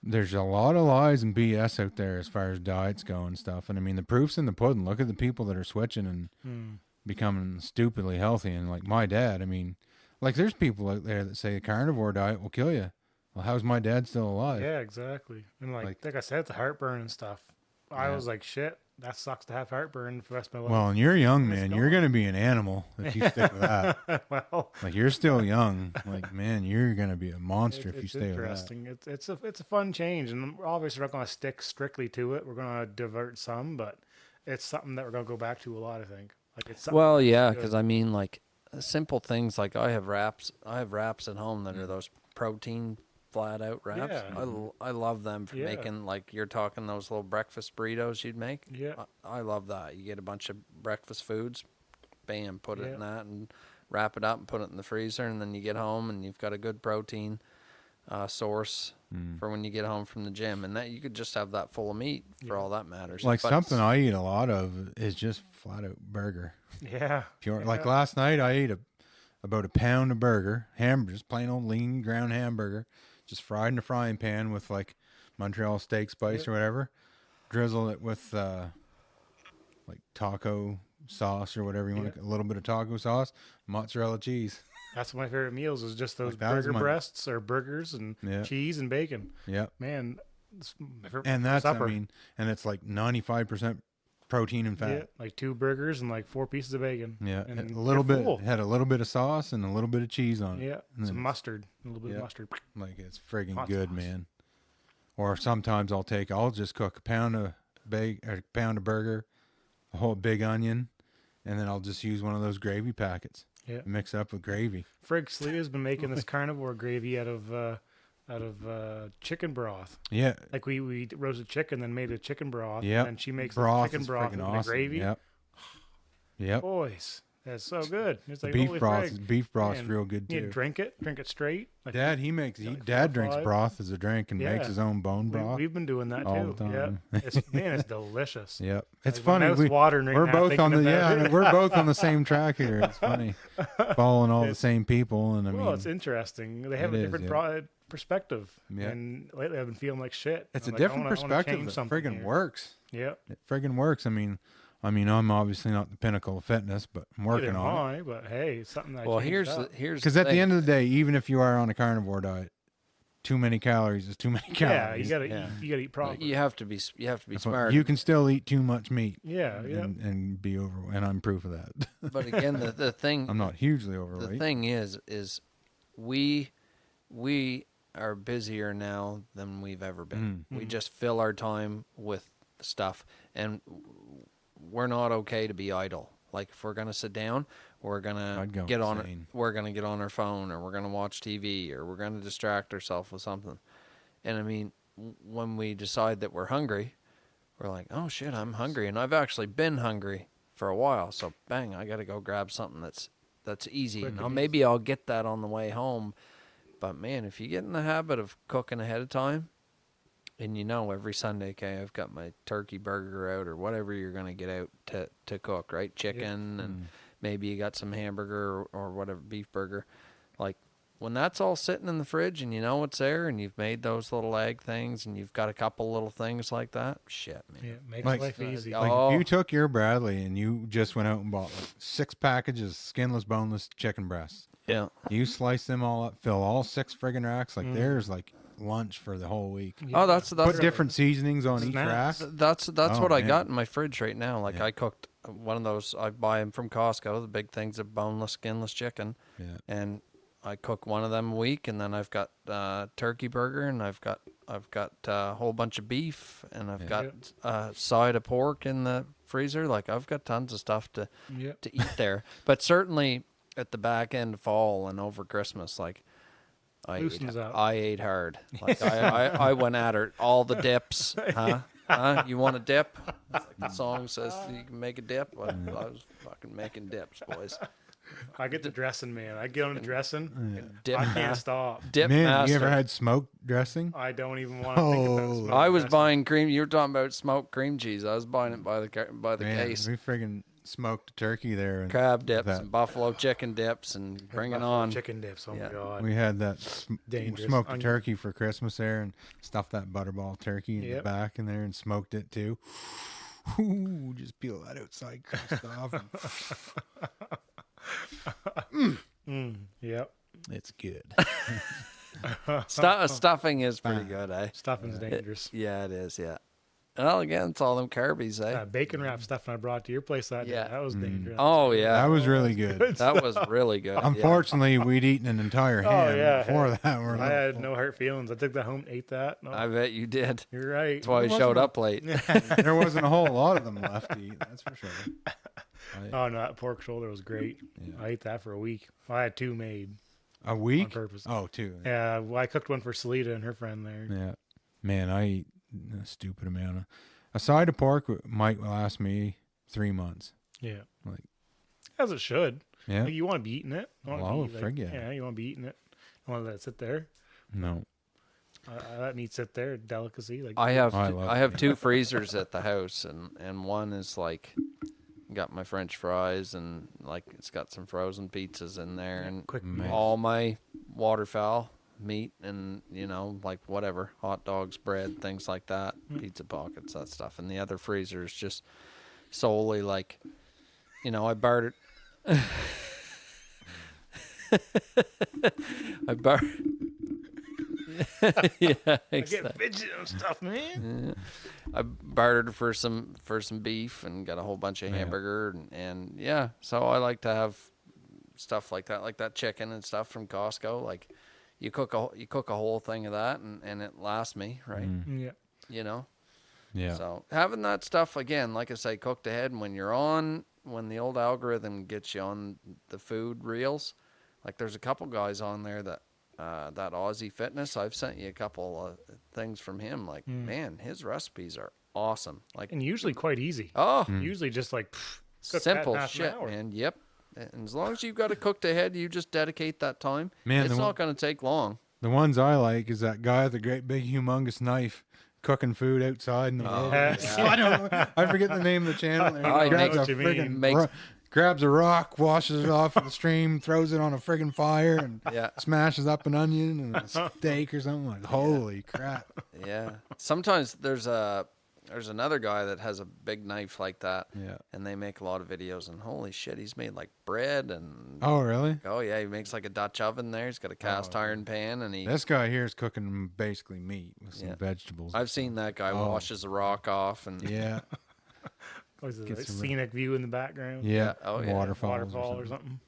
there's a lot of lies and BS out there as far as diets go and stuff. And I mean, the proof's in the pudding. Look at the people that are switching and becoming stupidly healthy. And like my dad, I mean, like there's people out there that say the carnivore diet will kill you. Well, how's my dad still alive? Yeah, exactly. And like I said, the heartburn and stuff. I Yeah. was like, shit, that sucks to have heartburn for the rest of my life. Well, and you're young, It's man. gone. You're going to be an animal if you stick with that. Well, Like you're still young. Like, man, you're going to be a monster if you it's stay with that. interesting. It's a fun change, and we're obviously not going to stick strictly to it. We're going to divert some, but it's something that we're going to go back to a lot. I think. Like it's something Well, that's yeah, good. because I mean, like simple things like I have wraps at home that are those protein flat out wraps. Yeah. I love them for Yeah. making, like you're talking those little breakfast burritos you'd make. Yeah. I love that. You get a bunch of breakfast foods, bam, put it Yeah. in that and wrap it up and put it in the freezer, and then you get home and you've got a good protein source for when you get home from the gym, and that you could just have that full of meat for all that matters. Like But something I eat a lot of is just flat out burger. Yeah. Pure. Yeah. Like last night, I ate about a pound of burger, just plain old lean ground hamburger, just fried in a frying pan with like Montreal steak spice or whatever. Drizzle it with like taco sauce or whatever you want. A little bit of taco sauce, mozzarella cheese. That's one of my favorite meals is just those Like, that was burger my- breasts or burgers and Yeah. cheese and bacon. Yep. Man, it's my favorite And that's supper. I mean, and it's like 95% protein and Yeah, fat. like 2 burgers and like 4 pieces of bacon. Yeah, and a little you're bit full. had a little bit of sauce and a little bit of cheese on it. Yeah, And some then mustard, a little bit Yeah. of mustard. like it's friggin' Hot good, sauce. man. Or sometimes I'll just cook a pound of burger, a whole big onion, and then I'll just use one of those gravy packets. Yeah. Mix it up with gravy. Frig Slee has been making this carnivore gravy out of chicken broth. Yeah. Like we roasted chicken, then made a chicken broth. Yep. And she makes Broth chicken is broth friggin' with awesome. the gravy. Yep. Yep. Boys, that's so good. It's like beef holy broth. frig. Beef broth's Man, real good You too. drink it straight. Like Dad, like Dad 4 or drinks 5. broth as a drink and makes Yeah. his own bone broth. We've been doing that all too. the time. Yeah, it's delicious. Yep. It's Like, my funny. mouth's watering right We're now both on the thinking about it. we're both on the same track here. It's funny. Following all the same people, and I mean, Well, it's interesting. They have it a is, different yeah. perspective. Yeah. And lately I've been feeling like shit. it's a I'm like, I different wanna perspective change that something friggin' here. works. Yeah. It friggin' works. I mean, I'm obviously not the pinnacle of fitness, but I'm working Neither am on it. I, but hey, it's something that well, I changed here's up. Because at the end of the day, even if you are on a carnivore diet, too many calories is too many yeah, calories. you gotta Yeah. eat, you gotta eat properly. you have to be That's what- smart. You can still eat too much meat yeah, yeah. and be over, and I'm proof of that. But again, the thing I'm not hugely the overweight. thing is we are busier now than we've ever been. We just fill our time with stuff, and we're not okay to be idle. Like if we're gonna sit down, we're gonna I'd go get on insane. we're gonna get on our phone, or we're gonna watch TV, or we're gonna distract ourselves with something. And I mean, when we decide that we're hungry, we're like, oh shit, I'm hungry, and I've actually been hungry for a while. So bang, I gotta go grab something that's easy. Quick Now and maybe I'll get that on the way home. But man, if you get in the habit of cooking ahead of time, and you know every Sunday, okay, I've got my turkey burger out or whatever you're gonna get out to cook, right? Chicken and maybe you got some hamburger or whatever, beef burger. Like when that's all sitting in the fridge and you know it's there and you've made those little egg things and you've got a couple little things like that, shit, man. Yeah, makes Like- life easy. Oh, Like if you took your Bradley and you just went out and bought like 6 packages of skinless, boneless chicken breasts, Yeah. you slice them all up, fill all 6 friggin' racks. Like there's like lunch for the whole week. Oh, that's Put different seasonings on each rack. Snacks. That's Oh, what I man. got in my fridge right now. Like Yeah. I cooked one of those. I buy them from Costco, the big things of boneless, skinless chicken, Yeah. and I cook one of them a week. And then I've got turkey burger, and I've got a whole bunch of beef, and I've got a side of pork in the freezer. Like I've got tons of stuff to Yeah. eat there. But certainly at the back end of fall and over Christmas, like Loosens up. I ate hard. Like I went at her. All the dips. Huh? Huh? You want a dip? It's like the song says you can make a dip. I was fucking making dips, boys. I get the dressing, man. I get on the dressing. Dip I ma- can't stop. Dip Man, master. you ever had smoked dressing? I don't even want to think about Oh. smoking I was dressing. buying cream. You were talking about smoked cream cheese. I was buying it by the Man, case. we friggin' smoked a turkey there. And Crab dips that- and buffalo chicken dips and bring it Buffalo on. Chicken dips. Oh Yeah. my god. We had that Dangerous. smoked a Onion. turkey for Christmas there and stuffed that butterball turkey in the Yep. back in there and smoked it too. Ooh, just peel that outside crust off. Yep. It's good. Stuffing is pretty good, eh? Stuffing's dangerous. Yeah, it is. Yeah. Well, again, it's all them carbies, eh? Bacon wrap stuffing I brought to your place that day. Yeah. That was dangerous. Oh yeah, That was really good. that was really good. Yeah. Unfortunately, we'd eaten an entire ham yeah. before that. We're I like, had no hurt feelings. I took that home, ate that. No, I bet you did. you're right. That's why you wasn't showed a- up late. there wasn't a whole lot of them left to eat. That's for sure. Oh no, that pork shoulder was great. I ate that for a week. I had two made A on week? purpose. Oh, two. Yeah, well, I cooked one for Salita and her friend there. Yeah. Man, I eat a stupid amount of. A side of pork might last me 3 months. Yeah, Like, as it should. yeah. Like, you want to be eating it. You wanna Well, be, frig yeah. Yeah, you want to be eating it. You want to let it sit there. No. Let meat sit there. Delicacy. Like I have I love I have it. 2 freezers at the house, and one is like got my French fries and like it's got some frozen pizzas in there and quick Man. all my waterfowl meat and like whatever hot dogs, bread, things like that, pizza pockets, that stuff. And the other freezer is just solely like I bartered. I bar. Yeah, I exactly. get fidget and stuff, man. I bartered for some beef and got a whole bunch of Yeah. hamburger and yeah. So I like to have stuff like that chicken and stuff from Costco. Like you cook a whole thing of that and it lasts me, right? Yeah. You know. Yeah. So having that stuff again, like I say, cooked ahead, and when the old algorithm gets you on the food reels, like there's a couple guys on there that Aussie Fitness, I've sent you a couple of things from him. Like, man, his recipes are awesome. Like, And usually quite easy. oh, Usually just like cook that in simple half an shit, hour. man. Yep. And as long as you've got it cooked ahead, you just dedicate that time. Man, it's the not one- going to take long. The ones I like is that guy with the great big humongous knife cooking food outside in the road. I don't know. I forget the name of the channel. And I he grabs know a what you mean. friggin' Makes- grabs a rock, washes it off in the stream, throws it on a friggin' fire, and Yeah. smashes up an onion and a steak or something. Like, holy crap! Yeah. Sometimes there's another guy that has a big knife like that. Yeah. And they make a lot of videos, and holy shit, he's made like bread and Oh, really? oh yeah, he makes like a Dutch oven there. He's got a cast iron pan, and he. This guy here is cooking basically meat with some Yeah. vegetables. I've seen that guy Oh. washes a rock off, and Yeah. What is it, Get like some- scenic view in the background. Yeah. Oh, yeah. Waterfalls Waterfall or or something. something.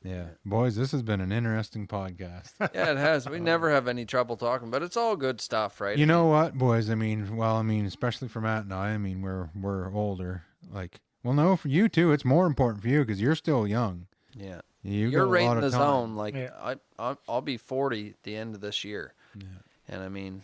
Yeah. Boys, this has been an interesting podcast. yeah, it has. We never have any trouble talking, but it's all good stuff, right? You know what, boys? I mean, especially for Matt and I mean, we're older. Like, well, no, for you too. It's more important for you because you're still young. Yeah. You You're got a right lot in of the time. zone. Like Yeah. I'll be 40 at the end of this year, and I mean,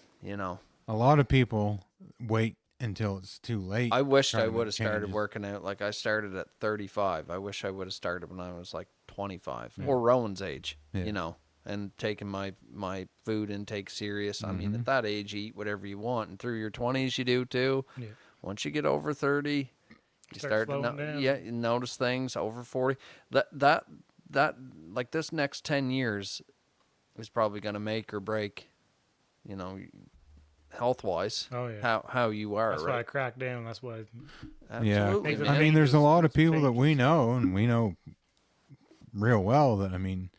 A lot of people wait until it's too late. I wished trying I to would make have started changes. working out. Like I started at 35. I wish I would have started when I was like 25 or Rowan's age, Yeah. and taking my food intake serious. I Mm-hmm. mean, at that age, you eat whatever you want, and through your 20s, you do too. Yeah. Once you get over 30, you Start start to slowing down. you notice things. Over 40, that like this next 10 years is probably going to make or break, health wise. Oh, yeah. How you are, That's why I right? cracked down. That's why. Yeah. Absolutely, Makes I man. mean, there's a lot of Changes. people that we know, and we know real well that, I mean,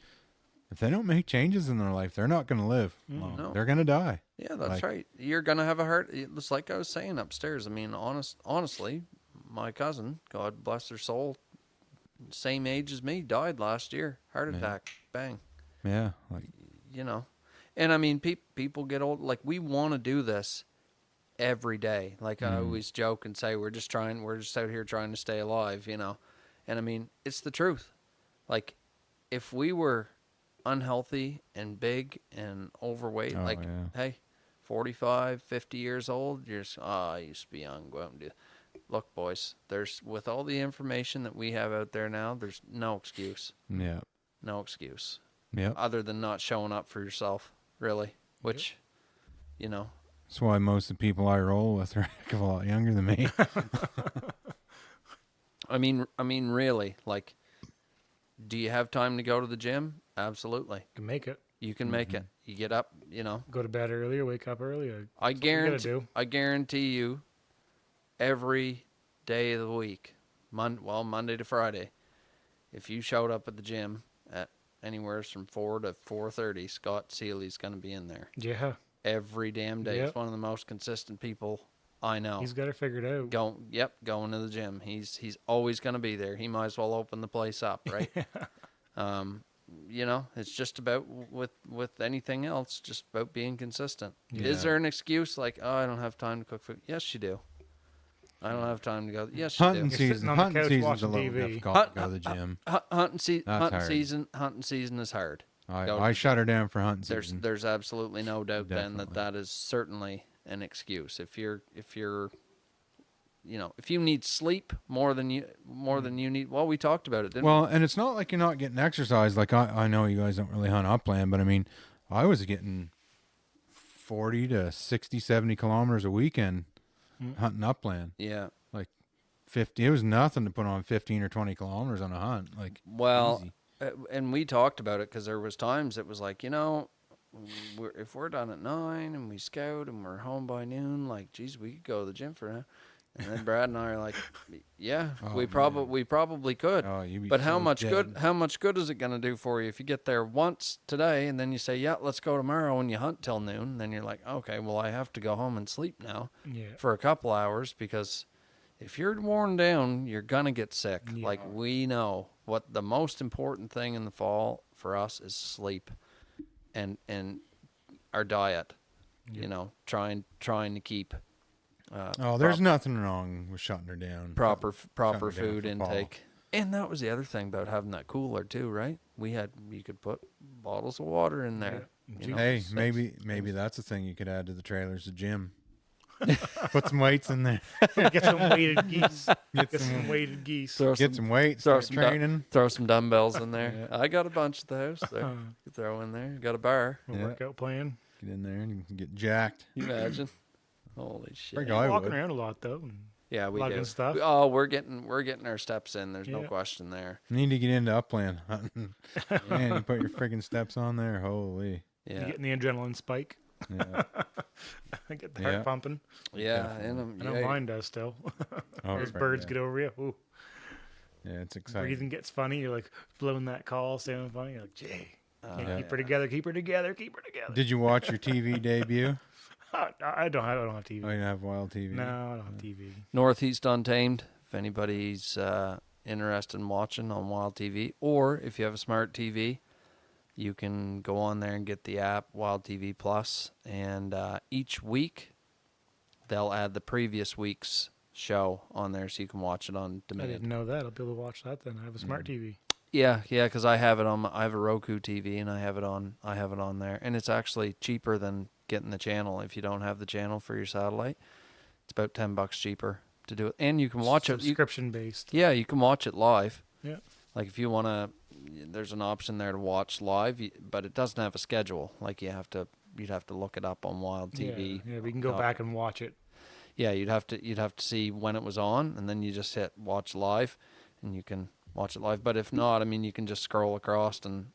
if they don't make changes in their life, they're not going to live long. No. They're going to die. Yeah, that's Like- right. You're gonna have a heart. It's like I was saying upstairs. I mean, honestly, my cousin, God bless her soul, same age as me, died last year, heart attack, bang. Yeah. Like, And I mean, people get old. Like we want to do this every day. Like I always joke and say, we're just out here trying to stay alive, And I mean, it's the truth. Like if we were unhealthy and big and overweight. Oh, Like, yeah. hey, 45, 50 years old, you're just, I used to be young. Go out and do. Look, boys, with all the information that we have out there now, there's no excuse. Yeah. No excuse. Yep. Other than not showing up for yourself, really. Which, you know. That's why most of the people I roll with are a heck of a lot younger than me. I mean, really, like, do you have time to go to the gym? Absolutely. You can make it. You can make it. You get up, Go to bed earlier, wake up earlier. I That's what you gotta guarantee. do. I guarantee you, every day of the week, Monday to Friday, if you showed up at the gym at anywhere from 4 to 4:30, Scott Seeley's going to be in there Yeah. every damn day. Yep. He's one of the most consistent people I know. He's got it figured out. Going to the gym. He's always going to be there. He might as well open the place up, right? It's just about with anything else, just about being consistent. Yeah. Is there an excuse like, oh, I don't have time to cook food? Yes, you do. I don't have time to go. Yes, you Hunting do. sitting season. on the Hunting couch season's a watching little TV. difficult to go to the gym. Hunting hard. season is hard. I shut her down for hunting season. There's absolutely no doubt then Definitely. that is certainly an excuse. If you need sleep more than you need. Well, we talked about it, didn't Well, and it's not like you're not getting exercise. Like I know you guys don't really hunt upland, but I mean, I was getting 40 to 60, 70 kilometers a weekend hunting upland. we? Yeah. Like 50, it was nothing to put on 15 or 20 kilometers on a hunt. Like, Well, easy. and we talked about it because there was times it was like, if we're done at 9 and we scout and we're home by noon, like, geez, we could go to the gym for now. And then Brad and I are like, yeah, Oh, we man. probably could. Oh, you'd be But how so much dead. good is it going to do for you if you get there once today and then you say, yeah, let's go tomorrow, and you hunt till noon, and then you're like, okay, well, I have to go home and sleep now Yeah. for a couple hours, because if you're worn down, you're going to get sick. Yeah. Like, we know what the most important thing in the fall for us is sleep and our diet, trying to keep There's nothing wrong with shutting her down. proper Shutting her down food for fall. intake. And that was the other thing about having that cooler too, right? You could put bottles of water in there. Yeah. you know, Hey, so- maybe that's a thing you could add to the trailers, the gym. Put some weights in there. Get some weighted geese. Get Get some, some weighted geese. throw get some weights. throw Start some du- training. throw some dumbbells in there. Yeah. I got a bunch at the house there. Uh, You throw in there. Got a bar. a Yeah. workout plan. Get in there and get jacked. You imagine? Holy shit! Pretty I Walking would. around a lot though. And Yeah, we lugging do. stuff. We're getting our steps in. There's no Yeah. question there. Need to get into upland hunting. Man, you put your freaking steps on there. Holy. You Yeah, getting the adrenaline spike. Yeah. Get the heart Yeah. pumping. yeah. Definitely. And I know mine does still. Oh, Those right, birds yeah. get over you. Ooh, Yeah, it's exciting. breathing gets funny. You're like blowing that call, sounding funny. You're like, gee, can't yeah. keep her together. Keep her together. Keep her together. Did you watch your TV debut? I don't have TV. Oh, you have Wild TV? No, I don't have TV. Northeast Untamed. If anybody's interested in watching on Wild TV, or if you have a smart TV, you can go on there and get the app Wild TV Plus, and each week they'll add the previous week's show on there, so you can watch it on I demand. didn't know that. I'll be able to watch that then. I have a smart TV. Yeah, because I have it on. I have a Roku TV, and I have it on there, and it's actually cheaper than getting the channel. If you don't have the channel for your satellite, it's about $10 cheaper to do it, and you can watch it. Subscription based. Yeah, you can watch it live. Yeah. Like if you want to, there's an option there to watch live, but it doesn't have a schedule. Like you'd have to look it up on Wild TV. Yeah, we can go back and watch it. Yeah, you'd have to see when it was on, and then you just hit watch live, and you can watch it live. But if not, I mean, you can just scroll across, and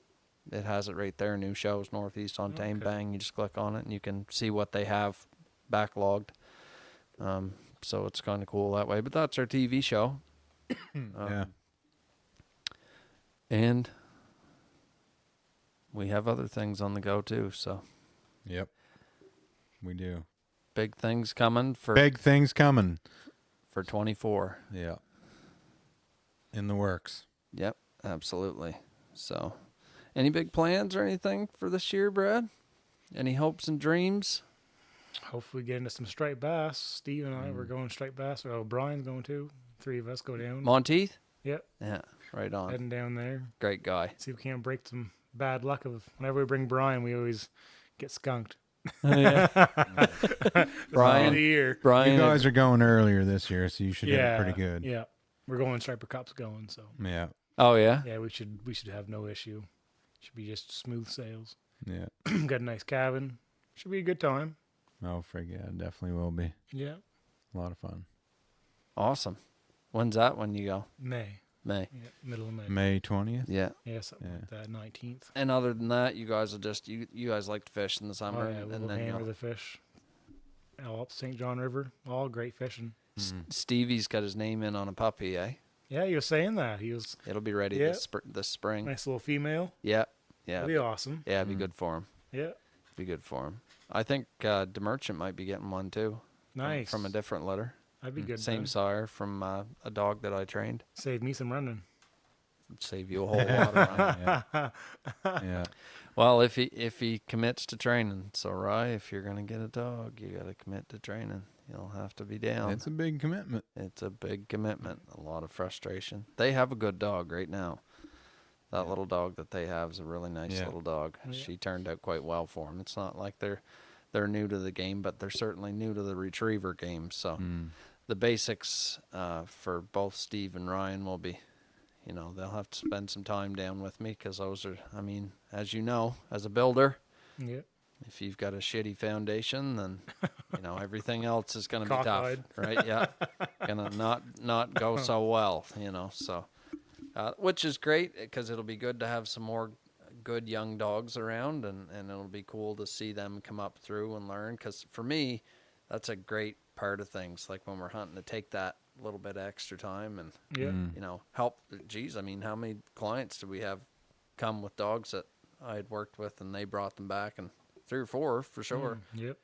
it has it right there. New shows, Northeast on Tame, Okay. bang, you just click on it, and you can see what they have backlogged. So it's kind of cool that way. But that's our TV show. Yeah. And we have other things on the go too. So Yep. We do. big things coming for Big things coming. for 24. Yeah. In the works. Yep, absolutely. So, any big plans or anything for this year, Brad? Any hopes and dreams? Hopefully get into some striped bass. Steve and I were going striped bass. Or Brian's going too. 3 of us go down. Monteith? Yep. Yeah. Right on. Heading down there. Great guy. See if we can't break some bad luck of whenever we bring Brian, we always get skunked. Yeah. Brian, Brian, the year. Brian, You guys are going earlier this year, so you should hit it pretty good. Yeah, we're going Striper Cup's going, so Yeah. Oh yeah. yeah, we should have no issue. Should be just smooth sails. Yeah. Got a nice cabin. Should be a good time. Oh, frig, yeah, it definitely will be. Yeah, A lot of fun. Awesome. When's that when you go? May. May. Yeah, middle of May. May 20th? Yeah. Yeah, something Yeah. like that. 19th. And other than that, you guys will just you guys like to fish in the Oh summer, yeah, we'll and then hammer you'll- the fish. All up St. John River. All great fishing. Stevie's got his name in on a puppy, eh? Yeah, he was saying that. He was It'll be ready Yeah. this spring. nice little female. Yeah. Yeah. That'd be awesome. Yeah, it'd be good for him. Yeah, Be good for him. I think DeMerchant might be getting one too. nice. From a different litter. That'd be good. Same then. sire from a dog that I trained. Save me some running. Save you a whole lot of money. Yeah. Yeah. Well, if he commits to training, so Rye, if you're gonna get a dog, you gotta commit to training. You'll have to be down. It's a big commitment. It's a big commitment. A lot of frustration. They have a good dog right now. That little dog that they have is a really nice Yeah. little dog. Yeah. She turned out quite well for them. It's not like they're new to the game, but they're certainly new to the retriever game. So the basics for both Steve and Ryan will be, they'll have to spend some time down with me because those are, I mean, as you know, as a builder, Yeah. if you've got a shitty foundation, then everything else is going to be tough, Cockeyed. right? Yeah, gonna not go so well, So, which is great because it'll be good to have some more good young dogs around, and it'll be cool to see them come up through and learn. Because for me, that's a great part of things. Like when we're hunting, to take that little bit of extra time and Yeah. help. Geez, I mean, how many clients do we have come with dogs that I had worked with, and they brought them back, and 3 or 4 for sure. Yep.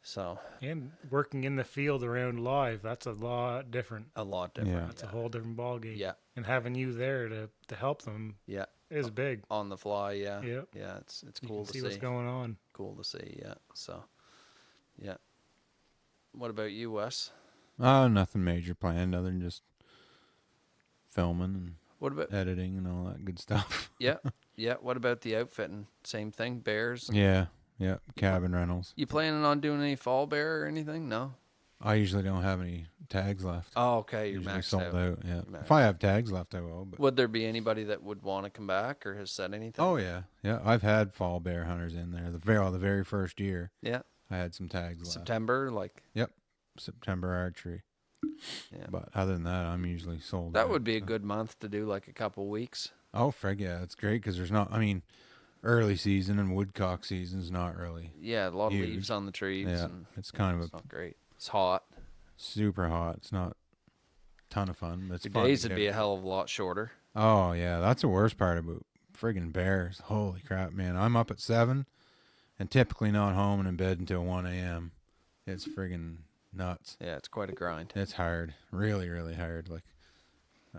So And working in the field around live, that's a lot different. a lot different. Yeah. That's a whole different ballgame. Yeah. And having you there to help them Yeah. is big. On the fly, yeah. Yep. Yeah, it's You cool can to see see. what's going on. Cool to see, yeah. So, yeah. What about you, Wes? Nothing major planned other than just filming What about and editing and all that good stuff. yeah, yeah? What about the outfitting? Same thing, bears. Yeah. Yeah. Cabin rentals. You planning on doing any fall bear or anything? No. I usually don't have any tags left. Oh, okay. You're Usually maxed sold out. out. Yeah. You're If I have tags left, I will. But Would there be anybody that would want to come back or has said anything? oh yeah, yeah. I've had fall bear hunters in there. The very first year, yeah. I had some tags left. September, like Yep. September archery. yeah. But other than that, I'm usually sold. That out, would be a so. good month to do, like a couple weeks. Oh, frig, yeah, it's great because there's not. I mean, early season and woodcock season's not really. Yeah, a lot Huge. of leaves on the trees. Yeah, and it's kind it's of a not great. It's hot. super hot. It's not a ton of fun, but it's Your fun to days get would be a out. hell of a lot shorter. Oh yeah, that's the worst part about friggin' bears. Holy crap, man! I'm up at 7, and typically not home and in bed until 1 a.m. It's friggin' nuts. Yeah, it's quite a grind. It's hard, really, really hard. Like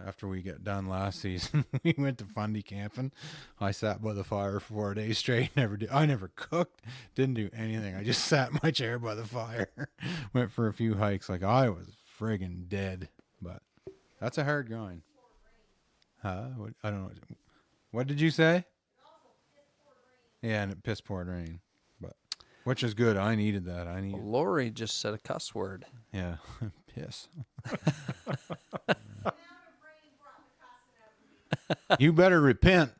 after we get done last season, we went to Fundy camping. I sat by the fire for 4 days straight. I never cooked, didn't do anything. I just sat in my chair by the fire. Went for a few hikes. Like I was friggin' dead. But that's a hard grind. Huh? I don't know. What did you say? Yeah, and it piss poured rain. But which is good. I needed that. I needed. Lori just said a cuss word. Yeah, piss. You better repent.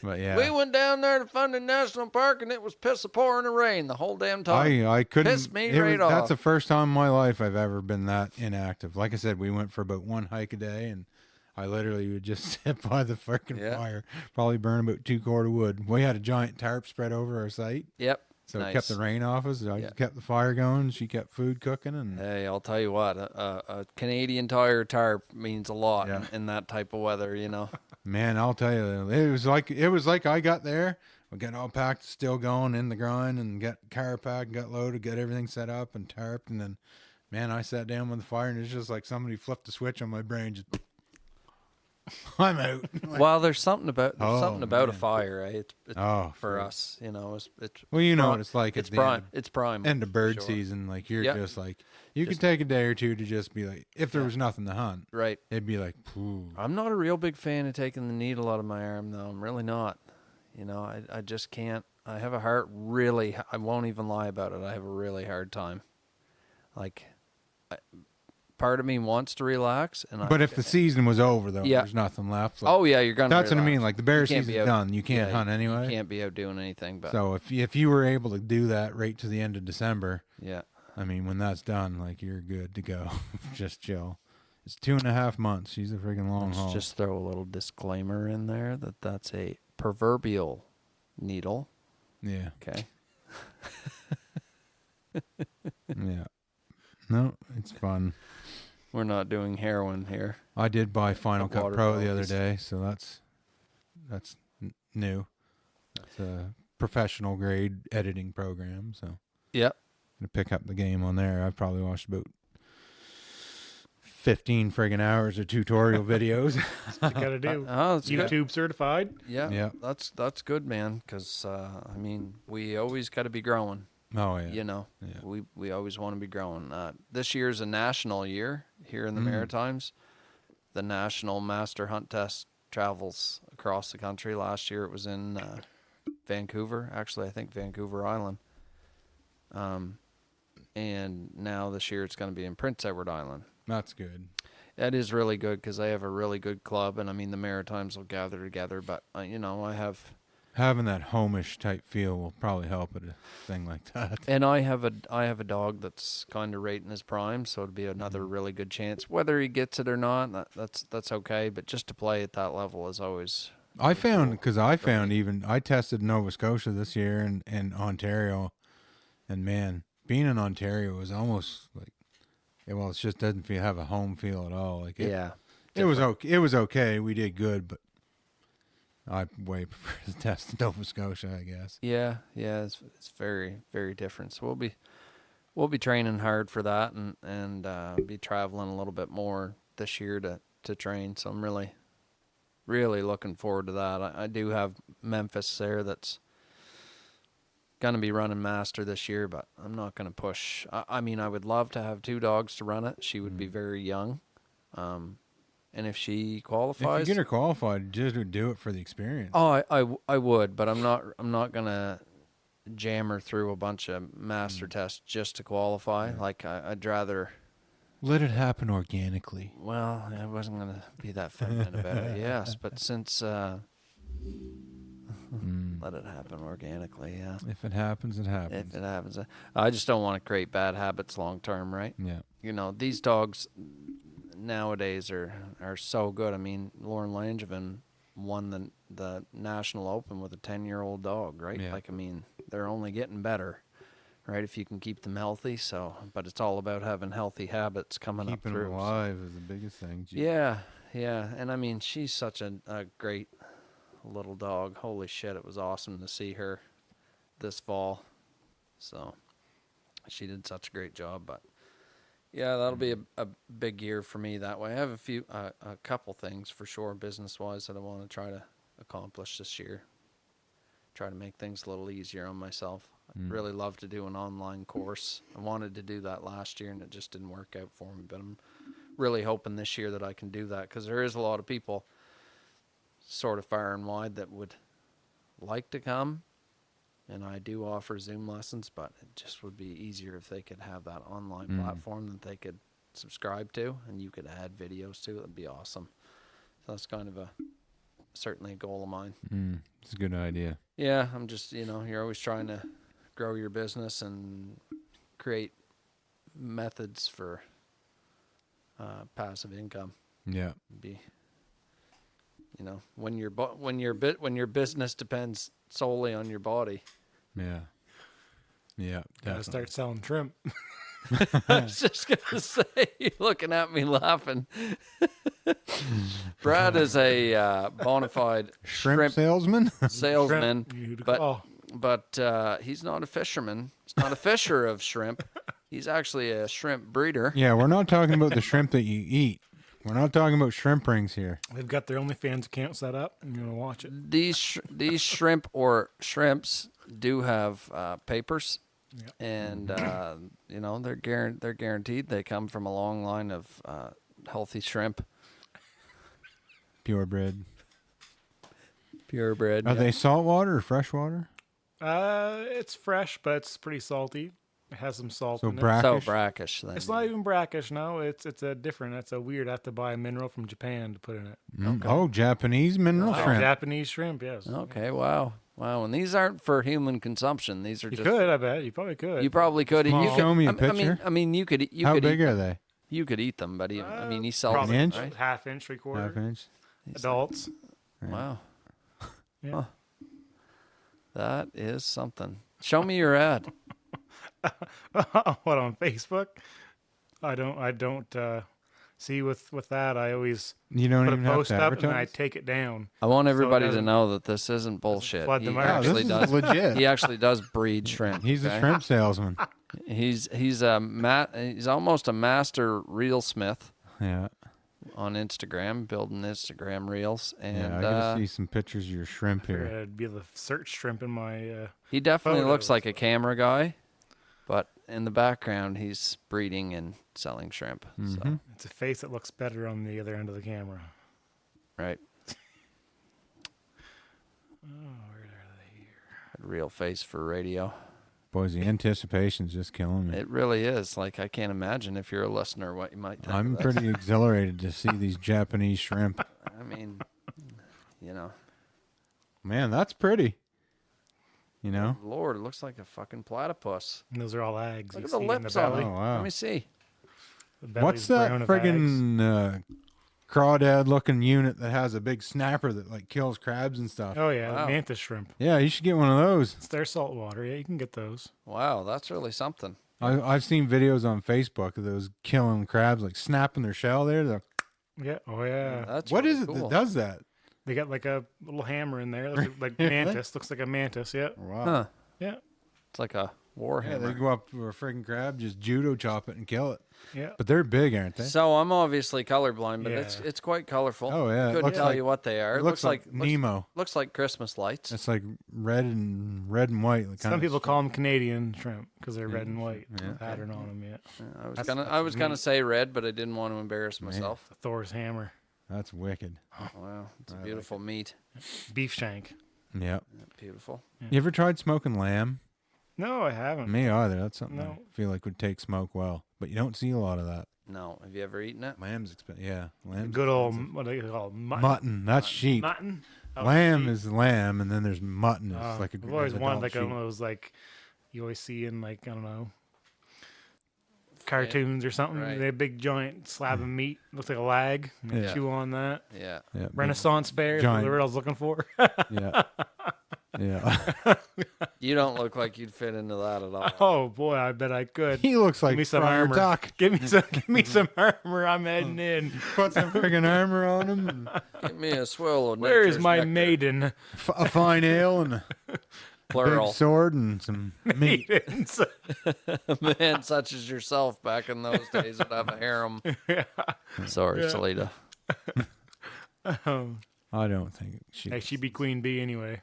But yeah, We went down there to Fundy National Park and it was piss a pouring of rain the whole damn time. I couldn't. Pissed me it right was, off. That's the first time in my life I've ever been that inactive. Like I said, we went for about 1 hike a day, and I literally would just sit by the freaking Yeah. fire, probably burn about 2 cord of wood. We had a giant tarp spread over our site, Yep. so Nice. it kept the rain off us. I Yeah. kept the fire going. She kept food cooking, and Hey, I'll tell you what, a Canadian Tire tarp means a lot Yeah. in that type of weather, man, I'll tell you, it was like I got there. We got all packed, still going in the grind, and got car packed, got loaded, got everything set up and tarped, and then, man, I sat down with the fire, and it's just like somebody flipped the switch on my brain. Just I'm out. Well, there's something about Oh, a man. fire, eh? It's Oh, for us, you know. It's well, you know prime- what it's like It's at the prime. end, It's prime. end of bird sure. season. Like you're Yep. just like you Just- could take a day or two to just be like, if there Yeah. was nothing to hunt, Right. it'd be like, pooh. I'm not a real big fan of taking the needle out of my arm, though. I'm really not. You know, I just can't. I have a hard, really, I won't even lie about it. I have a really hard time. Like, part of me wants to relax. But if the season was over, though, Yeah. there's nothing left. Like, Oh, yeah, you're going to that's what I mean. relax. Like the bear You can't be season's out- done. You can't yeah, hunt anyway. You can't be out doing anything. But So if you were able to do that right to the end of December, yeah. I mean, when that's done, like you're good to go. Just chill. It's 2.5 months. She's a freaking long haul. Let's just throw a little disclaimer in there that that's a proverbial needle. Yeah. Okay. Yeah. No, it's fun. We're not doing heroin here. I did buy Final The Cut water Pro the other bottles. day, so that's new. That's a professional grade editing program, so Yep. gonna pick up the game on there. I've probably watched about 15 friggin' hours of tutorial videos. That's what you gotta do. Oh, that's good. YouTube certified. Yeah. Yeah. That's good, man. Because I mean, we always got to be growing. Oh yeah. You know, Yeah. we always want to be growing. This year's a national year here in the Maritimes. The National Master Hunt Test travels across the country. Last year it was in Vancouver. Actually, I think Vancouver Island. And now this year it's going to be in Prince Edward Island. That's good. That is really good because they have a really good club, and I mean the Maritimes will gather together. But you know, I have. Having that homish type feel will probably help at a thing like that. And I have a dog that's kind of right in his prime, so it'd be another really good chance. Whether he gets it or not, that's okay. But just to play at that level is always. I found, because I for found me. even, I tested Nova Scotia this year and Ontario, and man, being in Ontario was almost like, well, it just doesn't feel, have a home feel at all. Like Yeah. it was okay. It was okay. We did good, but I way prefer to test in Nova Scotia, I guess. Yeah, it's very, very different. So we'll be training hard for that, and be traveling a little bit more this year to train. So I'm really, really looking forward to that. I do have Memphis there that's going to be running master this year, but I'm not going to push. I mean, I would love to have 2 dogs to run it. She would be very young, and if she qualifies, If you get her qualified, just do it for the experience. oh, I would, but I'm not gonna jam her through a bunch of master tests just to qualify. Like I'd rather. Let it happen organically. Well, I wasn't gonna be that feminine about it. Yes, but since let it happen organically. Yeah. If it happens, it happens. If it happens, I just don't want to create bad habits long term, right? Yeah. You know, these dogs nowadays are so good. I mean, Lauren Langevin won the National Open with a 10-year-old dog, right? Yeah. Like, I mean, they're only getting better, right? If you can keep them healthy. So, but it's all about having healthy habits coming Keeping up them through. alive is the biggest thing. Yeah, and I mean, she's such a great little dog. Holy shit, it was awesome to see her this fall. So, she did such a great job, but. Yeah, that'll be a big year for me that way. I have a couple things for sure, business-wise, that I want to try to accomplish this year. Try to make things a little easier on myself. I'd really love to do an online course. I wanted to do that last year, and it just didn't work out for me. But I'm really hoping this year that I can do that, because there is a lot of people sort of far and wide that would like to come. And I do offer Zoom lessons, but it just would be easier if they could have that online platform that they could subscribe to, and you could add videos to. It'd be awesome. So that's kind of certainly a goal of mine. It's a good idea. Yeah, I'm just, you're always trying to grow your business and create methods for passive income. Yeah. Be, when your business depends solely on your body. Yeah. Yeah. Gotta Definitely. start selling shrimp. I was just gonna say, you're looking at me laughing. Brad is a bona fide Shrimp salesman? salesman, Shrimp, you to but call. but he's not a fisherman. He's not a fisher of shrimp. He's actually a shrimp breeder. Yeah, we're not talking about the shrimp that you eat. We're not talking about shrimp rings here. They've got their OnlyFans account set up, and you're gonna watch it. These shrimp or shrimps do have papers, Yep. and you know they're guaranteed. They come from a long line of healthy shrimp, Purebred. purebred. Are yeah. they saltwater or freshwater? It's fresh, but it's pretty salty. It has some salt So in it. brackish. So brackish? Then It's not even brackish. No, it's a different. That's a weird. I have to buy a mineral from Japan to put in it. Oh, Japanese mineral Wow. shrimp. Japanese shrimp. Yes. Okay, wow. And these aren't for human consumption. These are You just. could. I bet you probably could. You probably could. And you Small. could Show me a I mean, picture. I mean, you could. You How could big eat are them. they? You could eat them, but I mean, he sells probably them, inch? right? half inch, 3/4. Half inch. Adults. Wow. Yeah. Huh. That is something. Show me your ad. What, on Facebook? I don't see with that. I always You don't put a even have post to up and I advertise. take it down. I want everybody to doesn't- know that this isn't bullshit. flood the He market. Oh, actually this does. is legit. He actually does breed shrimp. He's a okay? shrimp salesman. He's he's almost a master reel smith Yeah. on Instagram, building Instagram reels, and Yeah, I gotta see some pictures of your shrimp here. I'd be able to search shrimp in my. he definitely looks photos. like a camera guy, but in the background he's breeding and selling shrimp. So It's a face that looks better on the other end of the camera. right, Oh, where are they here? real face for radio. Boys, the anticipation's just killing me. It really is. Like I can't imagine if you're a listener what you might think. I'm of this. pretty exhilarated to see these Japanese shrimp. I mean, you know, Man, that's pretty. You know? Lord, it looks like a fucking platypus. And those are all eggs. Look you at the see in lips the on belly. it. Oh, wow. Let me see. The belly's What's that brown of eggs. friggin' crawdad looking unit that has a big snapper that like kills crabs and stuff? Oh yeah, Wow. mantis shrimp. Yeah, you should get one of those. It's their saltwater. Yeah, you can get those. Wow, that's really something. I've seen videos on Facebook of those killing crabs, like snapping their shell there. Yeah. Oh yeah. That's What really is it cool. that does that? They got like a little hammer in there, like mantis. Looks like a mantis. Yeah. Wow. Huh. Yeah. It's like a Yeah, warhammer. they go up to a friggin' crab, just judo chop it and kill it. Yeah. But they're big, aren't they? So I'm obviously colorblind, but Yeah. it's quite colorful. Oh, yeah, it Couldn't looks tell like- you what they are. It looks like Nemo. Looks like Christmas lights. It's like red and white. Like Some people call them Canadian shrimp because they're red and white. Yeah. Pattern on them. Yeah. I was gonna say red, but I didn't want to embarrass myself. Thor's hammer. That's wicked. Wow, it's a beautiful meat. Beef shank. Yep. Beautiful. You ever tried smoking lamb? No, I haven't. Me either. That's something I No. feel like would take smoke well, but you don't see a lot of that. No, have you ever eaten it? Lamb's expensive. Yeah, lamb's Good old, expensive. what do you call it? Mutton. That's sheep. Mutton? Oh, Lamb sheep. is lamb, and then there's mutton. It's Oh, like a I've always adult wanted like sheep. one of those like you always see in like I don't know cartoons or something. Right. They have big giant slab of meat. Looks like a lag. And you Yeah. chew on that. Yeah. Yeah, big- Renaissance bear. That's what giant. the word I was looking for. Yeah. Yeah. You don't look like you'd fit into that at all. Oh boy, I bet I could. He looks like Give me some Friar armor. Tuck. Give me some armor. I'm heading in. Put some friggin' armor on him, and Give me a swill of Where is nature's my nectar. maiden? a fine ale, and a Plural. big sword, and some meat. Maidens. A man such as yourself back in those days would have a harem. Sorry, Yeah. Salida. I don't think she. Hey, she'd be queen bee anyway.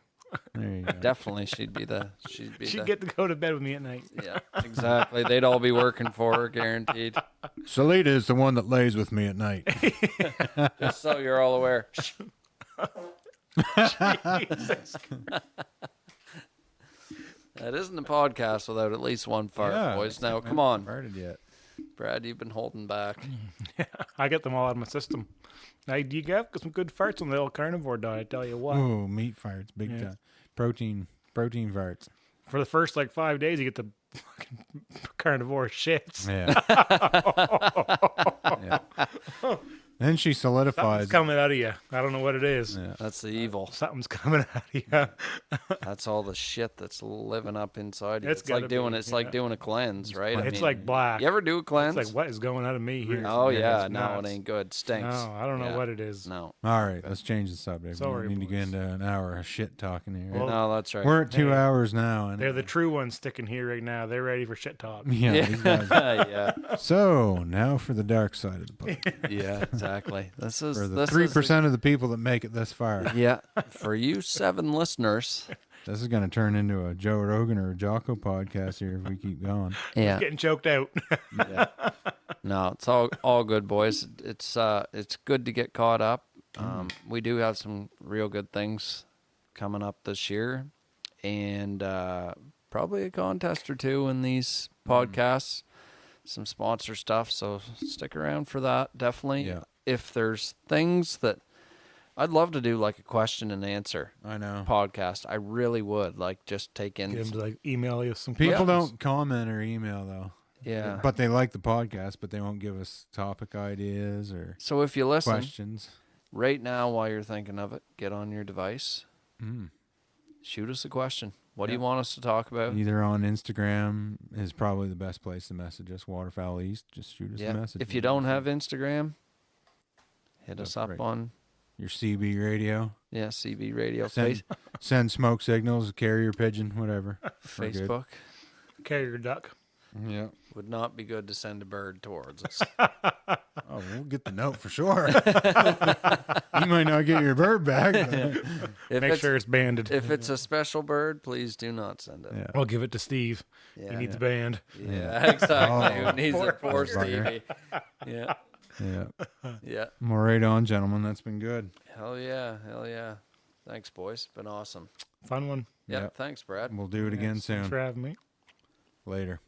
There you go. Definitely, she'd be the. She'd get to go to bed with me at night. Yeah, exactly. They'd all be working for her, guaranteed. Salida is the one that lays with me at night. Just so you're all aware. Jesus. That isn't a podcast without at least one fart, Yeah, boys. I Now, haven't come on, farted yet. Brad. You've been holding back. I get them all out of my system. Now, you got some good farts on the old carnivore diet, I tell you what. Oh, meat farts, big Yeah. time. Protein farts. For the first like 5 days, you get the fucking carnivore shits. Yeah. Yeah. Then she solidifies. Something's coming out of you. I don't know what it is. Yeah. That's the evil. Something's coming out of you. That's all the shit that's living up inside you. It's It's like gotta doing. be, It's like yeah. doing a cleanse, right? I It's mean, like black. You ever do a cleanse? It's like, what is going out of me here? Oh yeah, It's no, nuts. it ain't good. Stinks. No, I don't know Yeah. what it is. No, All right, let's change the subject. Sorry, we need to get boys. into an hour of shit talking here. Well, no, that's right. We're at 2 hey, hours now, and They're the true ones sticking here right now. They're ready for shit talk. yeah, these guys- yeah, So now for the dark side of the book. yeah, exactly. This is For the this 3% of the people that make it this far. Yeah, for you 7 listeners. This is going to turn into a Joe Rogan or a Jocko podcast here if we keep going. Yeah. Getting choked out. Yeah. No, it's all good, boys. It's good to get caught up. We do have some real good things coming up this year, and probably a contest or two in these podcasts. Some sponsor stuff, so stick around for that. Definitely. Yeah. If there's things that I'd love to do, like a question and answer I know. podcast. I really would like just take in. Get him to like email you some People questions. don't comment or email, though. Yeah. But they like the podcast, but they won't give us topic ideas or So if you listen questions. right now while you're thinking of it, get on your device, Mm. shoot us a question. What do Yeah. you want us to talk about? Either on Instagram is probably the best place to message us. Waterfowl East. Just shoot us a message. If you don't have Instagram, hit us up right. on your CB radio, CB Radio, send smoke signals, carrier pigeon, whatever. We're good. Facebook. Carrier duck. Yeah. Would not be good to send a bird towards us. Oh, we'll get the note for sure. You might not get your bird back. But If Make it's, sure it's banded. if it's a special bird, please do not send it. yeah. I'll give it to Steve. Yeah, He needs the band. yeah, exactly. Oh, Who needs it? Poor bugger. Stevie. Yeah, Yeah. yeah. Well, right on, gentlemen. That's been good. Hell yeah, hell yeah. Thanks, boys. Been awesome. Fun one. Yeah, Yep. thanks, Brad. We'll do it again Thanks soon. for having me. Later.